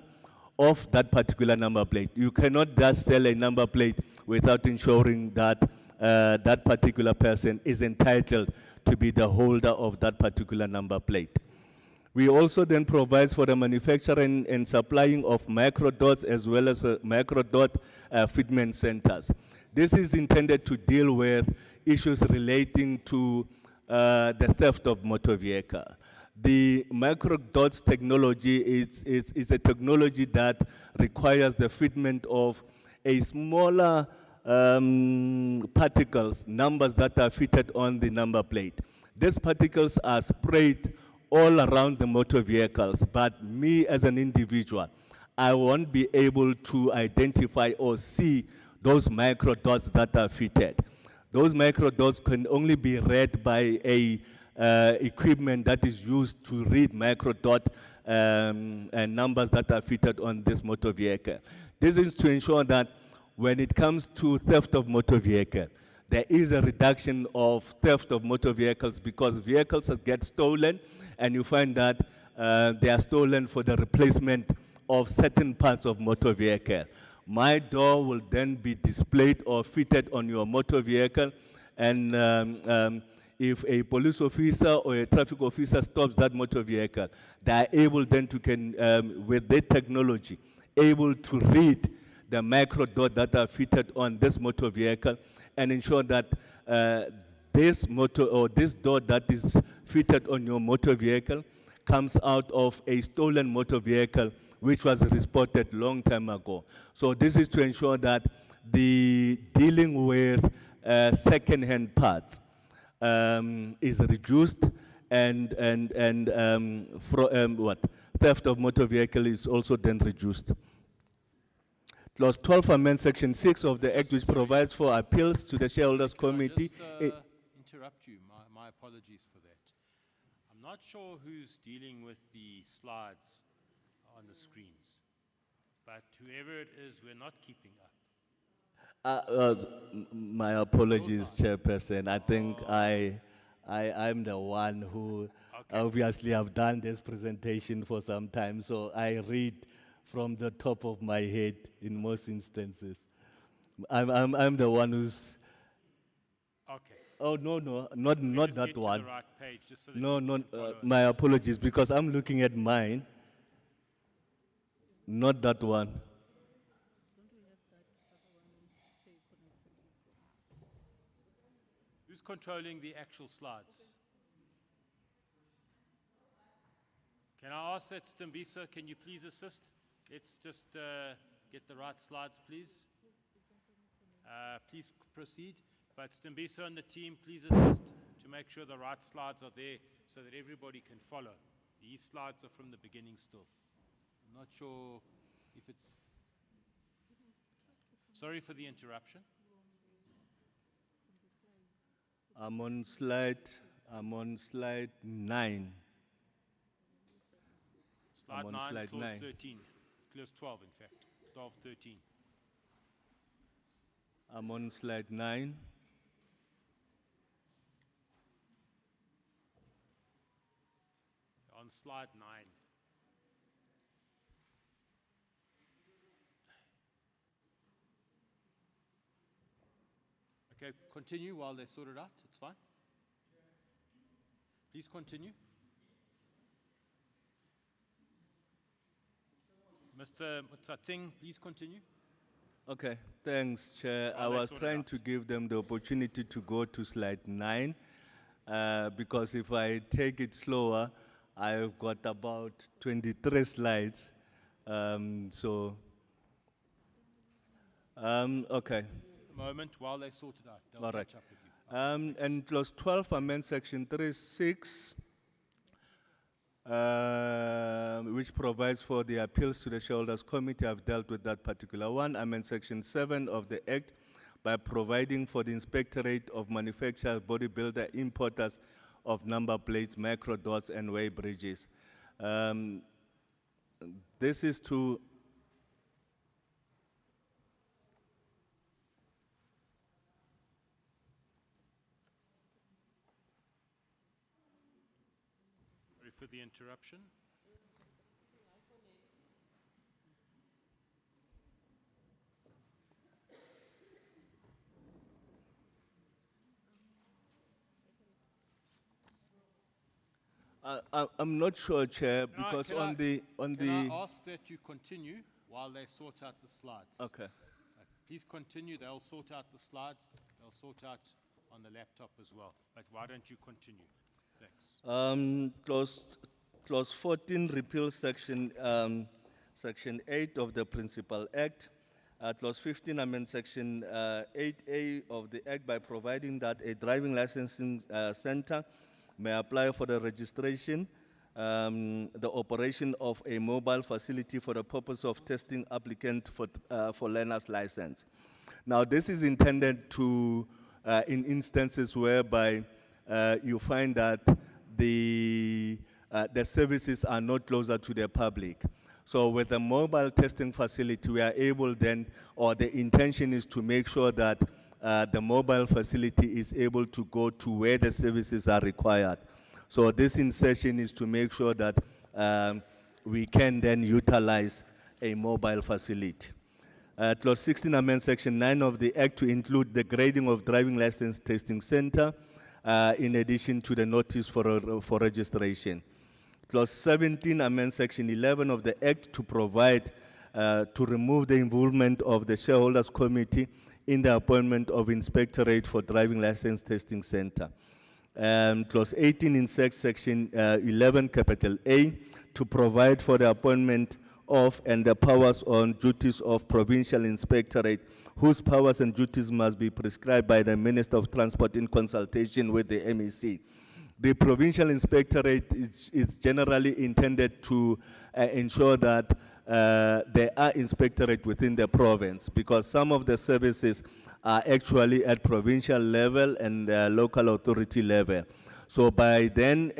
of that particular number plate. You cannot just sell a number plate without ensuring that that particular person is entitled to be the holder of that particular number plate. We also then provide for the manufacturing and supplying of microdots as well as microdot fitment centers. This is intended to deal with issues relating to the theft of motor vehicle. The microdots technology is a technology that requires the fitment of a smaller particles, numbers that are fitted on the number plate. These particles are sprayed all around the motor vehicles, but me as an individual, I won't be able to identify or see those microdots that are fitted. Those microdots can only be read by a equipment that is used to read microdot and numbers that are fitted on this motor vehicle. This is to ensure that when it comes to theft of motor vehicle, there is a reduction of theft of motor vehicles because vehicles get stolen and you find that they are stolen for the replacement of certain parts of motor vehicle. My door will then be displayed or fitted on your motor vehicle, and if a police officer or a traffic officer stops that motor vehicle, they are able then to with their technology, able to read the microdot that are fitted on this motor vehicle and ensure that this motor or this door that is fitted on your motor vehicle comes out of a stolen motor vehicle which was reported long time ago. So this is to ensure that the dealing with second-hand parts is reduced and theft of motor vehicle is also then reduced. Clause 12 amends Section 6 of the Act, which provides for appeals to the Shareholders Committee. Just interrupt you. My apologies for that. I'm not sure who's dealing with the slides on the screens, but whoever it is, we're not keeping up. My apologies, Chairperson. I think I'm the one who obviously have done this presentation for some time, so I read from the top of my head in most instances. I'm the one who's. Okay. Oh no, not Just that get to one. the right page, just so that No, people can follow. my apologies, because I'm looking at mine. Not that one. Who's controlling the actual slides? Can I ask that Stambisa, can you please assist? Let's just get the right slides, please. Please proceed. But Stambisa and the team, please assist to make sure the right slides are there so that everybody can follow. These slides are from the beginning still. I'm not sure if it's... Sorry for the interruption. I'm on slide 9. Slide I'm on 9, slide clause 9. 13. Clause 12, in fact. 12, 13. I'm on slide 9. On slide 9. Okay, continue while they sort it out. It's fine. Please continue. Mr. Mutsating, please continue. Okay, thanks, Chair. I While they was sort it trying out. to give them the opportunity to go to slide 9, because if I take it slower, I've got about 23 slides. Okay. Moment while they sort it out. They'll All right. catch up with you. And clause 12, amend section 36, which provides for the appeals to the shareholders committee. I've dealt with that particular one. Amend section 7 of the act by providing for the inspectorate of manufacturers, bodybuilder, importers of number plates, micro dots, and way bridges. This is to Sorry for the interruption. I'm not sure, Chair, Can I- because can on I- the Can I ask that you continue while they sort out the slides? Okay. Please continue. They'll sort out the slides. They'll sort out on the laptop as well. But why don't you continue? Thanks. Clause 14 repeals section 8 of the Principal Act. Clause 15 amends section 8A of the Act by providing that a driving licensing center may apply for the registration, the operation of a mobile facility for the purpose of testing applicant for learner's license. Now, this is intended to, in instances whereby you find that the services are not closer to the public. So with the mobile testing facility, we are able then, or the intention is to make sure that the mobile facility is able to go to where the services are required. So this insertion is to make sure that we can then utilize a mobile facility. Clause 16 amends section 9 of the Act to include the grading of driving license testing center in addition to the notice for registration. Clause 17 amends section 11 of the Act to provide to remove the involvement of the shareholders committee in the appointment of inspectorate for driving license testing center. Clause 18 insects section 11 capital A to provide for the appointment of and the powers on duties of provincial inspectorate, whose powers and duties must be prescribed by the Minister of Transport in consultation with the MEC. The provincial inspectorate is generally intended to ensure that there are inspectorate within the province, because some of the services are actually at provincial level and local authority level. So by then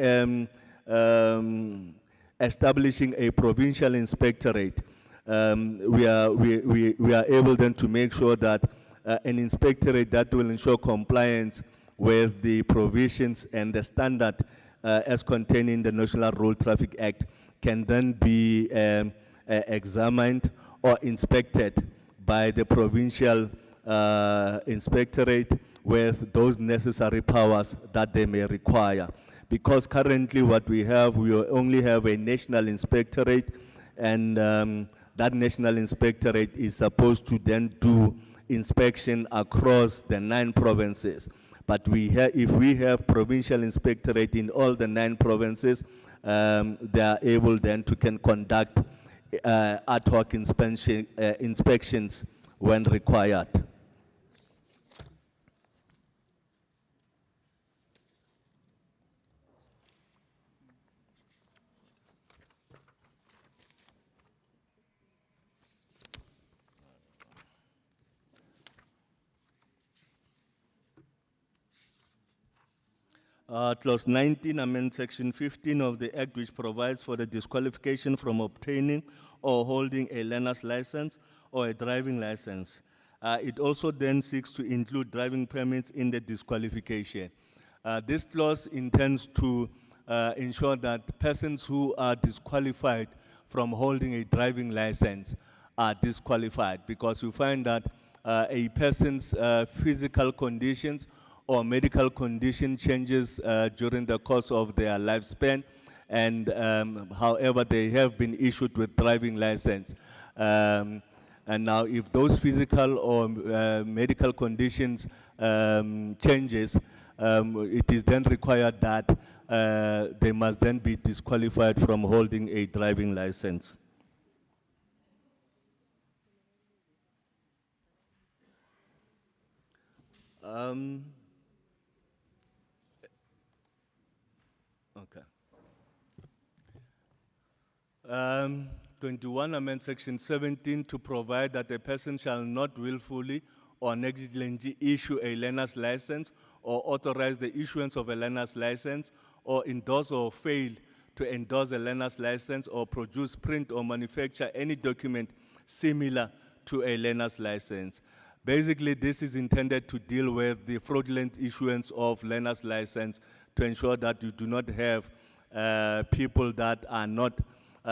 establishing a provincial inspectorate, we are able then to make sure that an inspectorate that will ensure compliance with the provisions and the standard as contained in the National Road Traffic Act can then be examined or inspected by the provincial inspectorate with those necessary powers that they may require. Because currently what we have, we only have a national inspectorate, and that national inspectorate is supposed to then do inspection across the 9 provinces. But if we have provincial inspectorate in all the 9 provinces, they are able then to conduct ad hoc inspections when required. Clause 19 amends section 15 of the Act, which provides for the disqualification from obtaining or holding a learner's license or a driving license. It also then seeks to include driving permits in the disqualification. This clause intends to ensure that persons who are disqualified from holding a driving license are disqualified, because you find that a person's physical conditions or medical condition changes during the course of their lifespan, and however they have been issued with driving license. And now if those physical or medical conditions changes, it is then required that they must then be disqualified from holding a driving license. Okay. 21 amend section 17 to provide that a person shall not willfully or negligently issue a learner's license or authorize the issuance of a learner's license or endorse or fail to endorse a learner's license or produce, print or manufacture any document similar to a learner's license. Basically, this is intended to deal with the fraudulent issuance of learner's license to ensure that you do not have people that are not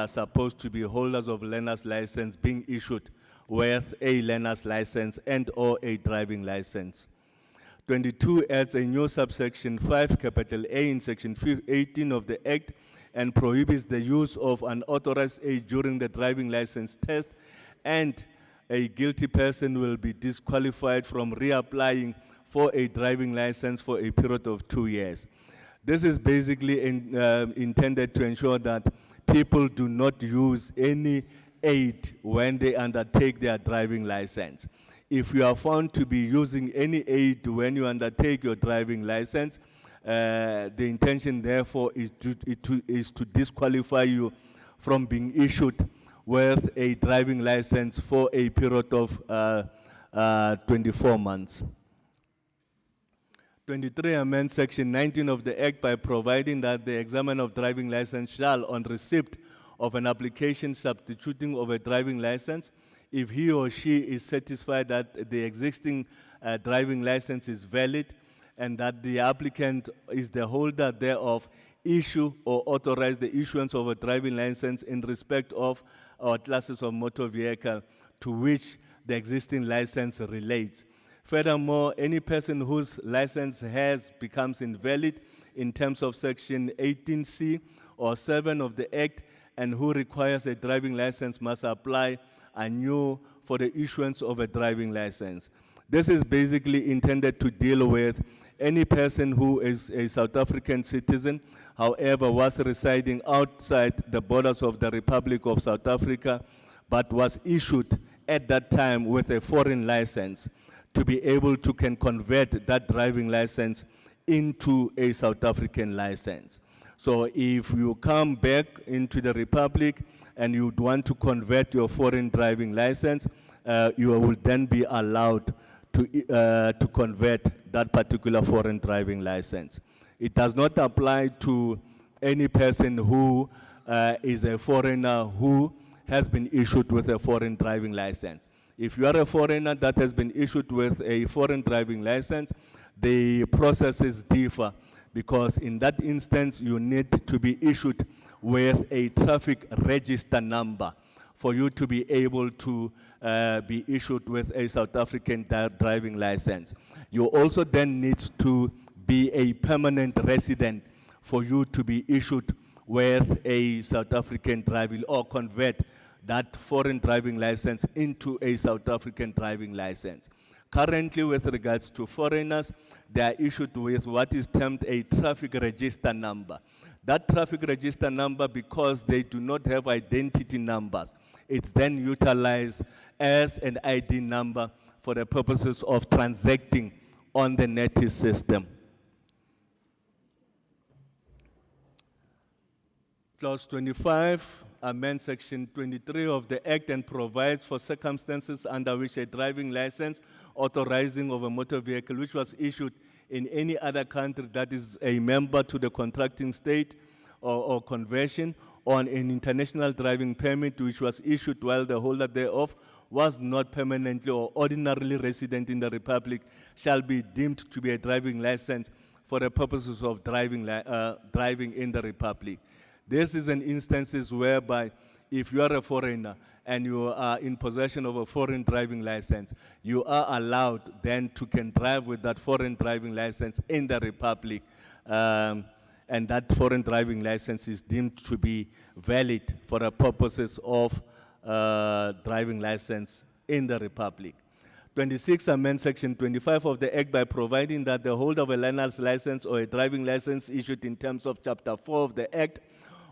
supposed to be holders of learner's license being issued with a learner's license and or a driving license. 22 adds a new subsection 5, capital A in section 18 of the Act and prohibits the use of unauthorized age during the driving license test, and a guilty person will be disqualified from reapplying for a driving license for a period of 2 years. This is basically intended to ensure that people do not use any aid when they undertake their driving license. If you are found to be using any aid when you undertake your driving license, the intention therefore is to disqualify you from being issued with a driving license for a period of 24 months. 23 amends section 19 of the Act by providing that the examiner of driving license shall, on receipt of an application substituting of a driving license, if he or she is satisfied that the existing driving license is valid and that the applicant is the holder thereof, issue or authorize the issuance of a driving license in respect of or classes of motor vehicle to which the existing license relates. Furthermore, any person whose license becomes invalid in terms of section 18C or 7 of the Act and who requires a driving license must apply anew for the issuance of a driving license. This is basically intended to deal with any person who is a South African citizen, however, was residing outside the borders of the Republic of South Africa, but was issued at that time with a foreign license, to be able to can convert that driving license into a South African license. So if you come back into the Republic and you want to convert your foreign driving license, you will then be allowed to convert that particular foreign driving license. It does not apply to any person who is a foreigner who has been issued with a foreign driving license. If you are a foreigner that has been issued with a foreign driving license, the processes differ, because in that instance you need to be issued with a traffic register number for you to be able to be issued with a South African driving license. You also then need to be a permanent resident for you to be issued with a South African driving, or convert that foreign driving license into a South African driving license. Currently, with regards to foreigners, they are issued with what is termed a traffic register number. That traffic register number, because they do not have identity numbers, it's then utilized as an ID number for the purposes of transacting on the NETIS system. Clause 25 amends section 23 of the Act and provides for circumstances under which a driving license authorizing of a motor vehicle which was issued in any other country that is a member to the contracting state or convention, on an international driving permit which was issued while the holder thereof was not permanently or ordinarily resident in the Republic shall be deemed to be a driving license for the purposes of driving in the Republic. This is an instances whereby if you are a foreigner and you are in possession of a foreign driving license, you are allowed then to can drive with that foreign driving license in the Republic. And that foreign driving license is deemed to be valid for the purposes of driving license in the Republic. 26 amend section 25 of the Act by providing that the holder of a learner's license or a driving license issued in terms of chapter 4 of the Act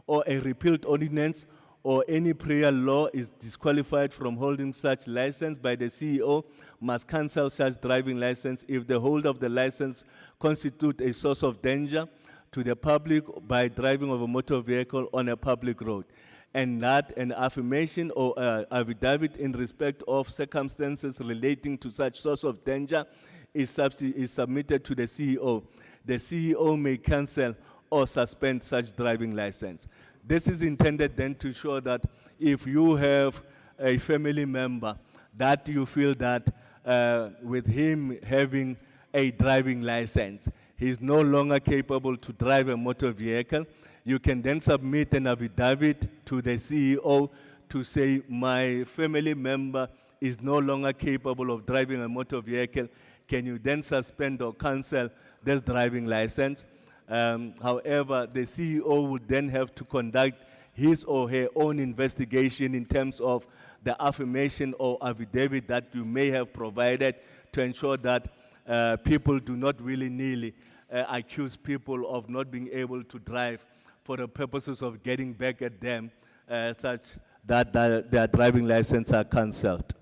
or a repealed ordinance or any prior law is disqualified from holding such license by the CEO must cancel such driving license if the holder of the license constitute a source of danger to the public by driving of a motor vehicle on a public road, and that an affirmation or affidavit in respect of circumstances relating to such source of danger is submitted to the CEO. The CEO may cancel or suspend such driving license. This is intended then to show that if you have a family member that you feel that with him having a driving license, he is no longer capable to drive a motor vehicle, you can then submit an affidavit to the CEO to say, my family member is no longer capable of driving a motor vehicle. Can you then suspend or cancel this driving license? However, the CEO would then have to conduct his or her own investigation in terms of the affirmation or affidavit that you may have provided to ensure that people do not willy-nilly accuse people of not being able to drive for the purposes of getting back at them such that their driving license are cancelled.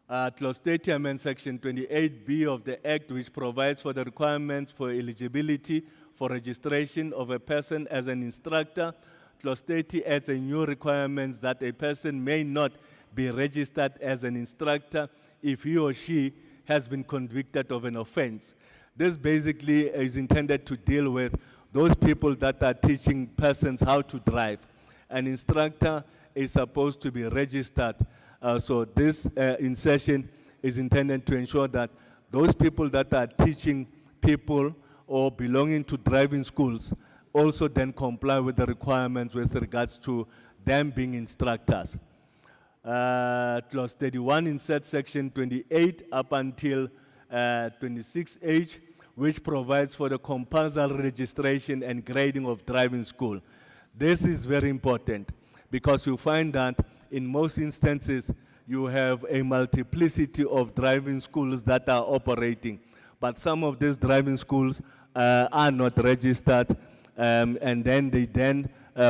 Clause 30 amend section 28B of the Act, which provides for the requirements for eligibility for registration of a person as an instructor. Clause 30 adds a new requirement that a person may not be registered as an instructor if he or she has been convicted of an offense. This basically is intended to deal with those people that are teaching persons how to drive. An instructor is supposed to be registered. So this insertion is intended to ensure that those people that are teaching people or belonging to driving schools also then comply with the requirements with regards to them being instructors. Clause 31 insert section 28 up until 26H, which provides for the compulsory registration and grading of driving school. This is very important because you find that in most instances you have a multiplicity of driving schools that are operating, but some of these driving schools are not registered, and then they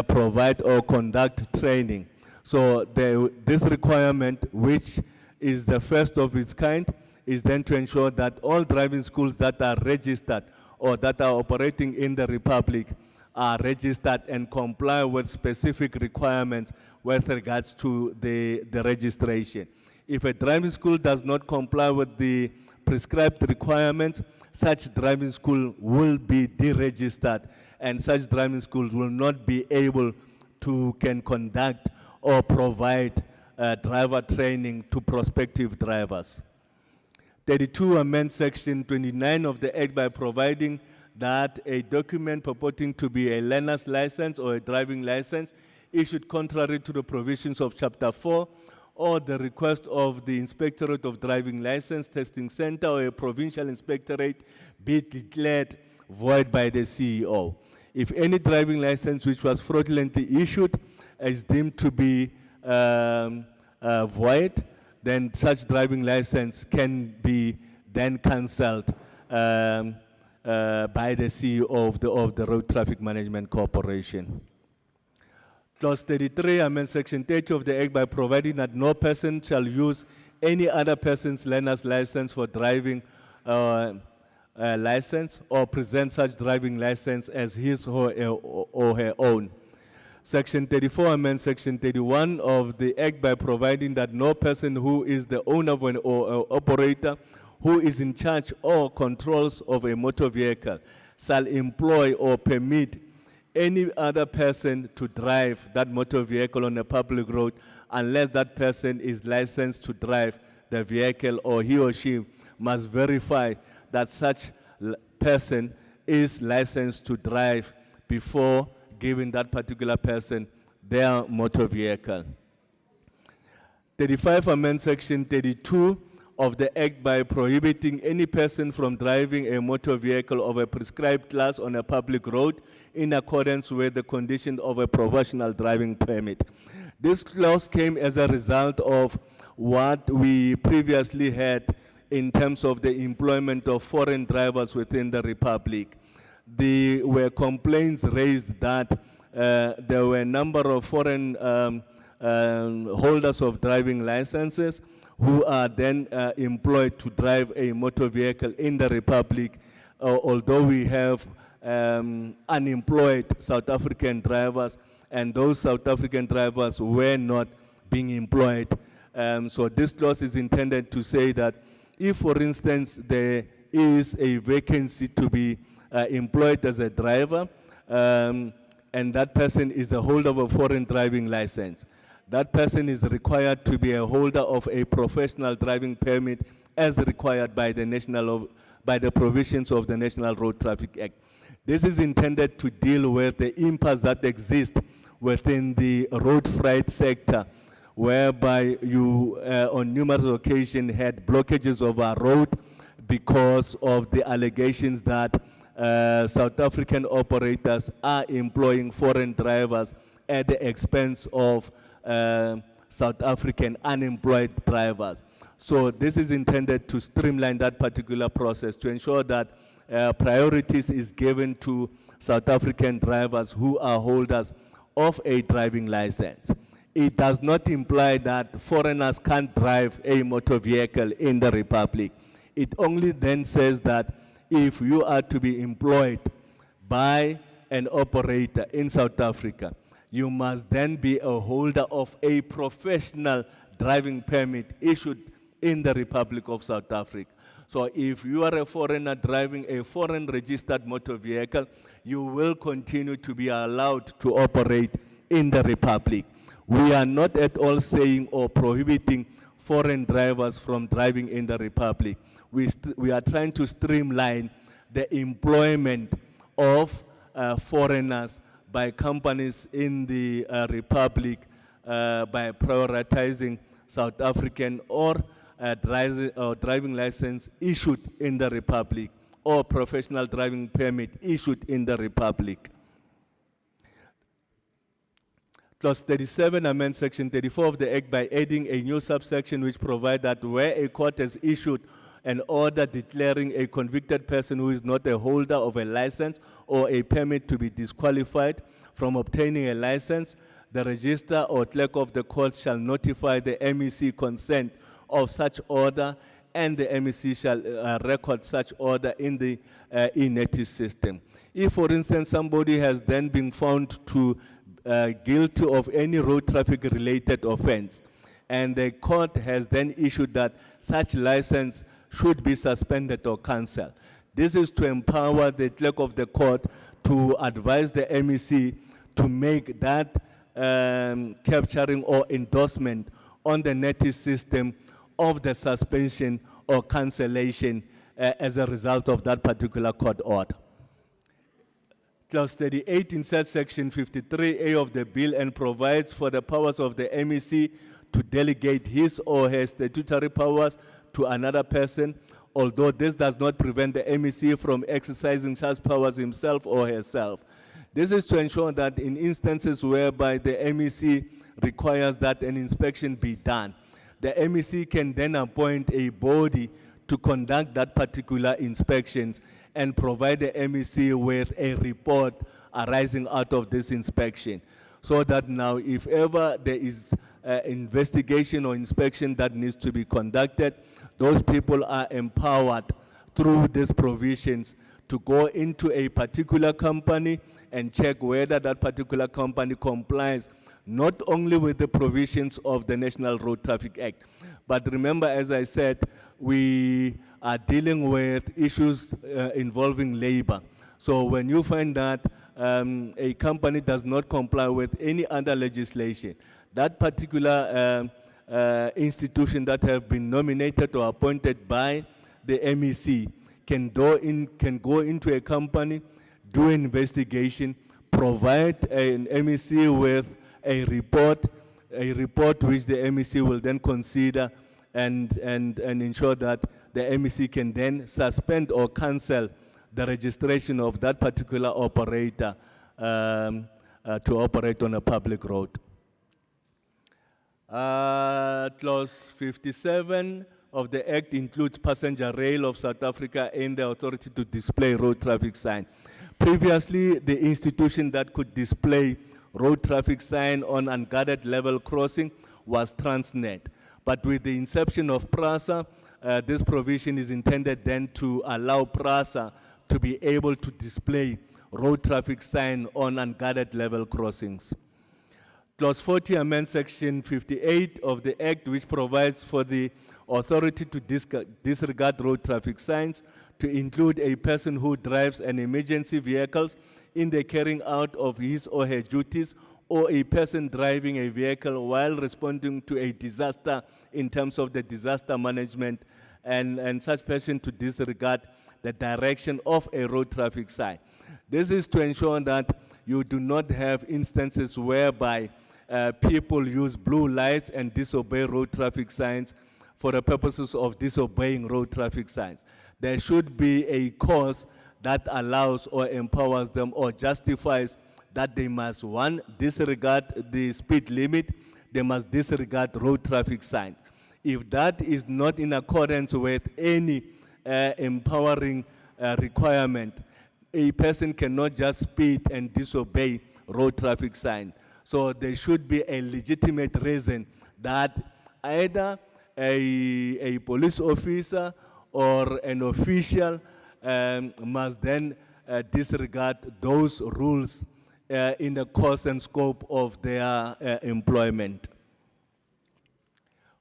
provide or conduct training. So this requirement, which is the first of its kind, is then to ensure that all driving schools that are registered or that are operating in the Republic are registered and comply with specific requirements with regards to the registration. If a driving school does not comply with the prescribed requirements, such driving school will be deregistered, and such driving schools will not be able to conduct or provide driver training to prospective drivers. 32 amends section 29 of the Act by providing that a document purporting to be a learner's license or a driving license issued contrary to the provisions of Chapter 4 or the request of the Inspectorate of Driving License Testing Center or a provincial inspectorate be declared void by the CEO. If any driving license which was fraudulently issued is deemed to be void, then such driving license can be then cancelled by the CEO of the Road Traffic Management Corporation. Clause 33 amends section 30 of the Act by providing that no person shall use any other person's learner's license for driving license or present such driving license as his or her own. Section 34 amends section 31 of the Act by providing that no person who is the owner of an or operator who is in charge or controls of a motor vehicle shall employ or permit any other person to drive that motor vehicle on a public road unless that person is licensed to drive the vehicle, or he or she must verify that such person is licensed to drive before giving that particular person their motor vehicle. 35 amend section 32 of the Act by prohibiting any person from driving a motor vehicle of a prescribed class on a public road in accordance with the condition of a professional driving permit. This clause came as a result of what we previously had in terms of the employment of foreign drivers within the Republic. There were complaints raised that there were a number of foreign holders of driving licenses who are then employed to drive a motor vehicle in the Republic, although we have unemployed South African drivers, and those South African drivers were not being employed. So this clause is intended to say that if, for instance, there is a vacancy to be employed as a driver, and that person is a holder of a foreign driving license, that person is required to be a holder of a professional driving permit as required by the provisions of the National Road Traffic Act. This is intended to deal with the impasse that exists within the road freight sector, whereby you on numerous occasions had blockages of our road because of the allegations that South African operators are employing foreign drivers at the expense of South African unemployed drivers. So this is intended to streamline that particular process to ensure that priorities is given to South African drivers who are holders of a driving license. It does not imply that foreigners can't drive a motor vehicle in the Republic. It only then says that if you are to be employed by an operator in South Africa, you must then be a holder of a professional driving permit issued in the Republic of South Africa. So if you are a foreigner driving a foreign registered motor vehicle, you will continue to be allowed to operate in the Republic. We are not at all saying or prohibiting foreign drivers from driving in the Republic. We are trying to streamline the employment of foreigners by companies in the Republic by prioritizing South African or driving license issued in the Republic or professional driving permit issued in the Republic. Clause 37 amends section 34 of the Act by adding a new subsection which provides that where a court has issued an order declaring a convicted person who is not a holder of a license or a permit to be disqualified from obtaining a license, the registrar or clerk of the court shall notify the MEC consent of such order, and the MEC shall record such order in the e-notice system. If, for instance, somebody has then been found to guilty of any road traffic related offense, and the court has then issued that such license should be suspended or cancelled. This is to empower the clerk of the court to advise the MEC to make that capturing or endorsement on the notice system of the suspension or cancellation as a result of that particular court order. Clause 38 inserts section 53A of the bill and provides for the powers of the MEC to delegate his or her statutory powers to another person, although this does not prevent the MEC from exercising such powers himself or herself. This is to ensure that in instances whereby the MEC requires that an inspection be done, the MEC can then appoint a body to conduct that particular inspections and provide the MEC with a report arising out of this inspection, so that now if ever there is investigation or inspection that needs to be conducted, those people are empowered through these provisions to go into a particular company and check whether that particular company complies not only with the provisions of the National Road Traffic Act, but remember, as I said, we are dealing with issues involving labor. So when you find that a company does not comply with any other legislation, that particular institution that have been nominated or appointed by the MEC can go into a company, do an investigation, provide an MEC with a report which the MEC will then consider and ensure that the MEC can then suspend or cancel the registration of that particular operator to operate on a public road. Clause 57 of the Act includes Passenger Rail of South Africa and the authority to display road traffic sign. Previously, the institution that could display road traffic sign on unguarded level crossing was Transnet. But with the inception of PRASA, this provision is intended then to allow PRASA to be able to display road traffic sign on unguarded level crossings. Clause 40 amends Section 58 of the Act, which provides for the authority to disregard road traffic signs to include a person who drives an emergency vehicles in the carrying out of his or her duties, or a person driving a vehicle while responding to a disaster in terms of the disaster management, and such person to disregard the direction of a road traffic sign. This is to ensure that you do not have instances whereby people use blue lights and disobey road traffic signs for the purposes of disobeying road traffic signs. There should be a cause that allows or empowers them or justifies that they must, one, disregard the speed limit, they must disregard road traffic signs. If that is not in accordance with any empowering requirement, a person cannot just speed and disobey road traffic sign. So there should be a legitimate reason that either a police officer or an official must then disregard those rules in the course and scope of their employment.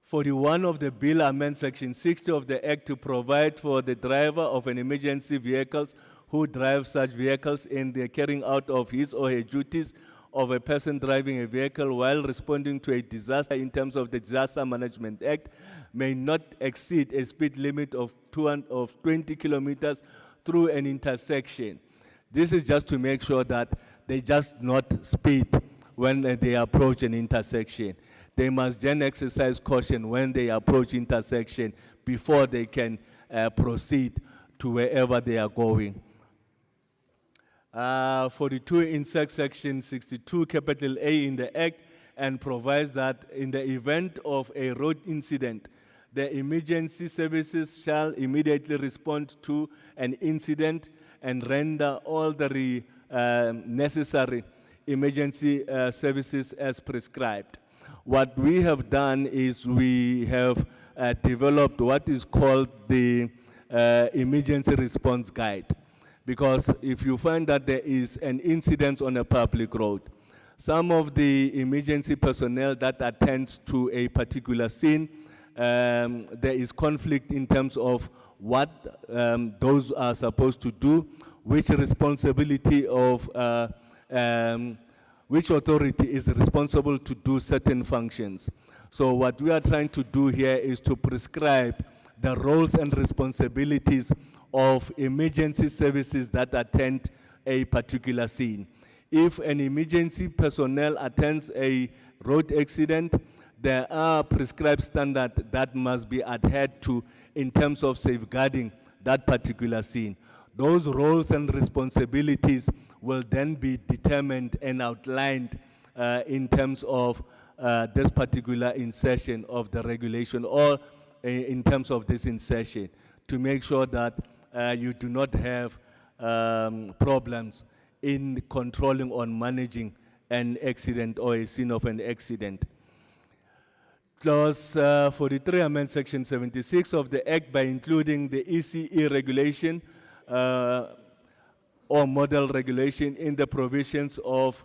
41 of the bill amends Section 60 of the Act to provide for the driver of an emergency vehicles who drives such vehicles in the carrying out of his or her duties of a person driving a vehicle while responding to a disaster in terms of the Disaster Management Act may not exceed a speed limit of 20 kilometers through an intersection. This is just to make sure that they just not speed when they approach an intersection. They must then exercise caution when they approach intersection before they can proceed to wherever they are going. 42 insert Section 62, capital A in the Act, and provides that in the event of a road incident, the emergency services shall immediately respond to an incident and render all the necessary emergency services as prescribed. What we have done is we have developed what is called the emergency response guide. Because if you find that there is an incident on a public road, some of the emergency personnel that attends to a particular scene, there is conflict in terms of what those are supposed to do, which responsibility of, which authority is responsible to do certain functions. So what we are trying to do here is to prescribe the roles and responsibilities of emergency services that attend a particular scene. If an emergency personnel attends a road accident, there are prescribed standards that must be adhered to in terms of safeguarding that particular scene. Those roles and responsibilities will then be determined and outlined in terms of this particular insertion of the regulation, or in terms of this insertion, to make sure that you do not have problems in controlling or managing an accident or a scene of an accident. Clause 43 amends Section 76 of the Act by including the ECE regulation or model regulation in the provisions of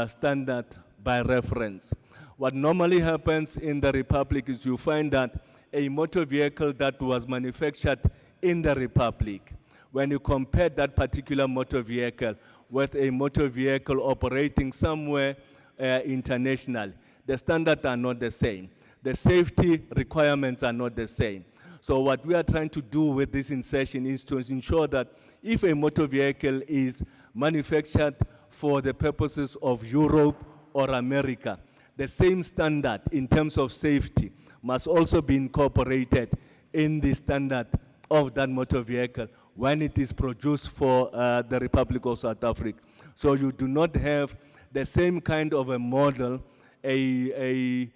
standard by reference. What normally happens in the Republic is you find that a motor vehicle that was manufactured in the Republic when you compare that particular motor vehicle with a motor vehicle operating somewhere international, the standards are not the same. The safety requirements are not the same. So what we are trying to do with this insertion is to ensure that if a motor vehicle is manufactured for the purposes of Europe or America, the same standard in terms of safety must also be incorporated in the standard of that motor vehicle when it is produced for the Republic of South Africa. So you do not have the same kind of a model, a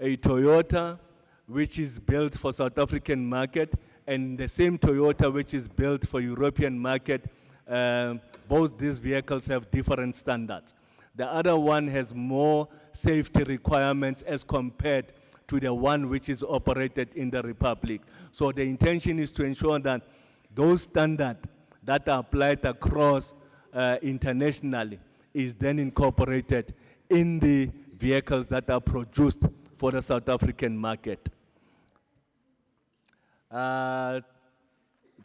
Toyota which is built for South African market and the same Toyota which is built for European market. Both these vehicles have different standards. The other one has more safety requirements as compared to the one which is operated in the Republic. So the intention is to ensure that those standards that are applied across internationally is then incorporated in the vehicles that are produced for the South African market.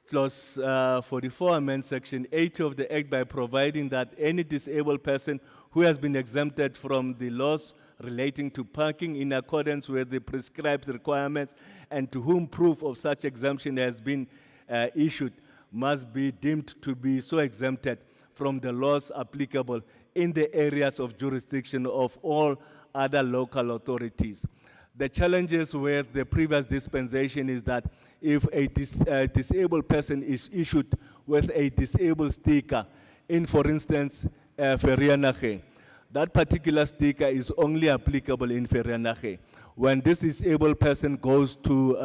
Clause 44 amends Section 80 of the Act by providing that any disabled person who has been exempted from the laws relating to parking in accordance with the prescribed requirements and to whom proof of such exemption has been issued must be deemed to be so exempted from the laws applicable in the areas of jurisdiction of all other local authorities. The challenges with the previous dispensation is that if a disabled person is issued with a disabled sticker in, for instance, Vereeniging, that particular sticker is only applicable in Vereeniging. When this disabled person goes to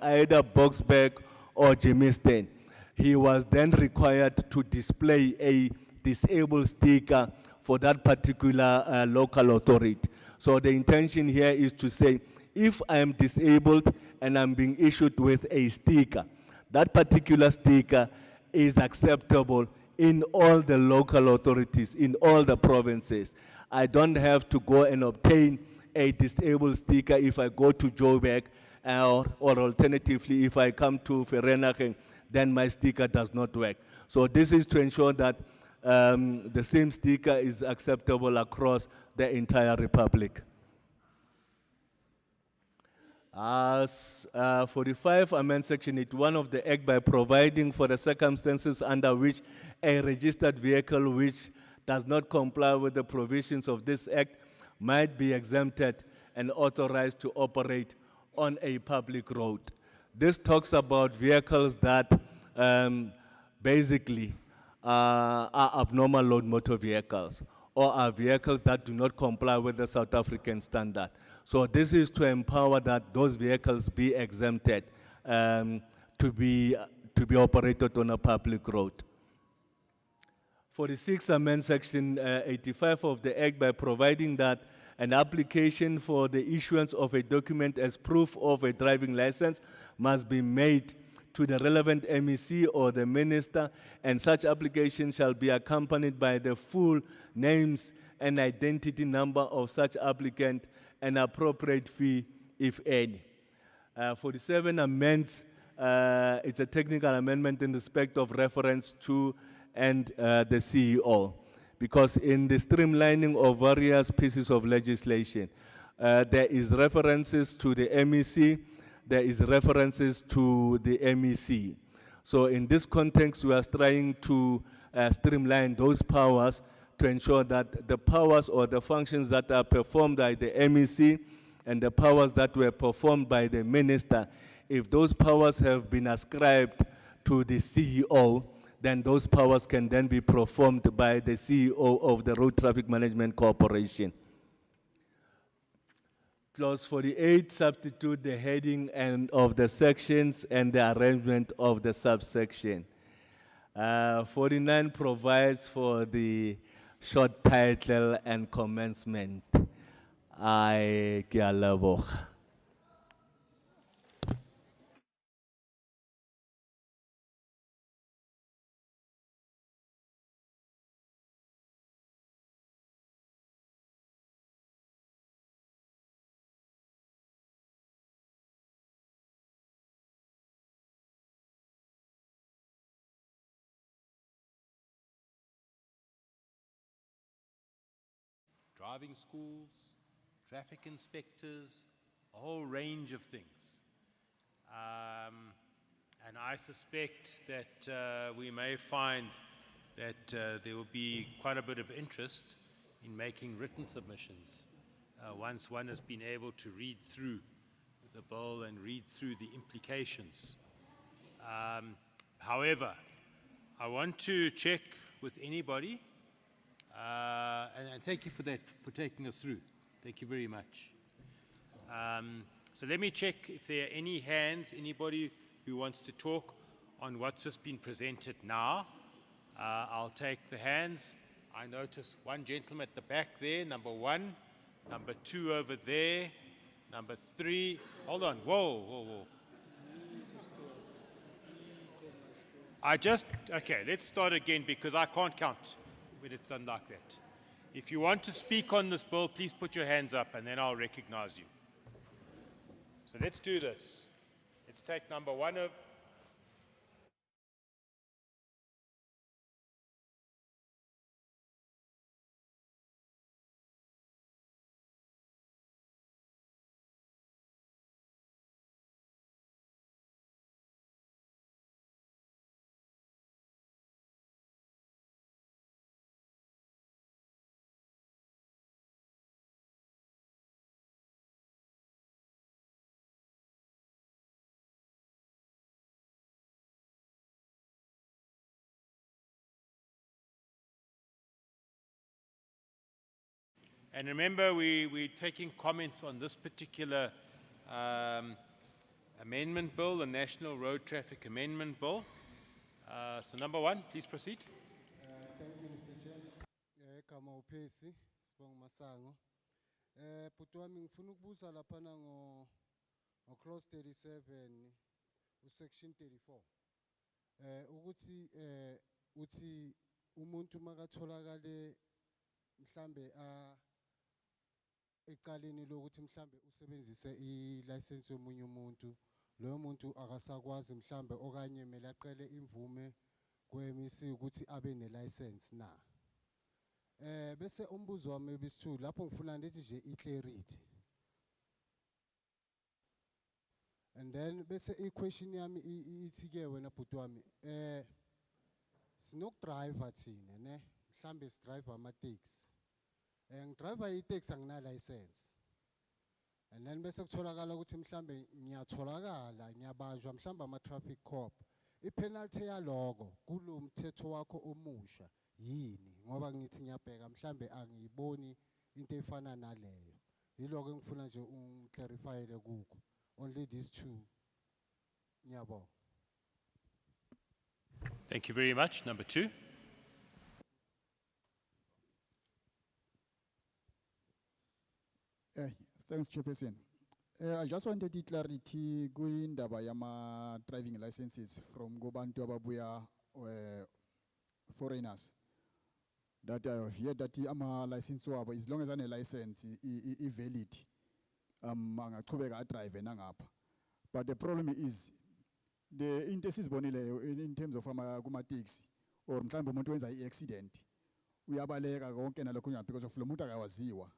either Boksburg or Germiston, he was then required to display a disabled sticker for that particular local authority. So the intention here is to say, if I am disabled and I'm being issued with a sticker, that particular sticker is acceptable in all the local authorities, in all the provinces. I don't have to go and obtain a disabled sticker if I go to Joburg, or alternatively, if I come to Vereeniging, then my sticker does not work. So this is to ensure that the same sticker is acceptable across the entire Republic. As 45 amends Section 81 of the Act by providing for the circumstances under which a registered vehicle which does not comply with the provisions of this Act might be exempted and authorized to operate on a public road. This talks about vehicles that basically are abnormal load motor vehicles or are vehicles that do not comply with the South African standard. So this is to empower that those vehicles be exempted to be operated on a public road. 46 amends Section 85 of the Act by providing that an application for the issuance of a document as proof of a driving license must be made to the relevant MEC or the minister, and such application shall be accompanied by the full names and identity number of such applicant and appropriate fee, if any. 47 amends, it's a technical amendment in respect of reference to and the CEO, because in the streamlining of various pieces of legislation, there is references to the MEC, there is references to the MEC. So in this context, we are trying to streamline those powers to ensure that the powers or the functions that are performed by the MEC and the powers that were performed by the minister, if those powers have been ascribed to the CEO, then those powers can then be performed by the CEO of the Road Traffic Management Corporation. Clause 48 substitute the heading and of the sections and the arrangement of the subsection. 49 provides for the short title and commencement. Ke a leboga. driving schools, traffic inspectors, a whole range of things. And I suspect that we may find that there will be quite a bit of interest in making written submissions once one has been able to read through the bill and read through the implications. However, I want to check with anybody, and thank you for that, for taking us through. Thank you very much. So let me check if there are any hands, anybody who wants to talk on what's just been presented now. I'll take the hands. I noticed one gentleman at the back there, number 1, number 2 over there, number 3. Hold on, whoa. Okay, let's start again because I can't count when it's done like that. If you want to speak on this bill, please put your hands up and then I'll recognize you. So let's do this. Let's take number 1 of. And remember, we're taking comments on this particular amendment bill, the National Road Traffic Amendment Bill. So number 1, please proceed. Thank you, Mr. Chair. Kama uphesi, sibonga masango. Bhuti wami ngifuna ukubuza lapha ngo clause 37 section 34. Ukuthi uthi umuntu makatholakale mhlambe ecaleni lokuthi mhlambe usebenzise ilicense yomunye umuntu, loyo muntu akasakwazi mhlambe okanye mele aqele imvume kweMC ukuthi abe nelicense na. Bese umbuzo wami wesithu lapho ngifuna ngithi nje iclarity. And then bese iquestion yami ithi ke wena bhuti wami sinokudriver thina ne mhlambe sidriver ama taxi. Ngidriver i-taxi angina license. And then bese kutholakala ukuthi mhlambe ngiyatholakala ngiyabanjwa mhlambe ama traffic cop. I-penalty yaloko kulo mthetho wakho omusha yini ngoba ngithi ngiyabheka mhlambe angiyiboni into efana naleyo. Yiloko engifuna nje ungiclarifyele kuko. Only these two. Ngiyabonga. Thank you very much. Number 2. Thanks, Chairperson. I just wanted clarity kwindaba yama driving licenses from gobantu ababuya foreigners. That I have heard that ama license wabo, as long as ane license is valid, angaqhubeka drive nangapha. But the problem is the intensive bonile in terms of kuma taxi or mhlambe umuntu wenza i-accident uyabaleka konke nalokho because of lo muntu akawaziwa.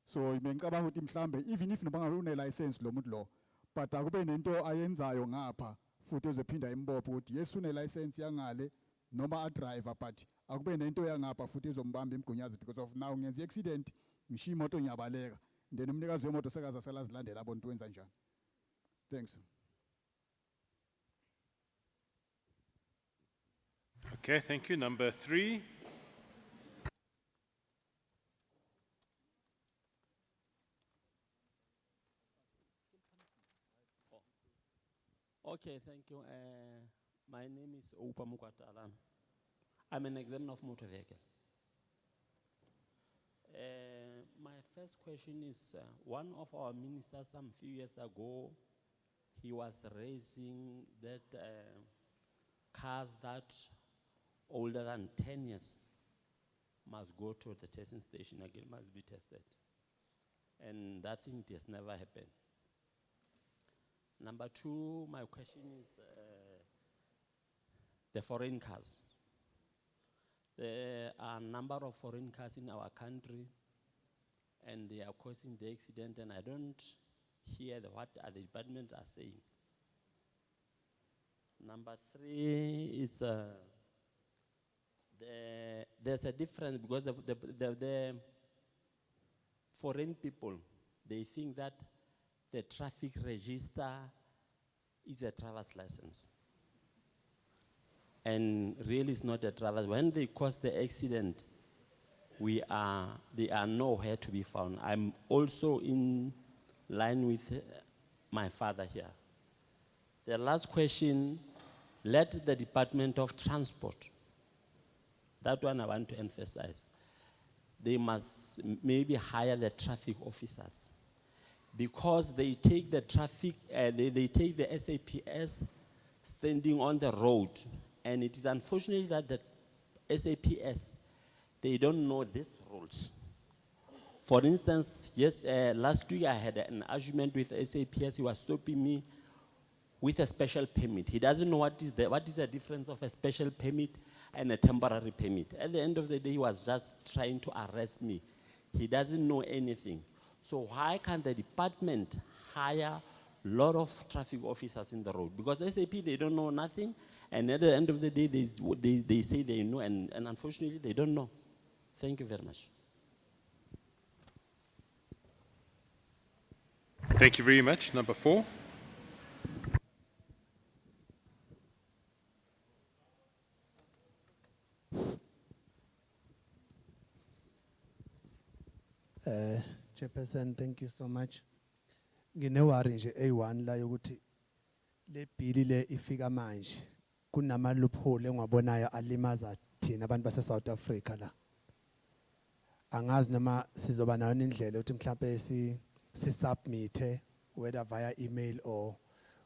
So ngicabanga ukuthi mhlambe even if noma ngabe une license lo muntu lo but akube nento ayenzayo ngapha futhi ezophinda imbopho ukuthi yes une license yangale noma a driver but akube nento yangapha futhi ezombamba imgunyazi because of now ngenza accident ngishiya imoto ngiyabaleka then umnikazi wemoto sekaza salazilandela abantu wenza njani. Thanks. Okay, thank you. Number 3. Okay, thank you. My name is Oupa Mukwatalan. I'm an examiner of motor vehicle. My first question is, one of our ministers some few years ago, he was raising that cars that older than 10 years must go to the testing station again, must be tested. And that thing has never happened. Number 2, my question is the foreign cars. There are a number of foreign cars in our country. and they are causing the accident, and I don't hear what the department are saying. Number 3 is there's a difference because the foreign people, they think that the traffic register is a driver's license. And really it's not a driver's. When they cause the accident, they are nowhere to be found. I'm also in line with my father here. The last question, let the Department of Transport, that one I want to emphasize. They must maybe hire the traffic officers because they take the traffic, they take the SAPS standing on the road. And it is unfortunate that the SAPS, they don't know these rules. For instance, yes, last week I had an argument with SAPS. He was stopping me with a special permit. He doesn't know what is the difference of a special permit and a temporary permit. At the end of the day, he was just trying to arrest me. He doesn't know anything. So why can't the department hire a lot of traffic officers in the road? Because SAP, they don't know nothing, and at the end of the day, they say they know, and unfortunately, they don't know. Thank you very much. Thank you very much. Number 4. Chairperson, thank you so much. Nginewari nje A1 la yokuthi le bill le ifika manje kunama loophole engiwabonayo alimaza thina abantu base South Africa la. Angazi noma sizoba nayo indlela ukuthi mhlawumbe si submit whether via email or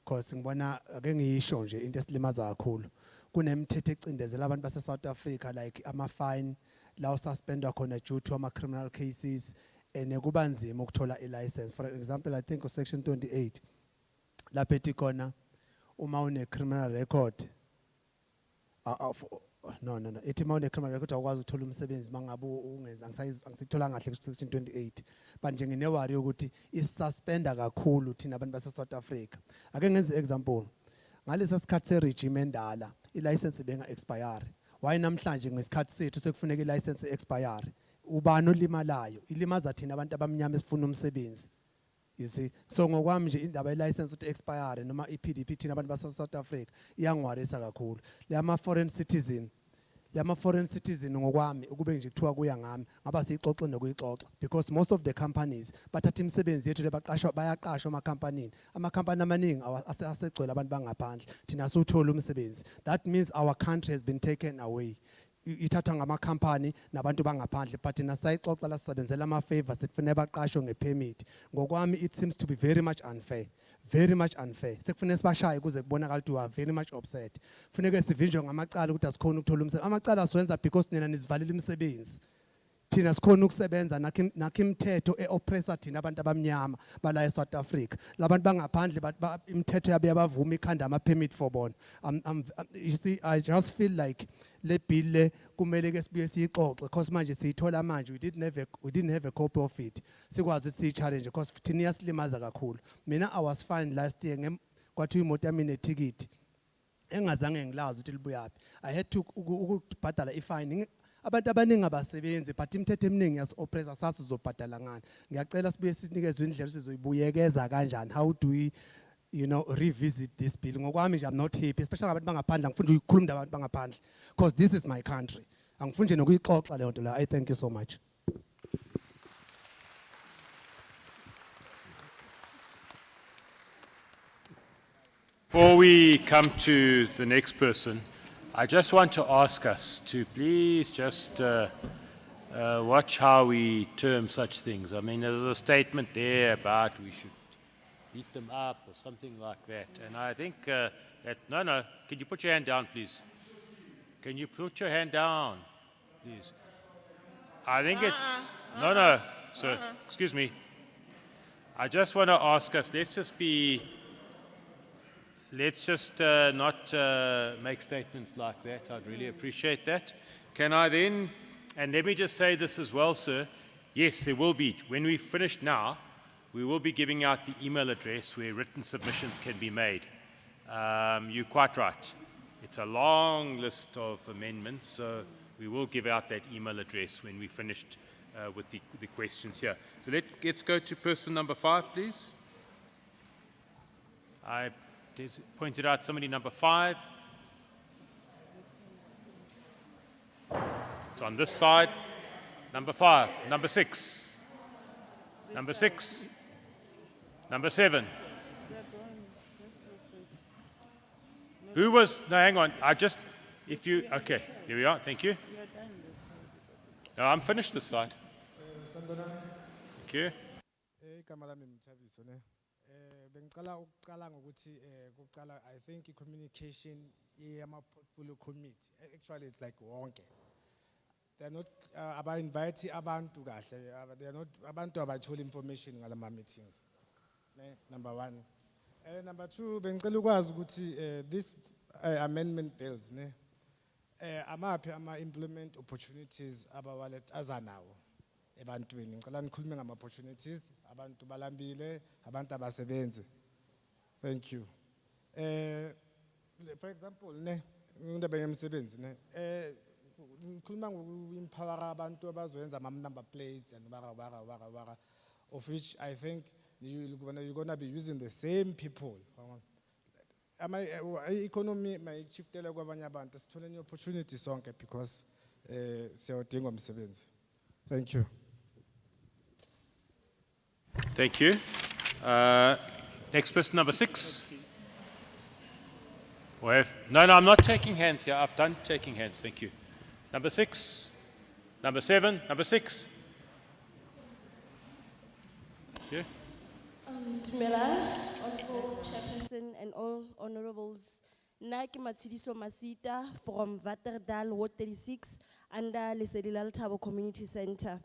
because ngibona ake ngisho nje into esilimaza kakhulu. Kunemithetho ecindezela abantu base South Africa like ama fine la ususpendwa khona due to ama criminal cases and kuba nzima ukuthola a license. For example, I think section 28 lapho ethi khona uma une criminal record no ethi uma une criminal record awukwazi ukuthola umsebenzi mangabe ungenza angisithola kahle section 28 but nje nginewari ukuthi isuspenda kakhulu thina abantu base South Africa. Ake ngenze example ngalesa sikhathi se regime endala I license benga expire. Why namhlanje ngesikhathi sethu sekufuneka I license expire? Ubani olimalayo ilimaza thina abantu abamnyama esifuna umsebenzi. You see, so ngokwami nje indaba license uthi expire noma iPDP thina abantu base South Africa iyangwarisa kakhulu. Le foreign citizen ngokwami ukube nje kuthiwa kuya ngami ngaba siyixoxe nokuyixoxa because most of the companies bathatha imisebenzi yethu lebaqashwa bayaqashwa ama-company amaningi asegcwele abantu bangaphandle thina siwuthola umsebenzi. That means our country has been taken away. Ithatha ngama-company nabantu bangaphandle but thina sayixoxa la sisebenzela ama-favor sekufanele baqashwe nge-permit. Ngokwami it seems to be very much unfair. Sekufanele sibashaye kuze kubonakala ukuthi we are very much upset. Kufanele sivinjwe ngamacala ukuthi asikhona ukuthola umsebenzi. Amacala asiwenza because nina nisivalile imisebenzi. Thina sikhona ukusebenza nakho imithetho eoppressa thina abantu abamnyama bala eSouth Africa. Labantu bangaphandle imithetho yabo yabavuma ikhanda ama-permit for bona. You see, I just feel like le bill le kumele ke sibuye siyixoxe because manje siyithola manje we didn't have a copy of it. Sikwazi ukuthi siyi-challenge because thina iyasilimaza kakhulu. Mina I was fine last year kwathi imoto yami neticket engazange ngilazi ukuthi libuyaphi. I had to ukubhadala ifine. Abantu abaningi abasebenzi but imithetho eminingi yasi-oppressa sasizobhadala ngani. Ngiyacela sibuye sinikezwe indlela sizoyibuyekeza kanjani. How do we revisit this bill? Ngokwami nje I'm not happy especially abantu bangaphandle angifuni ukukhuluma nabantu bangaphandle because this is my country. Angifuni nje nokuyixoxa leyo nto la. I thank you so much. Before we come to the next person, I just want to ask us to please just watch how we term such things. I mean, there's a statement there about we should beat them up or something like that. And I think that, no, can you put your hand down, please? Can you put your hand down, please? I think it's, no, sir, excuse me. I just want to ask us, let's just not make statements like that. I'd really appreciate that. Can I then, and let me just say this as well, sir, Yes, there will be. When we finish now, we will be giving out the email address where written submissions can be made. You're quite right. It's a long list of amendments, so we will give out that email address when we finished with the questions here. So let's go to person number 5, please. I pointed out somebody number 5. It's on this side. Number 5, number 6, number 6, number 7. Who was, no, hang on, okay, here we are, thank you. No, I'm finished this side. Thank you. Igama lami Mthabiso ne. Bengicela ukuqala ngokuthi kuqala I think communication yama portfolio committee actually it's like wonke. They're not aba-invite abantu kahle, they are not abantu abatholi information ngalama meetings. Number 1. Number 2, bengicela ukwazi ukuthi this amendment bills ne amaphi ama-implement opportunities abawalet azanawo ebantwini. Ngicela nikhulume ngama-opportunities, abantu balambile, abantu abasebenzi. Thank you. For example ne indaba yemisebenzi ne ngikhuluma ngoku-empower abantu abazoyenza ama-number plates and waka, of which I think you're gonna be using the same people. Economy may shiftela kwabanye abantu sithole new opportunity sonke because siyodinga umsebenzi. Thank you. Thank you. Next person, number 6. No, I'm not taking hands here. I've done taking hands. Thank you. Number 6, number 7, number 6. Thank you. Tumela, Honorable Chairperson and all honorables. Naki Matsidiso Masita from Watterdal, Ward 36, under Lesedi Laltabo Community Center.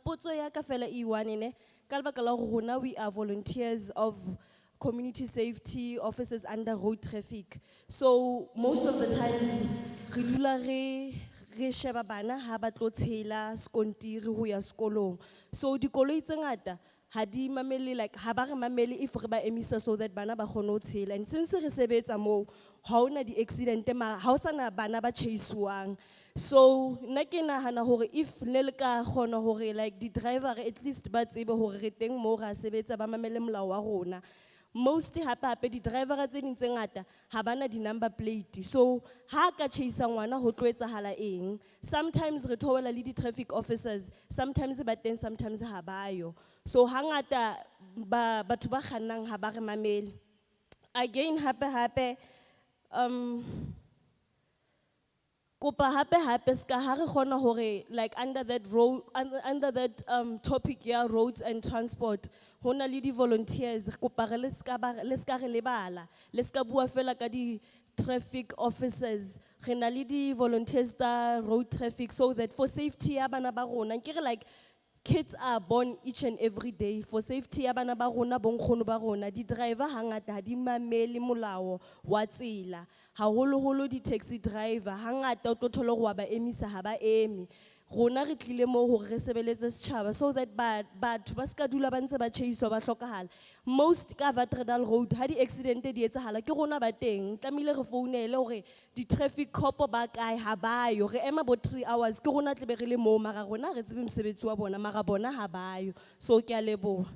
Potso ya ka fela iwanene, kalbaka la rona we are volunteers of community safety officers under road traffic. So most of the times, re dula re sheba bana ha ba tlo tshela skontiri ho ya skolong. So dikoloi tse ngata ha di mamele like ha ba re mamele if re ba emisa so that bana ba kgone ho tshela. And since re sebetsa mo ha ona di accident ma ha o sana bana ba chasewang. So nna ke nahana hore if le ka kgona hore like di driver at least ba tsebe hore re teng mo ra sebetsa ba mamele molao wa rona. Mostly hape di driver tse ding tse ngata ha bana di number plate. So ha ka chase ngwana ho tlo etsahala eng. Sometimes re thowela le di traffic officers, sometimes ba teng, sometimes ha bayo. So hangata batho ba kgannang ha ba re mamele. Again hape kopa hape ska ha re khona hore like under that topic ya roads and transport hona le di volunteers kopa re le ska re lebala le ska bua fela ka di traffic officers re na le di volunteers ta road traffic so that for safety ya bana ba rona ke re like kids are born each and every day for safety ya bana ba rona bonkgono ba rona di driver hangata ha di mamele molao wa tsela haholo di taxi driver hangata o tlo thola go wa ba emisa ha ba emi rona re tlile mo hore re sebeletse setjhaba so that batho ba ska dula ba ntse ba chase ba hlokahala most ka Watterdal road ha di accident di etsahala ke rona ba teng tlamile re founele hore di traffic cop ba kae ha bayo re ema bo 3 hours ke rona tle be re le mo mara rona re tsebe mosebetsi wa bona mara bona ha bayo so ke a leboha.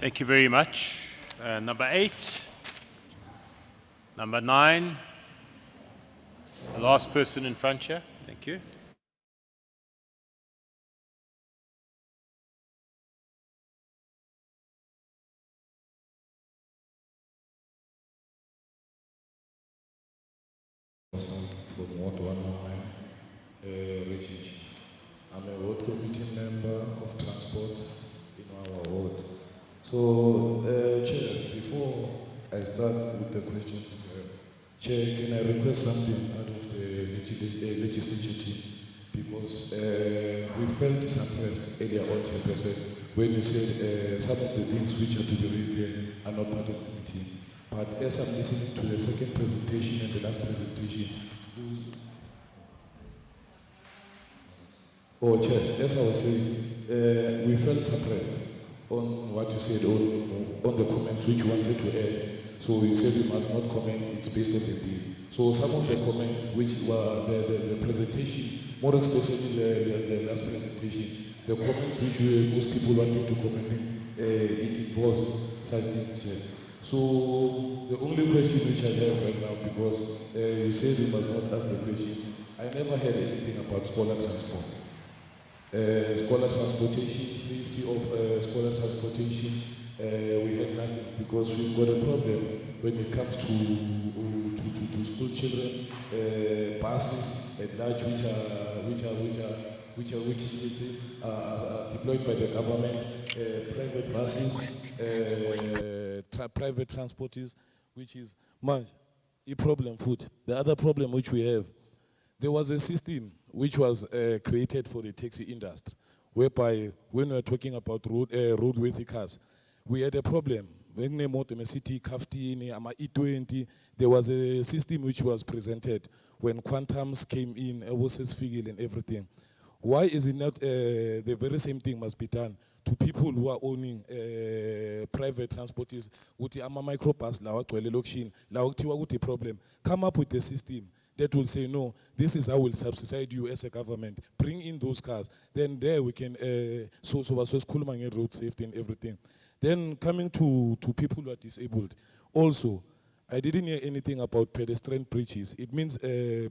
Thank you very much. Number 8, number 9, the last person in front here. Thank you. From Ward 119, Reggie. I'm a ward committee member of transport in our ward. So, Chair, before I start with the questions you have, Chair, can I request something out of the legislature team? Because we felt suppressed earlier on, Chairperson, when you said some of the things which are to be raised here are not part of the committee. But as I'm listening to the second presentation and the last presentation, Oh, Chair, as I was saying, we felt suppressed on what you said on the comments which you wanted to add. So we said we must not comment, it's based on the bill. So some of the comments which were the presentation, more especially the last presentation, the comments which most people wanted to comment it involves such things, Chair. So the only question which I have right now, because you said we must not ask the question, I never heard anything about scholar transport. Scholar transportation, safety of scholar transportation, we had nothing because we've got a problem when it comes to school children, buses at large which are deployed by the government, private buses, private transporters, which is a problem food. The other problem which we have, there was a system which was created for the taxi industry, whereby when we were talking about roadworthy cars, we had a problem. When we moved to city, Kaftini, E20, there was a system which was presented when Quantums came in, Owoses Figil and everything. Why is it not the very same thing must be done to people who are owning private transporters? Uti ama microbus, la watu election, la utiwa uti problem. Come up with a system that will say, no, this is how we'll subsidize you as a government. Bring in those cars. Then there we can, so school road safety and everything. Then coming to people who are disabled. Also, I didn't hear anything about pedestrian bridges. It means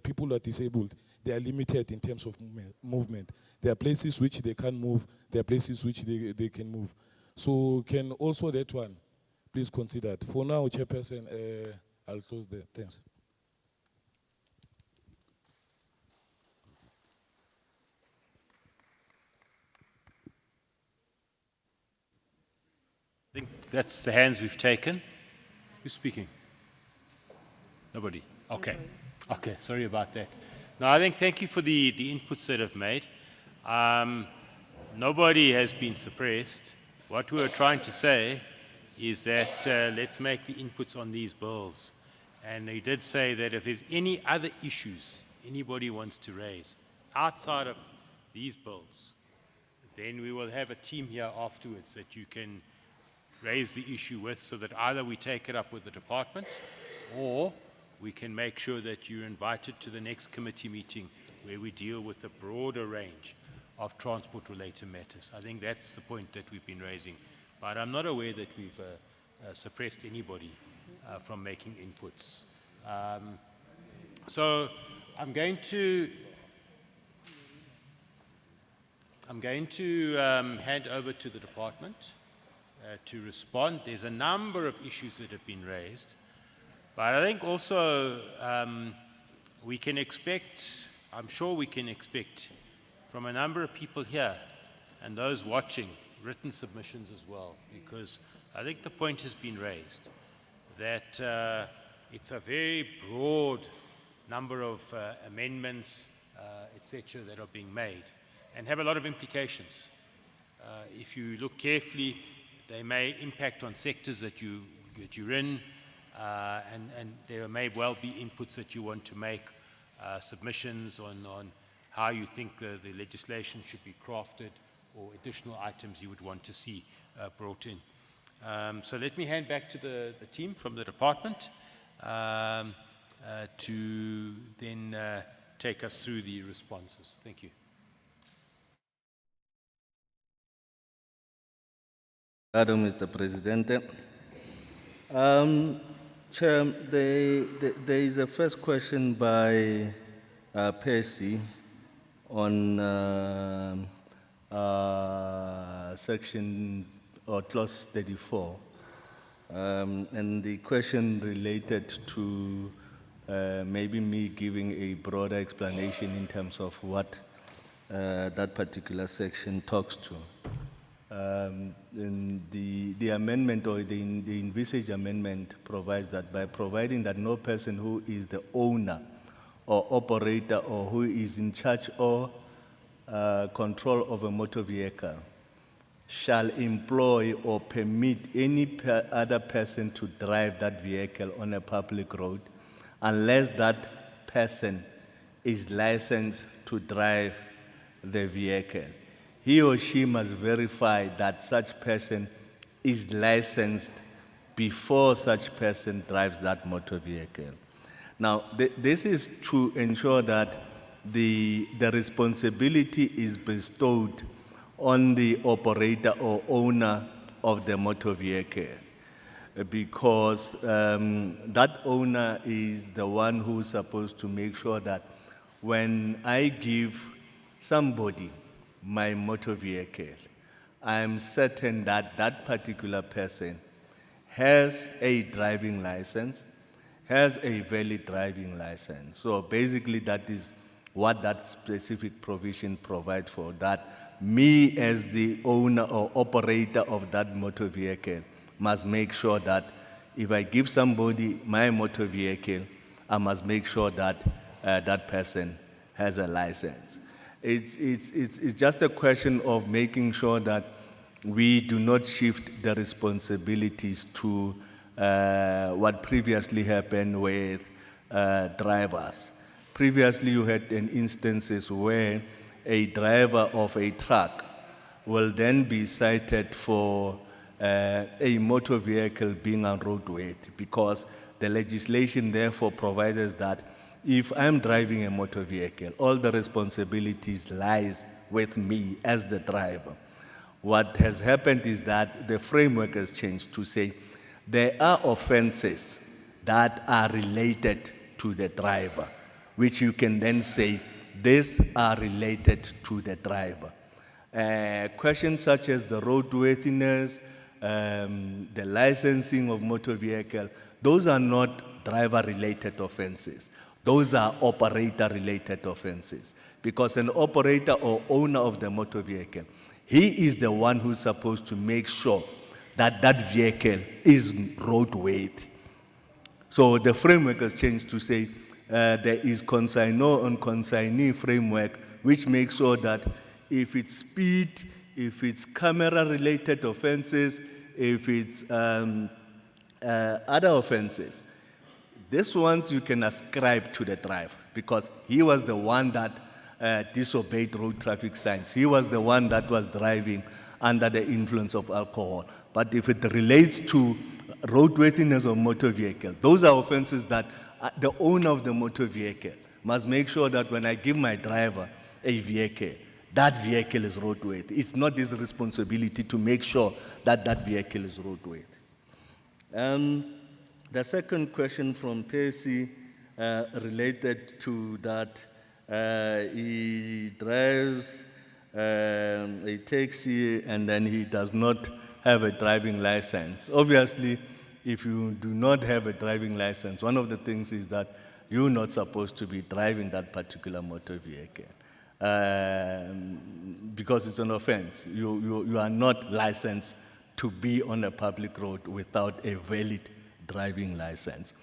people who are disabled, they are limited in terms of movement. There are places which they can't move. There are places which they can move. So can also that one, please consider it. For now, Chairperson, I'll close there. Thanks. I think that's the hands we've taken. Who's speaking? Nobody. Okay. Okay, sorry about that. No, I think thank you for the inputs that have made. Nobody has been suppressed. What we were trying to say is that let's make the inputs on these bills. And they did say that if there's any other issues anybody wants to raise outside of these bills, then we will have a team here afterwards that you can raise the issue with, so that either we take it up with the department or we can make sure that you're invited to the next committee meeting where we deal with a broader range of transport-related matters. I think that's the point that we've been raising. But I'm not aware that we've suppressed anybody from making inputs. So I'm going to hand over to the department to respond. There's a number of issues that have been raised, but I think also we can expect, I'm sure we can expect from a number of people here and those watching written submissions as well, because I think the point has been raised that it's a very broad number of amendments, etc., that are being made and have a lot of implications. If you look carefully, they may impact on sectors that you're in, and there may well be inputs that you want to make, submissions on how you think the legislation should be crafted, or additional items you would want to see brought in. So let me hand back to the team from the department to then take us through the responses. Thank you. Hello, Mr. President. Chair, there is a first question by Percy on section or clause 34. And the question related to maybe me giving a broader explanation in terms of what that particular section talks to. And the amendment or the envisaged amendment provides that by providing that no person who is the owner or operator or who is in charge or control of a motor vehicle shall employ or permit any other person to drive that vehicle on a public road unless that person is licensed to drive the vehicle. He or she must verify that such person is licensed before such person drives that motor vehicle. Now, this is to ensure that the responsibility is bestowed on the operator or owner of the motor vehicle, because that owner is the one who's supposed to make sure that when I give somebody my motor vehicle, I'm certain that that particular person has a driving license, has a valid driving license. So basically that is what that specific provision provides for, that me as the owner or operator of that motor vehicle must make sure that if I give somebody my motor vehicle, I must make sure that that person has a license. It's just a question of making sure that we do not shift the responsibilities to what previously happened with drivers. Previously, you had instances where a driver of a truck will then be cited for a motor vehicle being on roadway, because the legislation therefore provides that if I'm driving a motor vehicle, all the responsibilities lies with me as the driver. What has happened is that the framework has changed to say there are offenses that are related to the driver, which you can then say these are related to the driver. Questions such as the roadworthiness, the licensing of motor vehicle, those are not driver-related offenses. Those are operator-related offenses, because an operator or owner of the motor vehicle, he is the one who's supposed to make sure that that vehicle is roadworthy. So the framework has changed to say there is consignor and consignee framework, which makes sure that if it's speed, if it's camera-related offenses, if it's other offenses, these ones you can ascribe to the driver, because he was the one that disobeyed road traffic signs. He was the one that was driving under the influence of alcohol. But if it relates to roadworthiness of motor vehicle, those are offenses that the owner of the motor vehicle must make sure that when I give my driver a vehicle, that vehicle is roadworthy. It's not his responsibility to make sure that that vehicle is roadworthy. The second question from Percy related to that he drives a taxi and then he does not have a driving license. Obviously, if you do not have a driving license, one of the things is that you're not supposed to be driving that particular motor vehicle because it's an offense. You are not licensed to be on a public road without a valid driving license.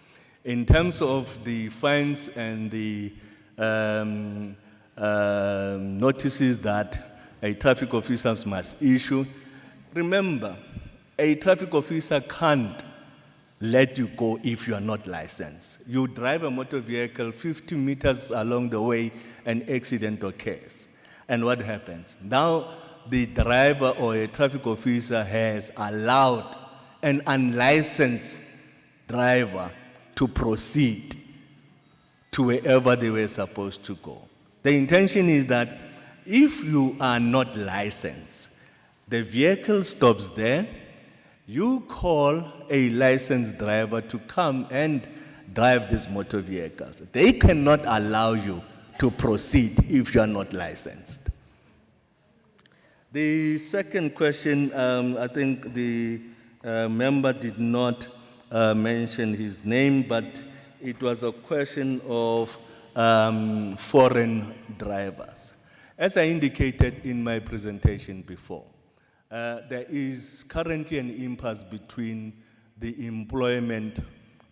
In terms of the fines and the notices that a traffic officer must issue, remember, a traffic officer can't let you go if you are not licensed. You drive a motor vehicle 50 meters along the way, an accident occurs. And what happens? Now, the driver or a traffic officer has allowed an unlicensed driver to proceed to wherever they were supposed to go. The intention is that if you are not licensed, the vehicle stops there, you call a licensed driver to come and drive these motor vehicles. They cannot allow you to proceed if you are not licensed. The second question, I think the member did not mention his name, but it was a question of foreign drivers. As I indicated in my presentation before, there is currently an impasse between the employment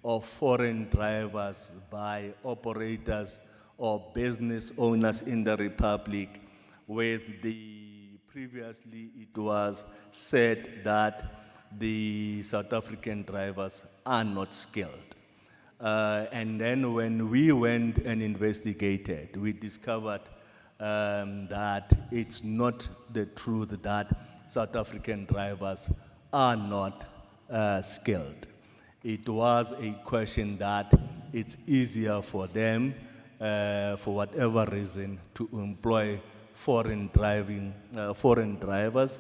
of foreign drivers by operators or business owners in the Republic, with previously it was said that the South African drivers are not skilled. And then when we went and investigated, we discovered that it's not the truth that South African drivers are not skilled. It was a question that it's easier for them, for whatever reason, to employ foreign drivers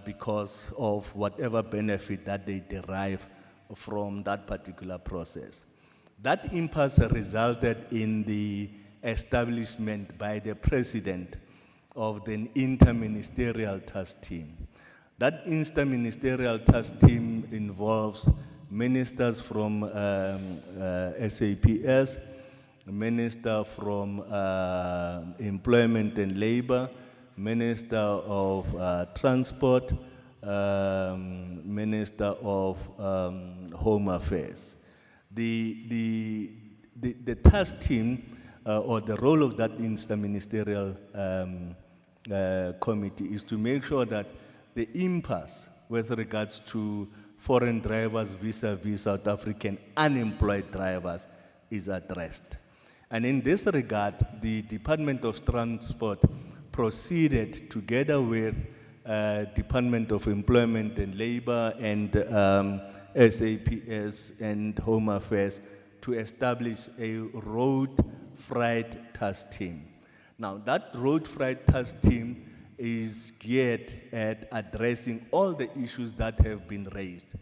because of whatever benefit that they derive from that particular process. That impasse resulted in the establishment by the president of the interministerial task team. That interministerial task team involves ministers from SAPS, minister from employment and labor, minister of transport, minister of home affairs. The task team or the role of that interministerial committee is to make sure that the impasse with regards to foreign drivers vis-a-vis South African unemployed drivers is addressed. And in this regard, the Department of Transport proceeded together with Department of Employment and Labor and SAPS and Home Affairs to establish a road freight task team. Now, that road freight task team is geared at addressing all the issues that have been raised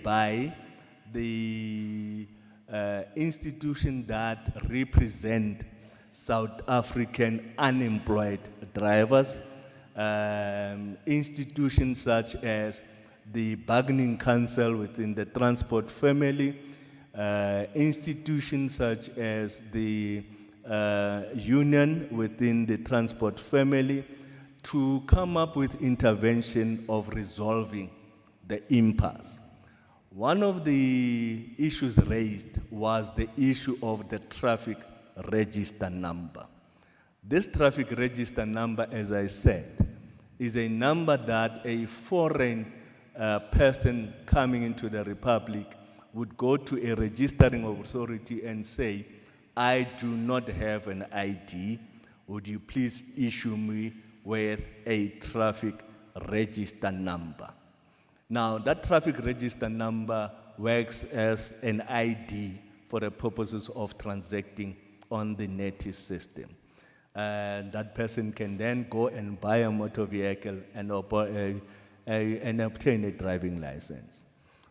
by the institution that represent South African unemployed drivers, institutions such as the Bargaining Council within the transport family, institutions such as the union within the transport family, to come up with intervention of resolving the impasse. One of the issues raised was the issue of the traffic register number. This traffic register number, as I said, is a number that a foreign person coming into the Republic would go to a registering authority and say, I do not have an ID, would you please issue me with a traffic register number? Now, that traffic register number works as an ID for the purposes of transacting on the NETIS system. And that person can then go and buy a motor vehicle and obtain a driving license.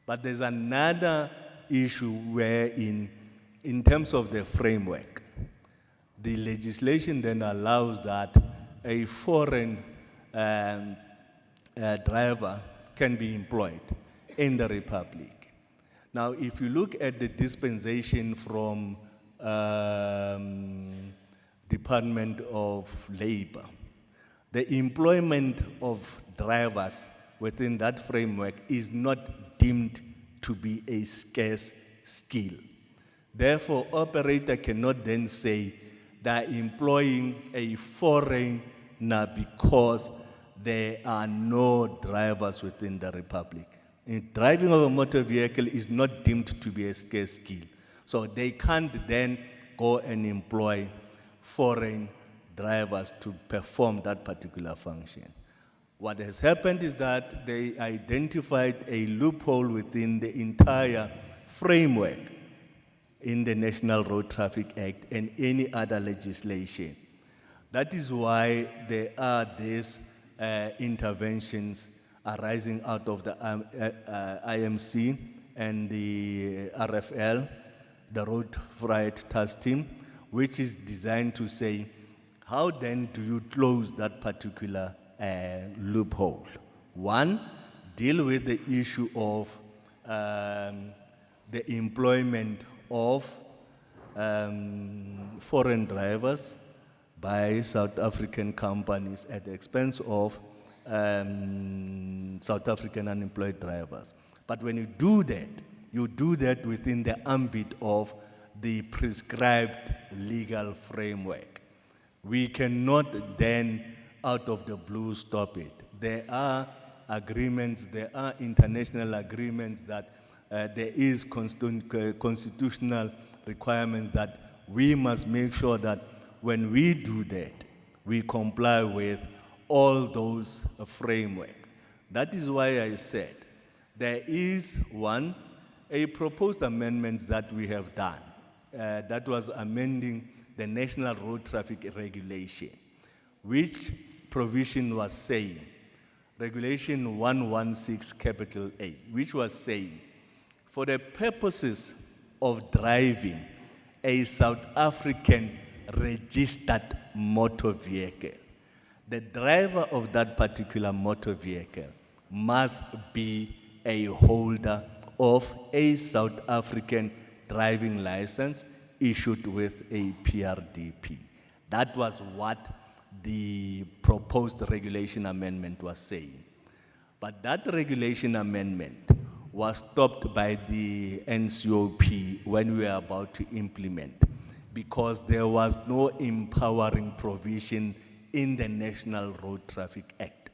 But there's another issue where in terms of the framework, the legislation then allows that a foreign driver can be employed in the Republic. Now, if you look at the dispensation from Department of Labor, the employment of drivers within that framework is not deemed to be a scarce skill. Therefore, operator cannot then say they're employing a foreigner because there are no drivers within the Republic. Driving of a motor vehicle is not deemed to be a scarce skill. So they can't then go and employ foreign drivers to perform that particular function. What has happened is that they identified a loophole within the entire framework in the National Road Traffic Act and any other legislation. That is why there are these interventions arising out of the IMC and the RFL, the Road Freight Task Team, which is designed to say, how then do you close that particular loophole? One, deal with the issue of the employment of foreign drivers by South African companies at the expense of South African unemployed drivers. But when you do that within the ambit of the prescribed legal framework. We cannot then, out of the blue, stop it. There are agreements, there are international agreements that there is constitutional requirements that we must make sure that when we do that, we comply with all those framework. That is why I said there is a proposed amendments that we have done. That was amending the National Road Traffic Regulation, which provision was saying, Regulation 116 capital A, which was saying, for the purposes of driving a South African registered motor vehicle, the driver of that particular motor vehicle must be a holder of a South African driving license issued with a PRDP. That was what the proposed regulation amendment was saying. But that regulation amendment was stopped by the NCOP when we were about to implement, because there was no empowering provision in the National Road Traffic Act.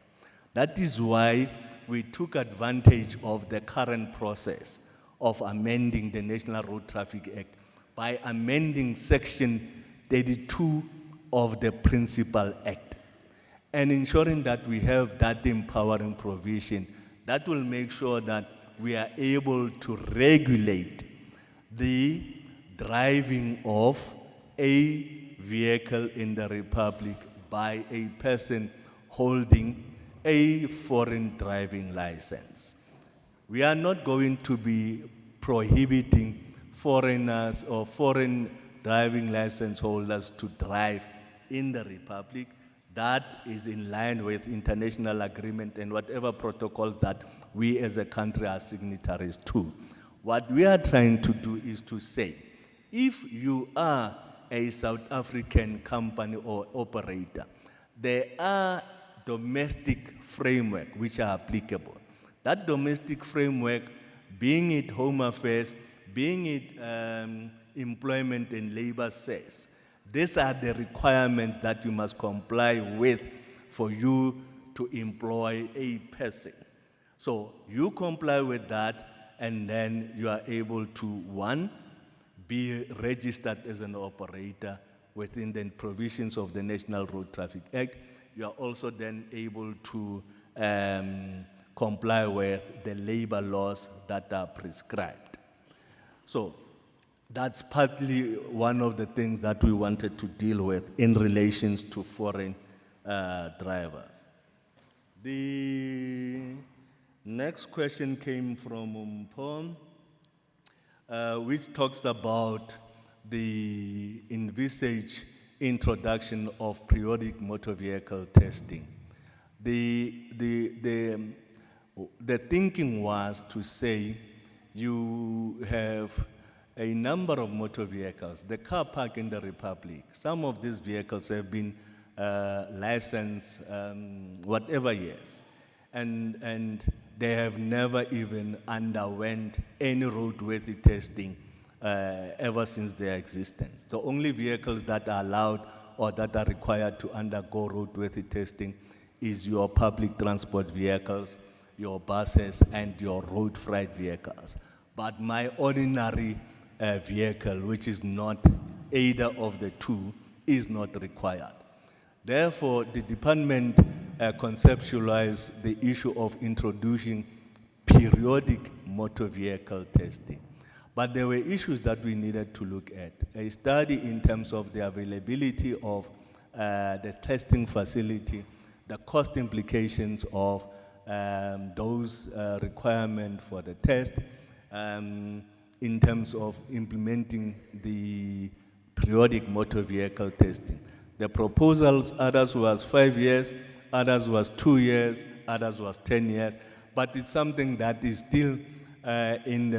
That is why we took advantage of the current process of amending the National Road Traffic Act by amending Section 32 of the Principal Act and ensuring that we have that empowering provision that will make sure that we are able to regulate the driving of a vehicle in the Republic by a person holding a foreign driving license. We are not going to be prohibiting foreigners or foreign driving license holders to drive in the Republic. That is in line with international agreement and whatever protocols that we as a country are signatories to. What we are trying to do is to say, if you are a South African company or operator, there are domestic framework which are applicable. That domestic framework, being it Home Affairs, being it employment and labor says, these are the requirements that you must comply with for you to employ a person. So you comply with that, and then you are able to, one, be registered as an operator within the provisions of the National Road Traffic Act. You are also then able to comply with the labor laws that are prescribed. So that's partly one of the things that we wanted to deal with in relations to foreign drivers. The next question came from Mpom, which talks about the envisaged introduction of periodic motor vehicle testing. The thinking was to say you have a number of motor vehicles. The car park in the Republic, some of these vehicles have been licensed whatever years, and they have never even underwent any roadworthy testing ever since their existence. The only vehicles that are allowed or that are required to undergo roadworthy testing is your public transport vehicles, your buses, and your road freight vehicles. But my ordinary vehicle, which is not either of the two, is not required. Therefore, the department conceptualized the issue of introducing periodic motor vehicle testing. But there were issues that we needed to look at. A study in terms of the availability of the testing facility, the cost implications of those requirements for the test, in terms of implementing the periodic motor vehicle testing. The proposals, others was 5 years, others was 2 years, others was 10 years, but it's something that is still in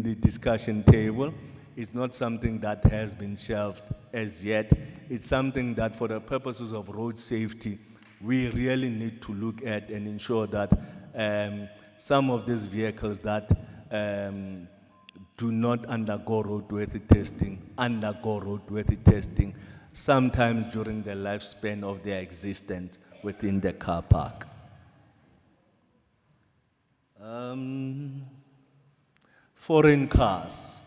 the discussion table. It's not something that has been shelved as yet. It's something that for the purposes of road safety, we really need to look at and ensure that some of these vehicles that do not undergo roadworthy testing, sometimes during the lifespan of their existence within the car park. Foreign cars.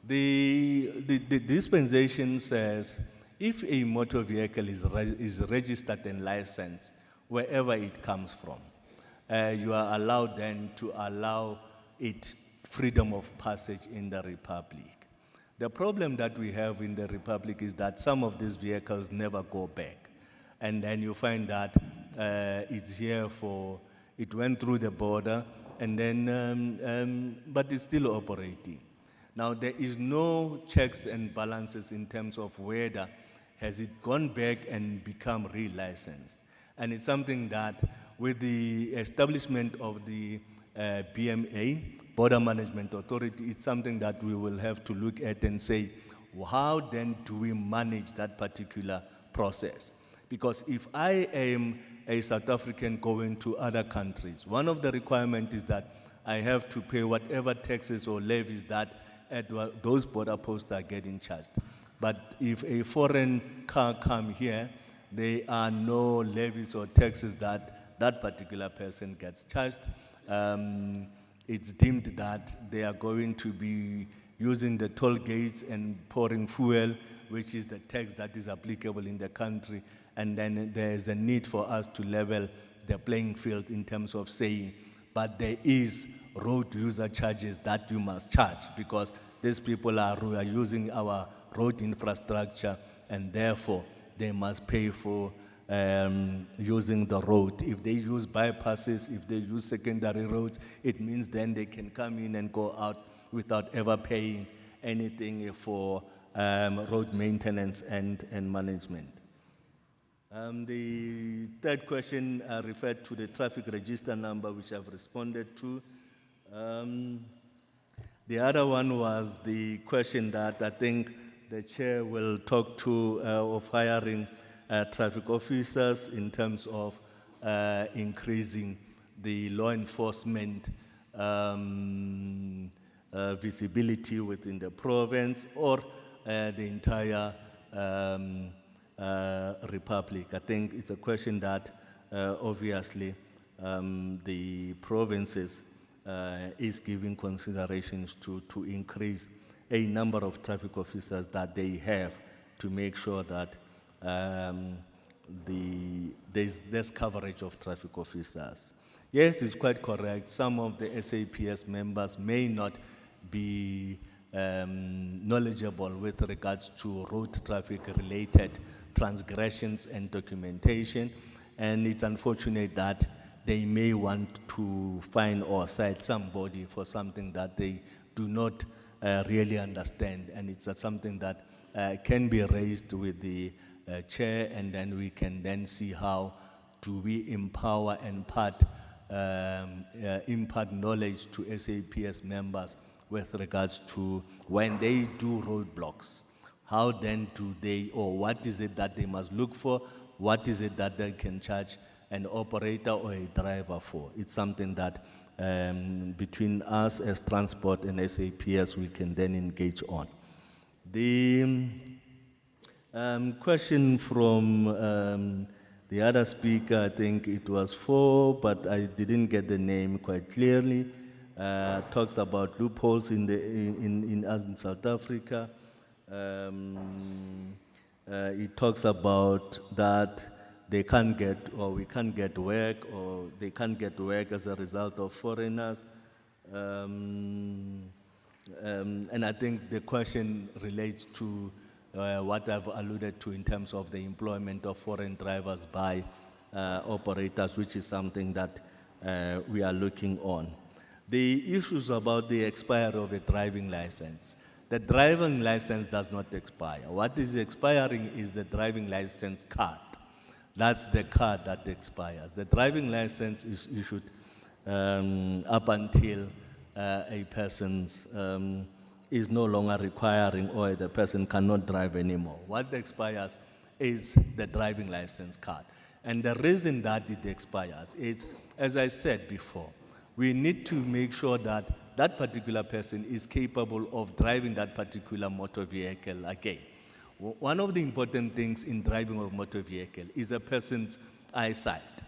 The dispensation says if a motor vehicle is registered and licensed, wherever it comes from, you are allowed then to allow it freedom of passage in the Republic. The problem that we have in the Republic is that some of these vehicles never go back. And then you find that it's here it went through the border, and then, but it's still operating. Now, there is no checks and balances in terms of whether has it gone back and become re-licensed. And it's something that with the establishment of the BMA, Border Management Authority, it's something that we will have to look at and say, how then do we manage that particular process? Because if I am a South African going to other countries, one of the requirements is that I have to pay whatever taxes or levies that those border posts are getting charged. But if a foreign car come here, there are no levies or taxes that that particular person gets charged. It's deemed that they are going to be using the toll gates and pouring fuel, which is the tax that is applicable in the country. And then there is a need for us to level the playing field in terms of saying, but there is road user charges that you must charge, because these people are using our road infrastructure, and therefore they must pay for using the road. If they use bypasses, if they use secondary roads, it means then they can come in and go out without ever paying anything for road maintenance and management. The third question referred to the traffic register number, which I've responded to. The other one was the question that I think the chair will talk to of hiring traffic officers in terms of increasing the law enforcement visibility within the province or the entire Republic. I think it's a question that obviously the provinces is giving considerations to increase a number of traffic officers that they have to make sure that there's coverage of traffic officers. Yes, it's quite correct. Some of the SAPS members may not be knowledgeable with regards to road traffic related transgressions and documentation, and it's unfortunate that they may want to fine or cite somebody for something that they do not really understand, and it's something that can be raised with the chair, and then we can then see how do we empower and impart knowledge to SAPS members with regards to when they do roadblocks. How then do they, or what is it that they must look for? What is it that they can charge an operator or a driver for? It's something that between us as transport and SAPS we can then engage on. The question from the other speaker, I think it was 4, but I didn't get the name quite clearly. Talks about loopholes in South Africa. It talks about that they can't get, or we can't get work, or they can't get work as a result of foreigners. And I think the question relates to what I've alluded to in terms of the employment of foreign drivers by operators, which is something that we are looking on. The issues about the expiry of a driving license. The driving license does not expire. What is expiring is the driving license card. That's the card that expires. The driving license is issued up until a person's is no longer requiring, or the person cannot drive anymore. What expires is the driving license card. And the reason that it expires is, as I said before, we need to make sure that that particular person is capable of driving that particular motor vehicle again. One of the important things in driving a motor vehicle is a person's eyesight,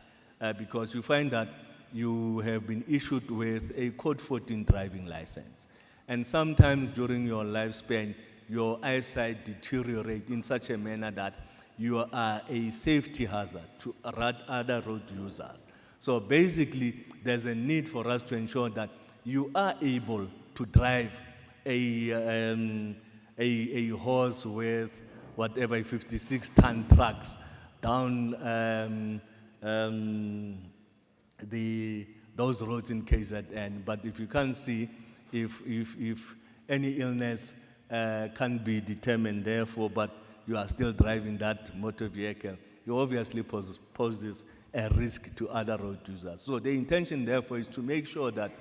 because you find that you have been issued with a Code 14 driving license. And sometimes during your lifespan, your eyesight deteriorate in such a manner that you are a safety hazard to other road users. So basically, there's a need for us to ensure that you are able to drive a horse with whatever 56-ton trucks down those roads in KZN. But if you can't see, if any illness can be determined, therefore, but you are still driving that motor vehicle, you obviously poses a risk to other road users. So the intention, therefore, is to make sure that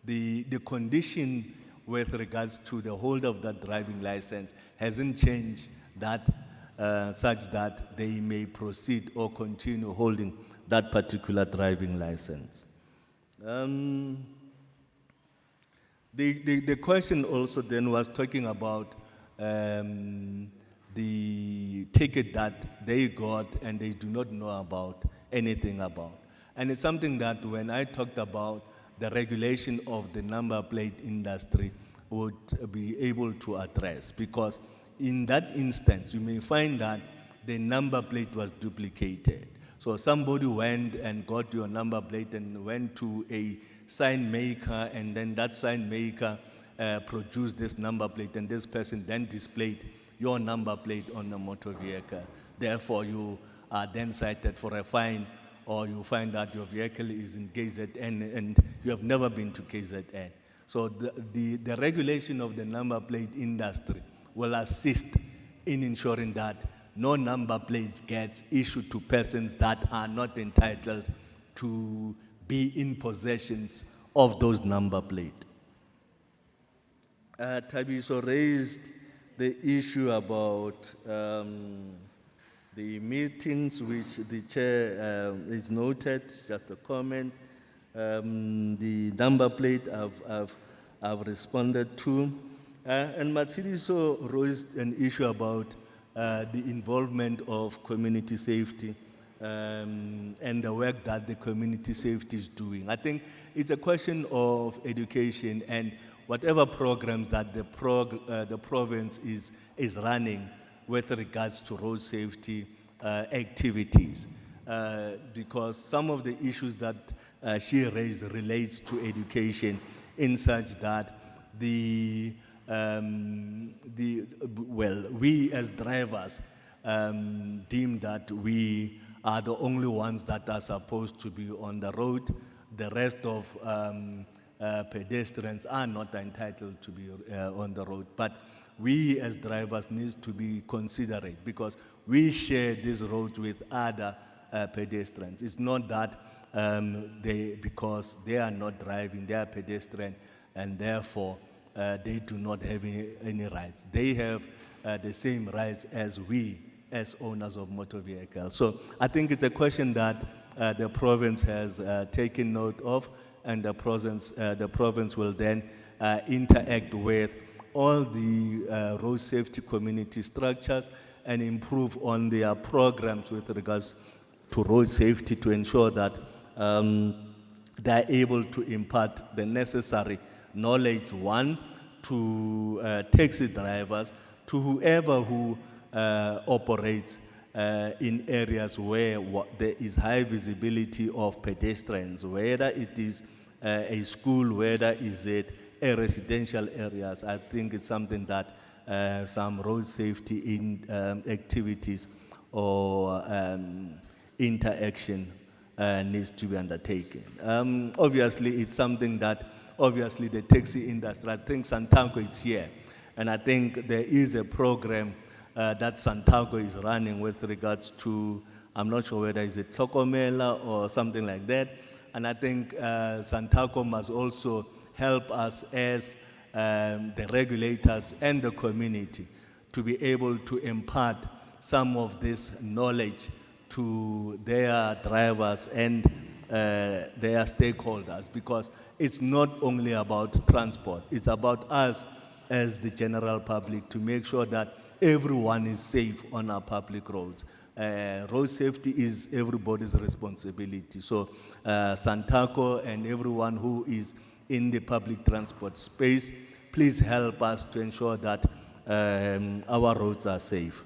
the condition with regards to the holder of that driving license hasn't changed that such that they may proceed or continue holding that particular driving license. The question also then was talking about the ticket that they got and they do not know about anything about. And it's something that when I talked about the regulation of the number plate industry would be able to address, because in that instance, you may find that the number plate was duplicated. So somebody went and got your number plate and went to a sign maker, and then that sign maker produced this number plate, and this person then displayed your number plate on the motor vehicle. Therefore, you are then cited for a fine, or you find that your vehicle is in KZN and you have never been to KZN. So the regulation of the number plate industry will assist in ensuring that no number plates gets issued to persons that are not entitled to be in possessions of those number plates. Tabiso raised the issue about the meetings, which the chair is noted, just a comment. The number plate I've responded to. And Matshidiso raised an issue about the involvement of community safety and the work that the community safety is doing. I think it's a question of education and whatever programs that the province is running with regards to road safety activities. Because some of the issues that she raised relates to education in such that we as drivers deem that we are the only ones that are supposed to be on the road. The rest of pedestrians are not entitled to be on the road. But we as drivers need to be considerate because we share this road with other pedestrians. It's not that because they are not driving, they are pedestrian, and therefore they do not have any rights. They have the same rights as we, as owners of motor vehicles. So I think it's a question that the province has taken note of, and the province will then interact with all the road safety community structures and improve on their programs with regards to road safety to ensure that they're able to impart the necessary knowledge, one, to taxi drivers, to whoever who operates in areas where there is high visibility of pedestrians, whether it is a school, whether is it a residential areas. I think it's something that some road safety in activities or interaction needs to be undertaken. Obviously, it's something that obviously the taxi industry, I think Santaco is here, and I think there is a program that Santaco is running with regards to, I'm not sure whether it's a Tlokomela or something like that, and I think Santaco must also help us as the regulators and the community to be able to impart some of this knowledge to their drivers and their stakeholders, because it's not only about transport, it's about us as the general public to make sure that everyone is safe on our public roads. Road safety is everybody's responsibility. So Santaco and everyone who is in the public transport space please help us to ensure that our roads are safe.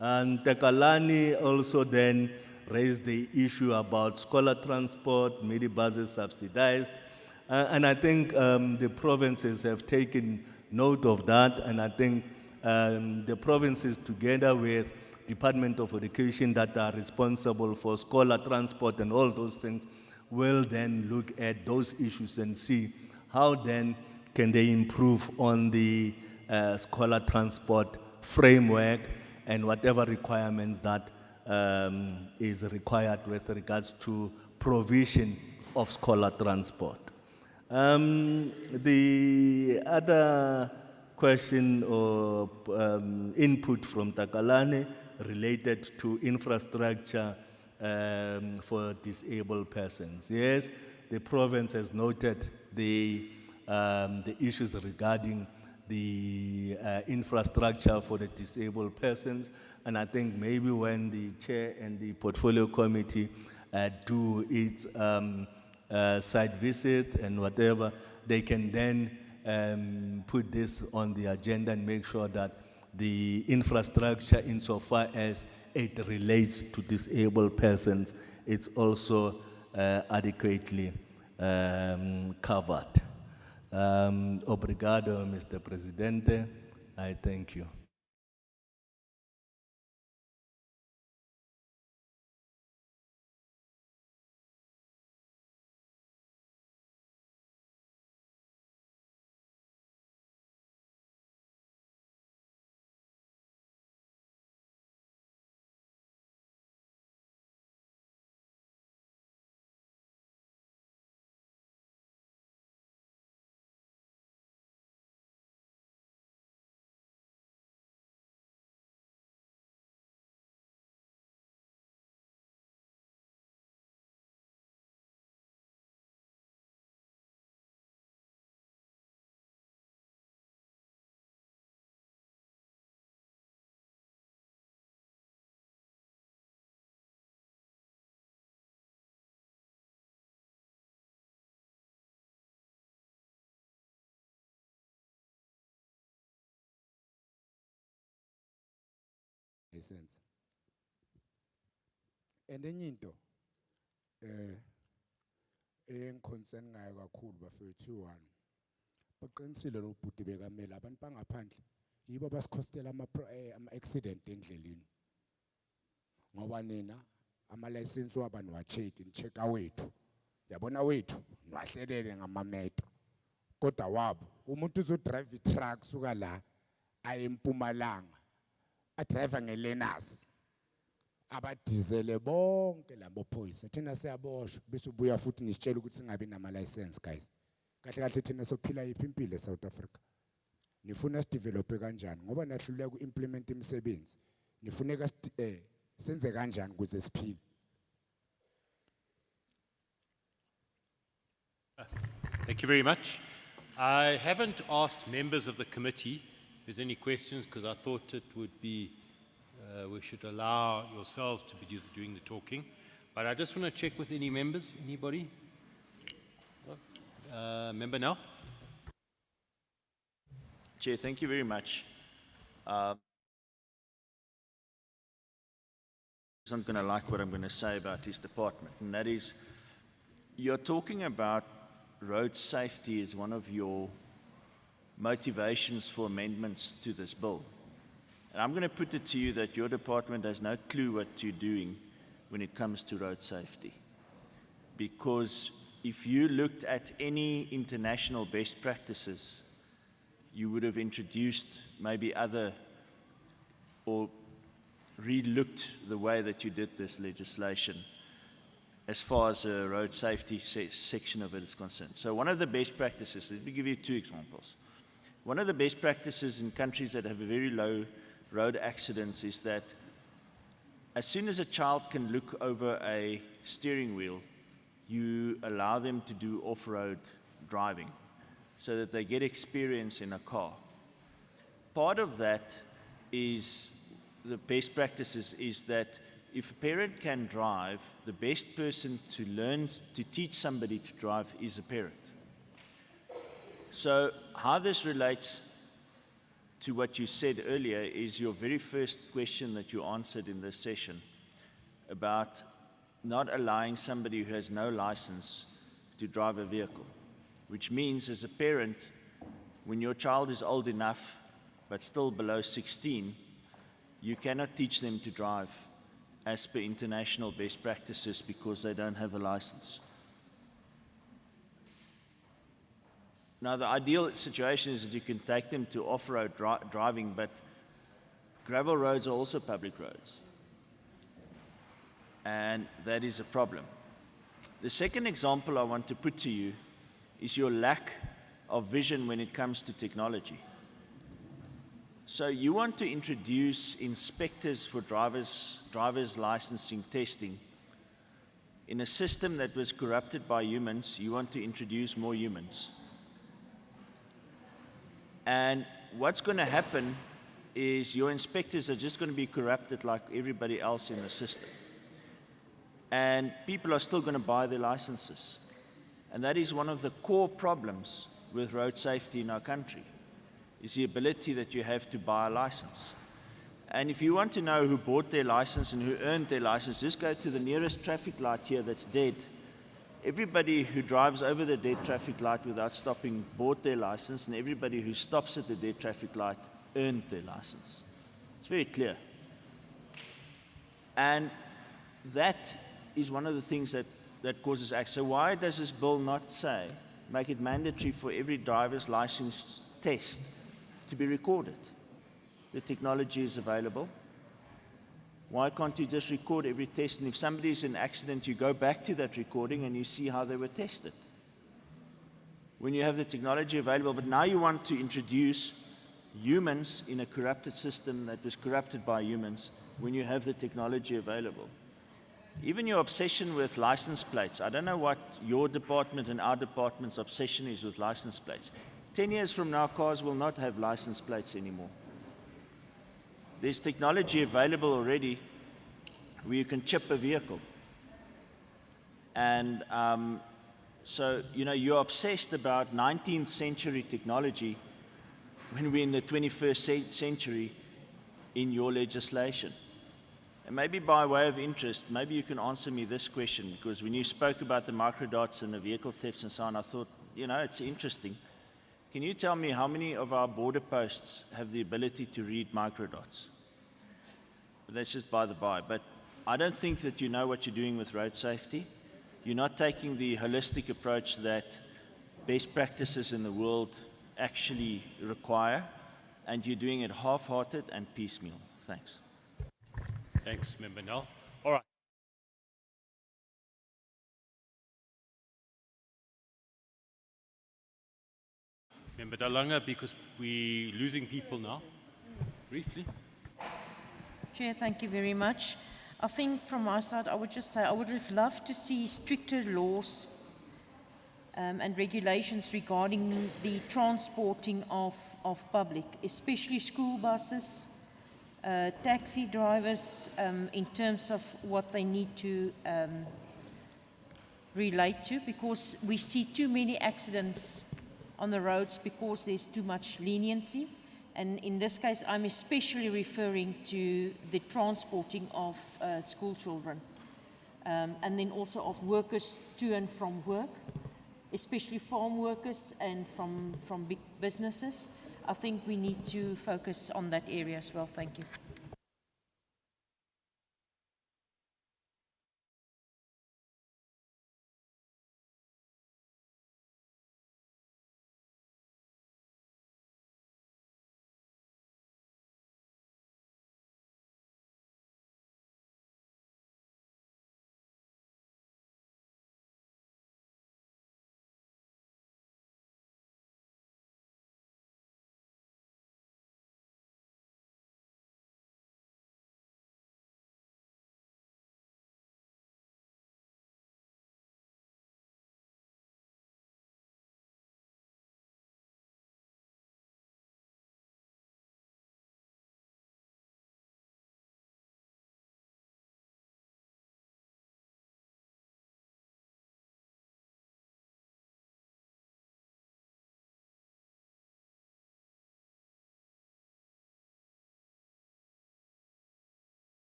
And Takalani also then raised the issue about scholar transport, minibuses subsidized. And I think the provinces have taken note of that, and I think the provinces together with Department of Education that are responsible for scholar transport and all those things will then look at those issues and see how then can they improve on the scholar transport framework and whatever requirements that is required with regards to provision of scholar transport. The other question or input from Takalani related to infrastructure for disabled persons. Yes, the province has noted the issues regarding the infrastructure for the disabled persons, and I think maybe when the chair and the portfolio committee do its site visit and whatever, they can then put this on the agenda and make sure that the infrastructure, insofar as it relates to disabled persons, it's also adequately covered. Obrigado, Mr. Presidente. I thank you. License. And enye into concern ngayo kakhulu bafethu one. Baqinisile lo bhuti bekamela abantu bangaphandle yibo abasikhostela ama accident endleleni. Ngoba nina ama license waba niwachecki nichecka wethu. Yabona wethu niwahlelele ngamameto. Kodwa wabo umuntu uzo drive i-truck suka la aye eMpumalanga. A driver ngeLenas abadizele bonke labo phoyisa thina siyaboshwa bese ubuya futhi nisitshela ukuthi singabi nama license guys kahle kahle thina sophila yiphi impilo eSouth Africa nifuna sidevelop kanjani ngoba nahluleka uimplement imisebenzi nifuneka senze kanjani ukuze siphile. Thank you very much. I haven't asked members of the committee if there's any questions, because I thought it would be, we should allow yourselves to be doing the talking. But I just want to check with any members. Anybody? Member now? Chair, thank you very much. I'm not going to like what I'm going to say about his department, and that is, you're talking about road safety as one of your motivations for amendments to this bill. And I'm going to put it to you that your department has no clue what you're doing when it comes to road safety. Because if you looked at any international best practices, you would have introduced maybe other or re-looked the way that you did this legislation as far as the road safety section of it is concerned. So one of the best practices, let me give you two examples. One of the best practices in countries that have very low road accidents is that as soon as a child can look over a steering wheel, you allow them to do off-road driving so that they get experience in a car. Part of that is, the best practices is that if a parent can drive, the best person to teach somebody to drive is a parent. So how this relates to what you said earlier is your very first question that you answered in this session about not allowing somebody who has no license to drive a vehicle, which means as a parent, when your child is old enough but still below 16, you cannot teach them to drive as per international best practices because they don't have a license. Now, the ideal situation is that you can take them to off-road driving, but gravel roads are also public roads. And that is a problem. The second example I want to put to you is your lack of vision when it comes to technology. So you want to introduce inspectors for driver's licensing testing. In a system that was corrupted by humans, you want to introduce more humans. And what's going to happen is your inspectors are just going to be corrupted like everybody else in the system. And people are still going to buy their licenses. And that is one of the core problems with road safety in our country, is the ability that you have to buy a license. And if you want to know who bought their license and who earned their license, just go to the nearest traffic light here that's dead. Everybody who drives over the dead traffic light without stopping bought their license, and everybody who stops at the dead traffic light earned their license. It's very clear. And that is one of the things that causes accidents. So why does this bill not say, make it mandatory for every driver's license test to be recorded? The technology is available. Why can't you just record every test? And if somebody is in an accident, you go back to that recording and you see how they were tested. When you have the technology available, but now you want to introduce humans in a corrupted system that was corrupted by humans when you have the technology available. Even your obsession with license plates, I don't know what your department and our department's obsession is with license plates. 10 years from now, cars will not have license plates anymore. There's technology available already where you can chip a vehicle. And so, you know, you're obsessed about 19th century technology when we're in the 21st century in your legislation. And maybe by way of interest, maybe you can answer me this question, because when you spoke about the microdots and the vehicle thefts and so on, I thought, you know, it's interesting. Can you tell me how many of our border posts have the ability to read microdots? But that's just by the by. But I don't think that you know what you're doing with road safety. You're not taking the holistic approach that best practices in the world actually require, and you're doing it half-hearted and piecemeal. Thanks. Thanks, Member Nell. All right. Member Dalanga, because we're losing people now. Briefly. Chair, thank you very much. I think from my side, I would just say I would have loved to see stricter laws and regulations regarding the transporting of public, especially school buses, taxi drivers, in terms of what they need to relate to, because we see too many accidents on the roads because there's too much leniency. And in this case, I'm especially referring to the transporting of school children, and then also of workers to and from work, especially farm workers and from big businesses. I think we need to focus on that area as well. Thank you.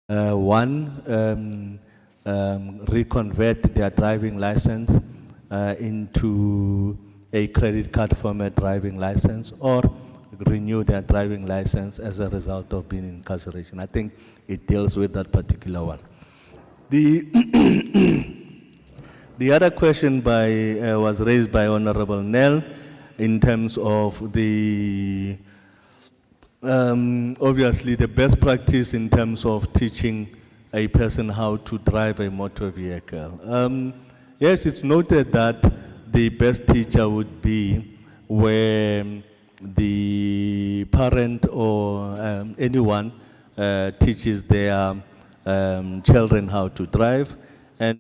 One, reconvert their driving license into a credit card format driving license, or renew their driving license as a result of being in incarceration. I think it deals with that particular one. The other question was raised by Honorable Nell in terms of the, obviously the best practice in terms of teaching a person how to drive a motor vehicle. Yes, it's noted that the best teacher would be where the parent or anyone teaches their children how to drive, and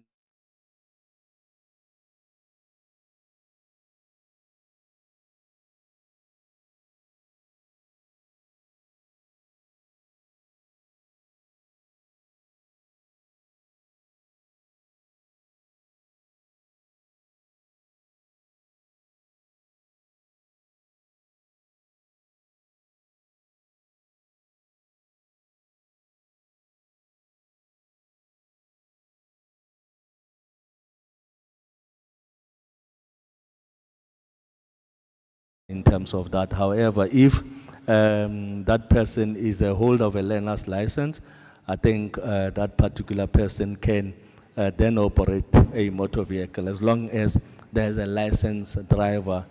in terms of that. However, if that person is a holder of a learner's license, I think that particular person can then operate a motor vehicle as long as there's a licensed driver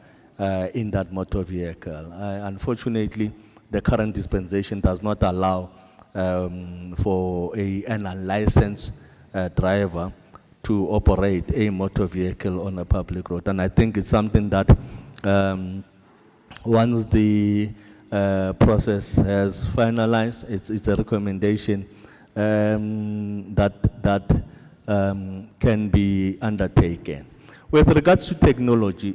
in that motor vehicle. Unfortunately, the current dispensation does not allow for an unlicensed driver to operate a motor vehicle on a public road. And I think it's something that once the process has finalized, it's a recommendation that can be undertaken. With regards to technology,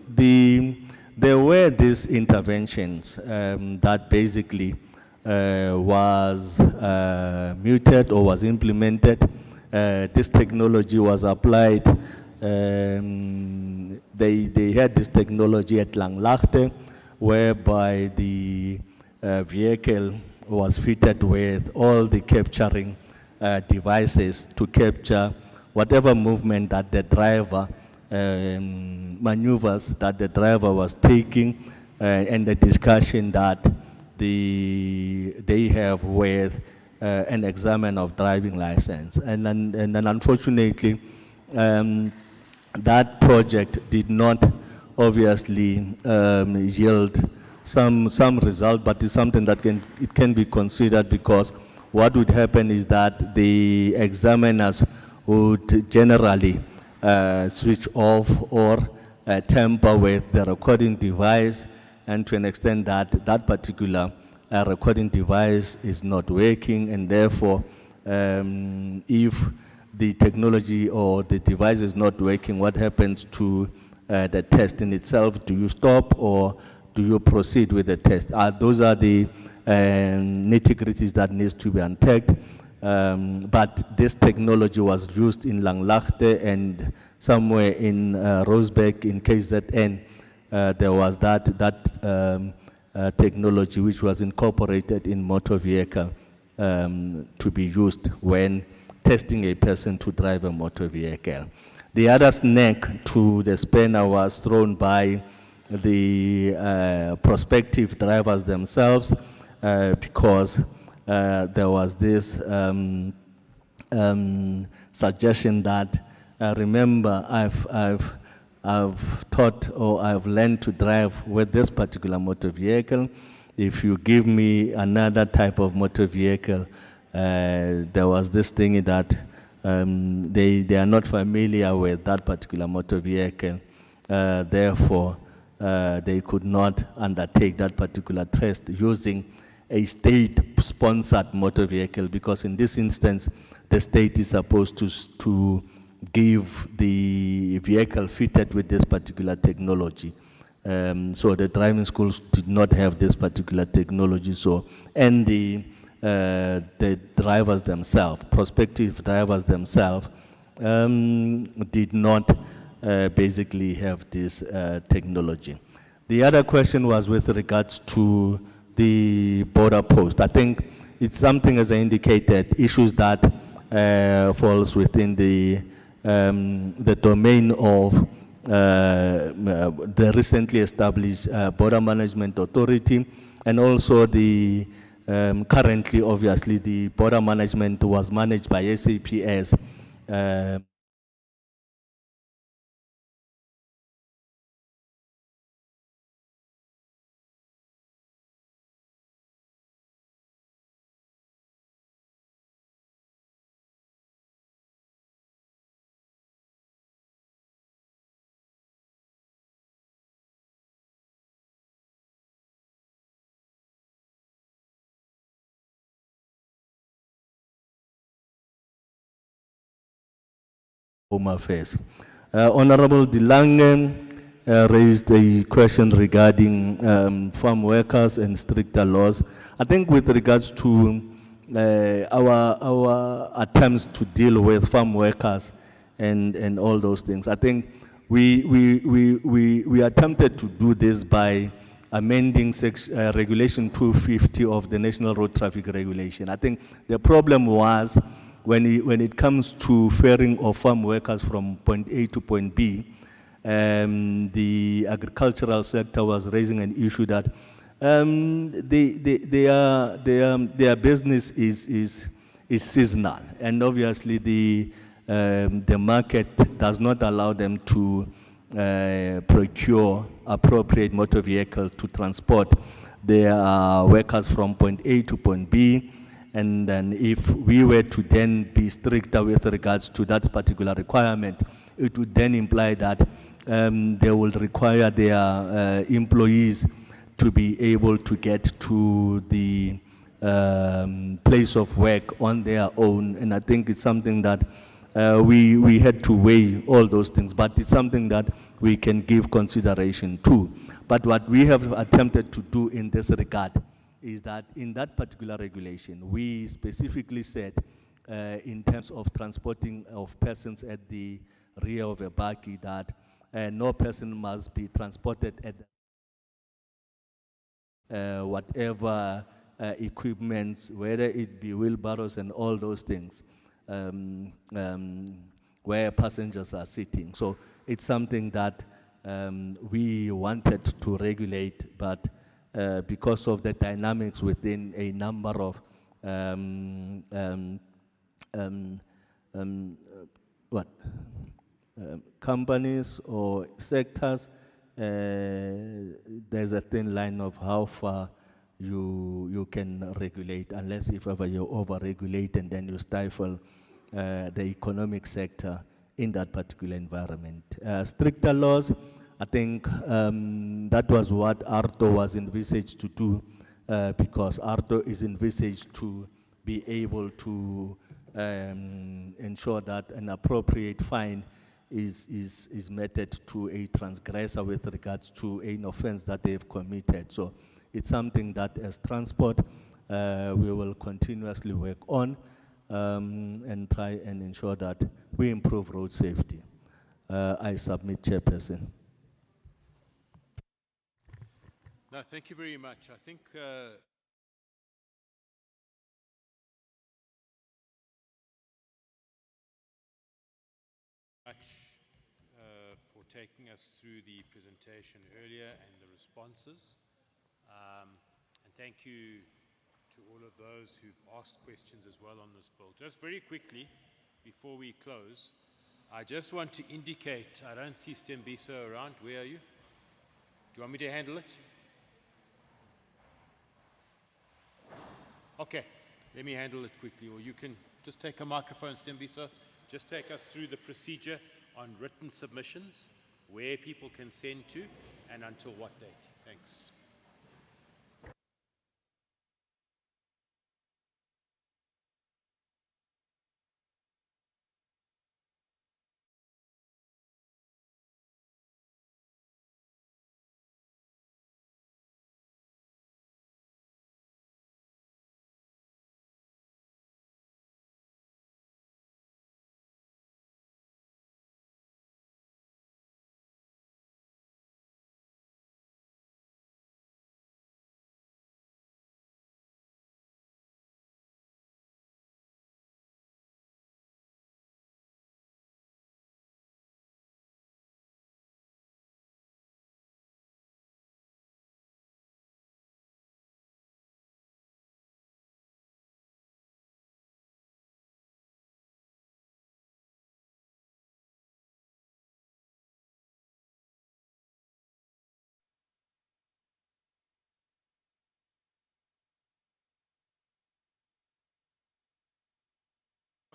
there were these interventions that basically was muted or was implemented. This technology was applied. They had this technology at Langlaagte, whereby the vehicle was fitted with all the capturing devices to capture whatever movement that the driver, maneuvers that the driver was taking, and the discussion that they have with an examiner of driving license. And then unfortunately, that project did not obviously yield some result, but it's something that can be considered, because what would happen is that the examiners would generally switch off or tamper with the recording device, and to an extent that particular recording device is not working, and therefore if the technology or the device is not working, what happens to the test in itself? Do you stop or do you proceed with the test? Those are the nitty-gritties that needs to be unpacked. But this technology was used in Langlaagte, and somewhere in Rosebeck in KZN, there was that technology which was incorporated in motor vehicle to be used when testing a person to drive a motor vehicle. The other snake to the spanner was thrown by the prospective drivers themselves, because there was this suggestion that, remember, I've taught or I've learned to drive with this particular motor vehicle. If you give me another type of motor vehicle, there was this thing that they are not familiar with that particular motor vehicle. Therefore, they could not undertake that particular test using a state-sponsored motor vehicle, because in this instance, the state is supposed to give the vehicle fitted with this particular technology. So the driving schools did not have this particular technology. So, and the drivers themselves, prospective drivers themselves, did not basically have this technology. The other question was with regards to the border post. I think it's something, as I indicated, issues that falls within the domain of the recently established Border Management Authority, and also the currently, obviously, the border management was managed by SAPS. Home Affairs. Honorable De Lange raised a question regarding farm workers and stricter laws. I think with regards to our attempts to deal with farm workers and all those things, I think we attempted to do this by amending Regulation 250 of the National Road Traffic Regulation. I think the problem was when it comes to ferrying of farm workers from point A to point B, the agricultural sector was raising an issue that their business is seasonal, and obviously the market does not allow them to procure appropriate motor vehicle to transport their workers from point A to point B. And then if we were to then be stricter with regards to that particular requirement, it would then imply that they will require their employees to be able to get to the place of work on their own. And I think it's something that we had to weigh all those things, but it's something that we can give consideration to. But what we have attempted to do in this regard is that in that particular regulation, we specifically said in terms of transporting of persons at the rear of a bakkie that no person must be transported at whatever equipment, whether it be wheelbarrows and all those things, where passengers are sitting. So it's something that we wanted to regulate, but because of the dynamics within a number of companies or sectors, there's a thin line of how far you can regulate, unless if ever you over-regulate and then you stifle the economic sector in that particular environment. Stricter laws, I think that was what ARTO was envisaged to do, because ARTO is envisaged to be able to ensure that an appropriate fine is meted to a transgressor with regards to an offense that they've committed. So it's something that as transport, we will continuously work on and try and ensure that we improve road safety. I submit, Chairperson. No, thank you very much. I think for taking us through the presentation earlier and the responses. And thank you to all of those who've asked questions as well on this bill. Just very quickly, before we close, I just want to indicate, I don't see Stembiso around. Where are you? Do you want me to handle it? Okay, let me handle it quickly, or you can just take a microphone, Stembiso. Just take us through the procedure on written submissions, where people can send to, and until what date. Thanks.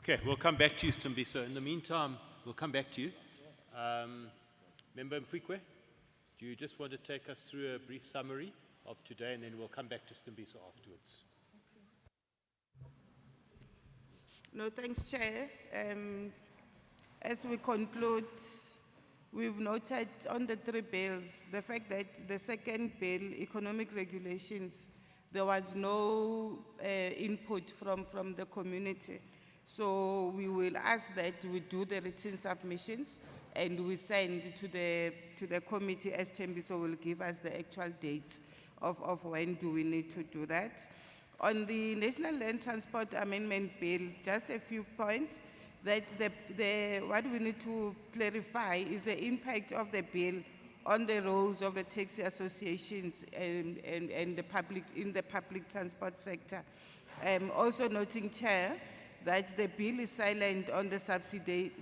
Okay, we'll come back to you, Stimbiso. In the meantime, we'll come back to you. Member Mfikwe, do you just want to take us through a brief summary of today, and then we'll come back to Stimbiso afterwards. No, thanks, Chair. As we conclude, we've noted on the three bills the fact that the second bill, economic regulations, there was no input from the community. So we will ask that we do the written submissions and we send to the committee as Tembiso will give us the actual dates of when do we need to do that. On the National Land Transport Amendment Bill, just a few points that what we need to clarify is the impact of the bill on the roles of the taxi associations and the public in the public transport sector. Also noting, Chair, that the bill is silent on the subsidy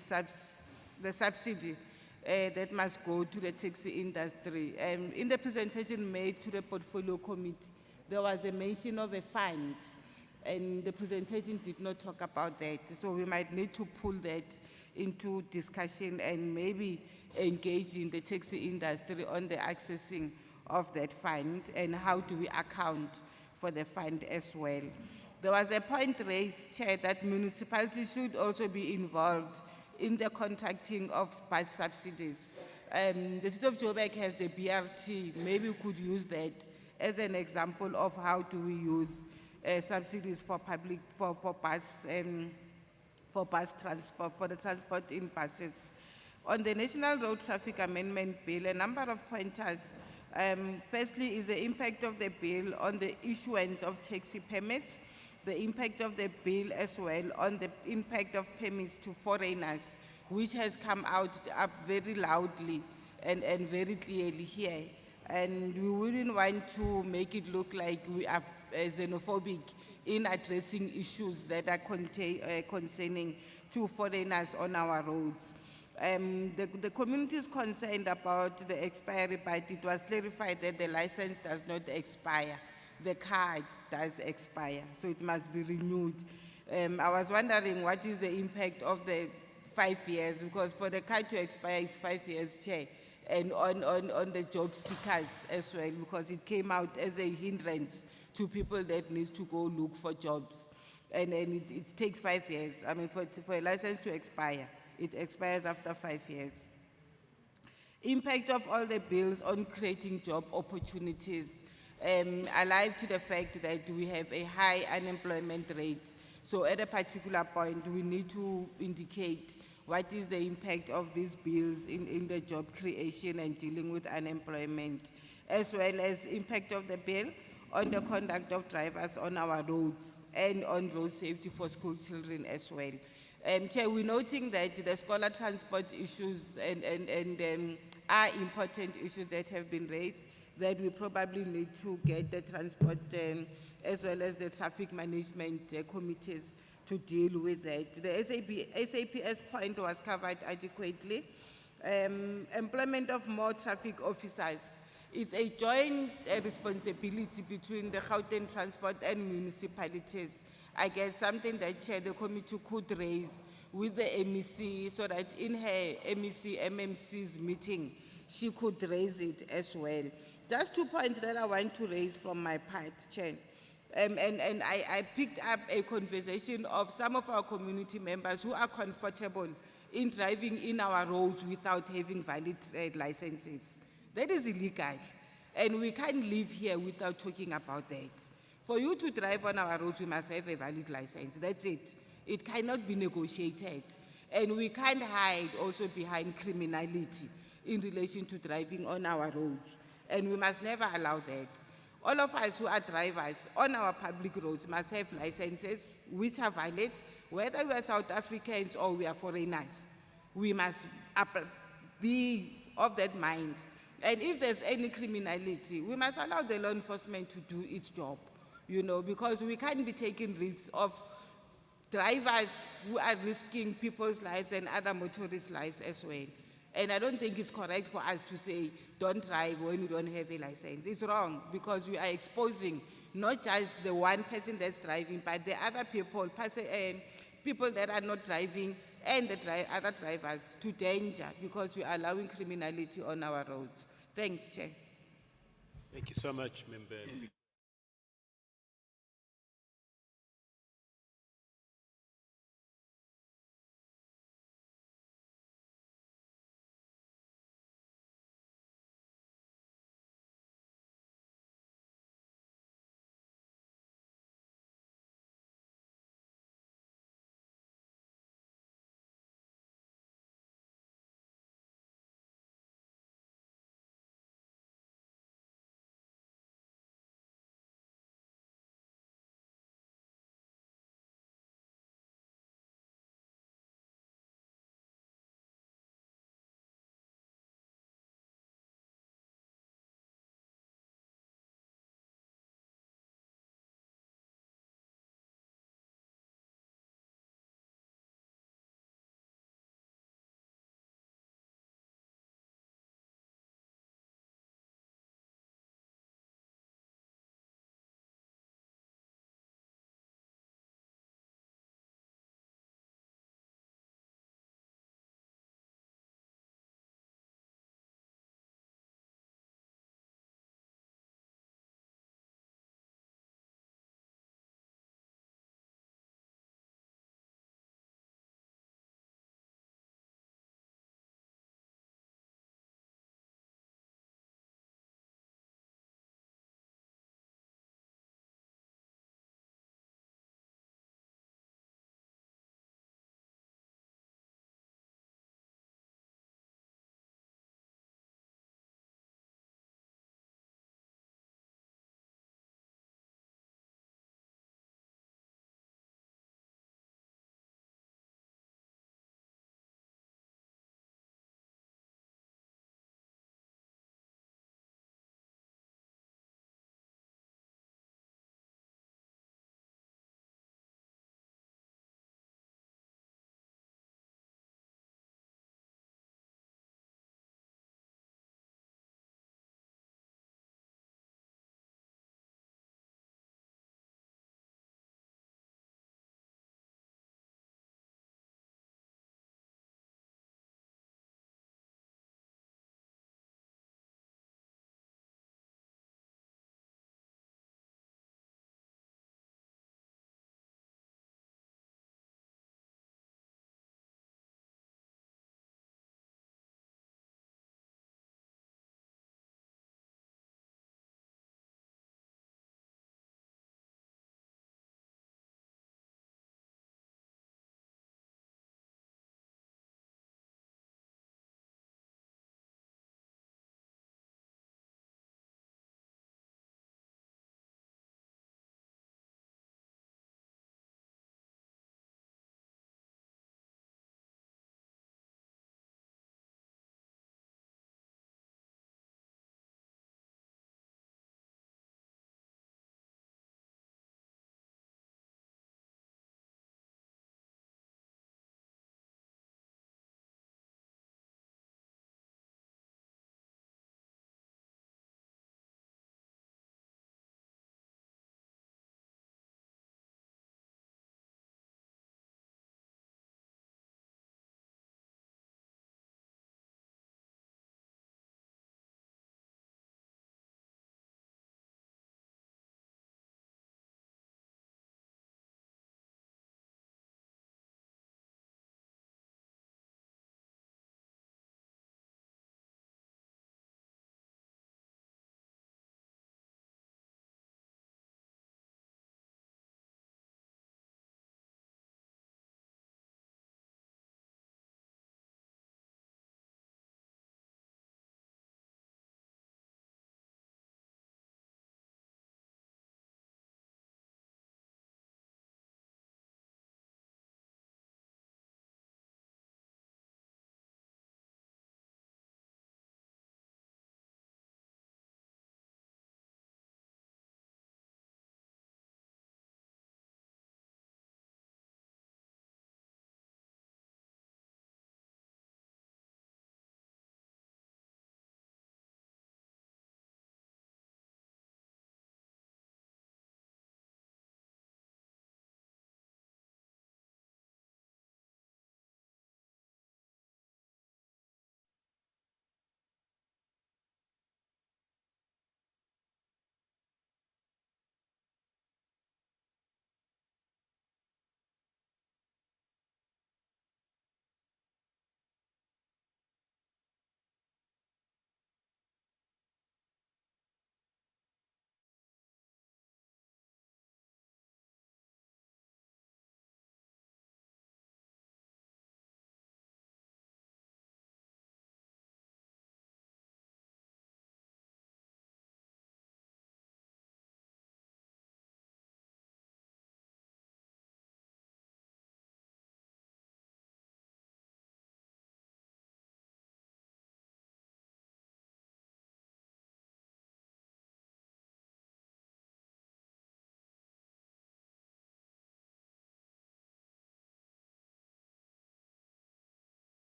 that must go to the taxi industry. In the presentation made to the portfolio committee, there was a mention of a fund, and the presentation did not talk about that. So we might need to pull that into discussion and maybe engage in the taxi industry on the accessing of that fund and how do we account for the fund as well. There was a point raised, Chair, that municipalities should also be involved in the contracting of bus subsidies. The city of Joburg has the BRT. Maybe we could use that as an example of how do we use subsidies for bus transport, for the transport in buses. On the National Road Traffic Amendment Bill, a number of pointers. Firstly is the impact of the bill on the issuance of taxi permits, the impact of the bill as well on the impact of permits to foreigners, which has come out up very loudly and very clearly here. And we wouldn't want to make it look like we are xenophobic in addressing issues that are concerning to foreigners on our roads. The community is concerned about the expiry, but it was clarified that the license does not expire. The card does expire, so it must be renewed. I was wondering what is the impact of the 5 years, because for the card to expire, it's 5 years, Chair, and on the job seekers as well, because it came out as a hindrance to people that need to go look for jobs. And it takes 5 years. I mean, for a license to expire, it expires after 5 years. Impact of all the bills on creating job opportunities. Alive to the fact that we have a high unemployment rate. So at a particular point, we need to indicate what is the impact of these bills in the job creation and dealing with unemployment, as well as impact of the bill on the conduct of drivers on our roads and on road safety for school children as well. Chair, we're noting that the scholar transport issues are important issues that have been raised, that we probably need to get the transport as well as the traffic management committees to deal with that. The SAPS point was covered adequately. Employment of more traffic officers is a joint responsibility between the Gauteng Transport and municipalities. I guess something that Chair, the committee could raise with the MEC so that in her MEC, MMC's meeting, she could raise it as well. Just 2 points that I want to raise from my part, Chair. I picked up a conversation of some of our community members who are comfortable in driving in our roads without having valid licenses. That is illegal, and we can't live here without talking about that. For you to drive on our roads, you must have a valid license. That's it. It cannot be negotiated, and we can't hide also behind criminality in relation to driving on our roads, and we must never allow that. All of us who are drivers on our public roads must have licenses which are valid, whether we are South Africans or we are foreigners. We must be of that mind. And if there's any criminality, we must allow the law enforcement to do its job, you know, because we can't be taking risks of drivers who are risking people's lives and other motorists' lives as well. And I don't think it's correct for us to say, don't drive when you don't have a license. It's wrong, because we are exposing not just the one person that's driving, but the other people, people that are not driving and the other drivers to danger because we are allowing criminality on our roads. Thanks, Chair. Thank you so much, Member.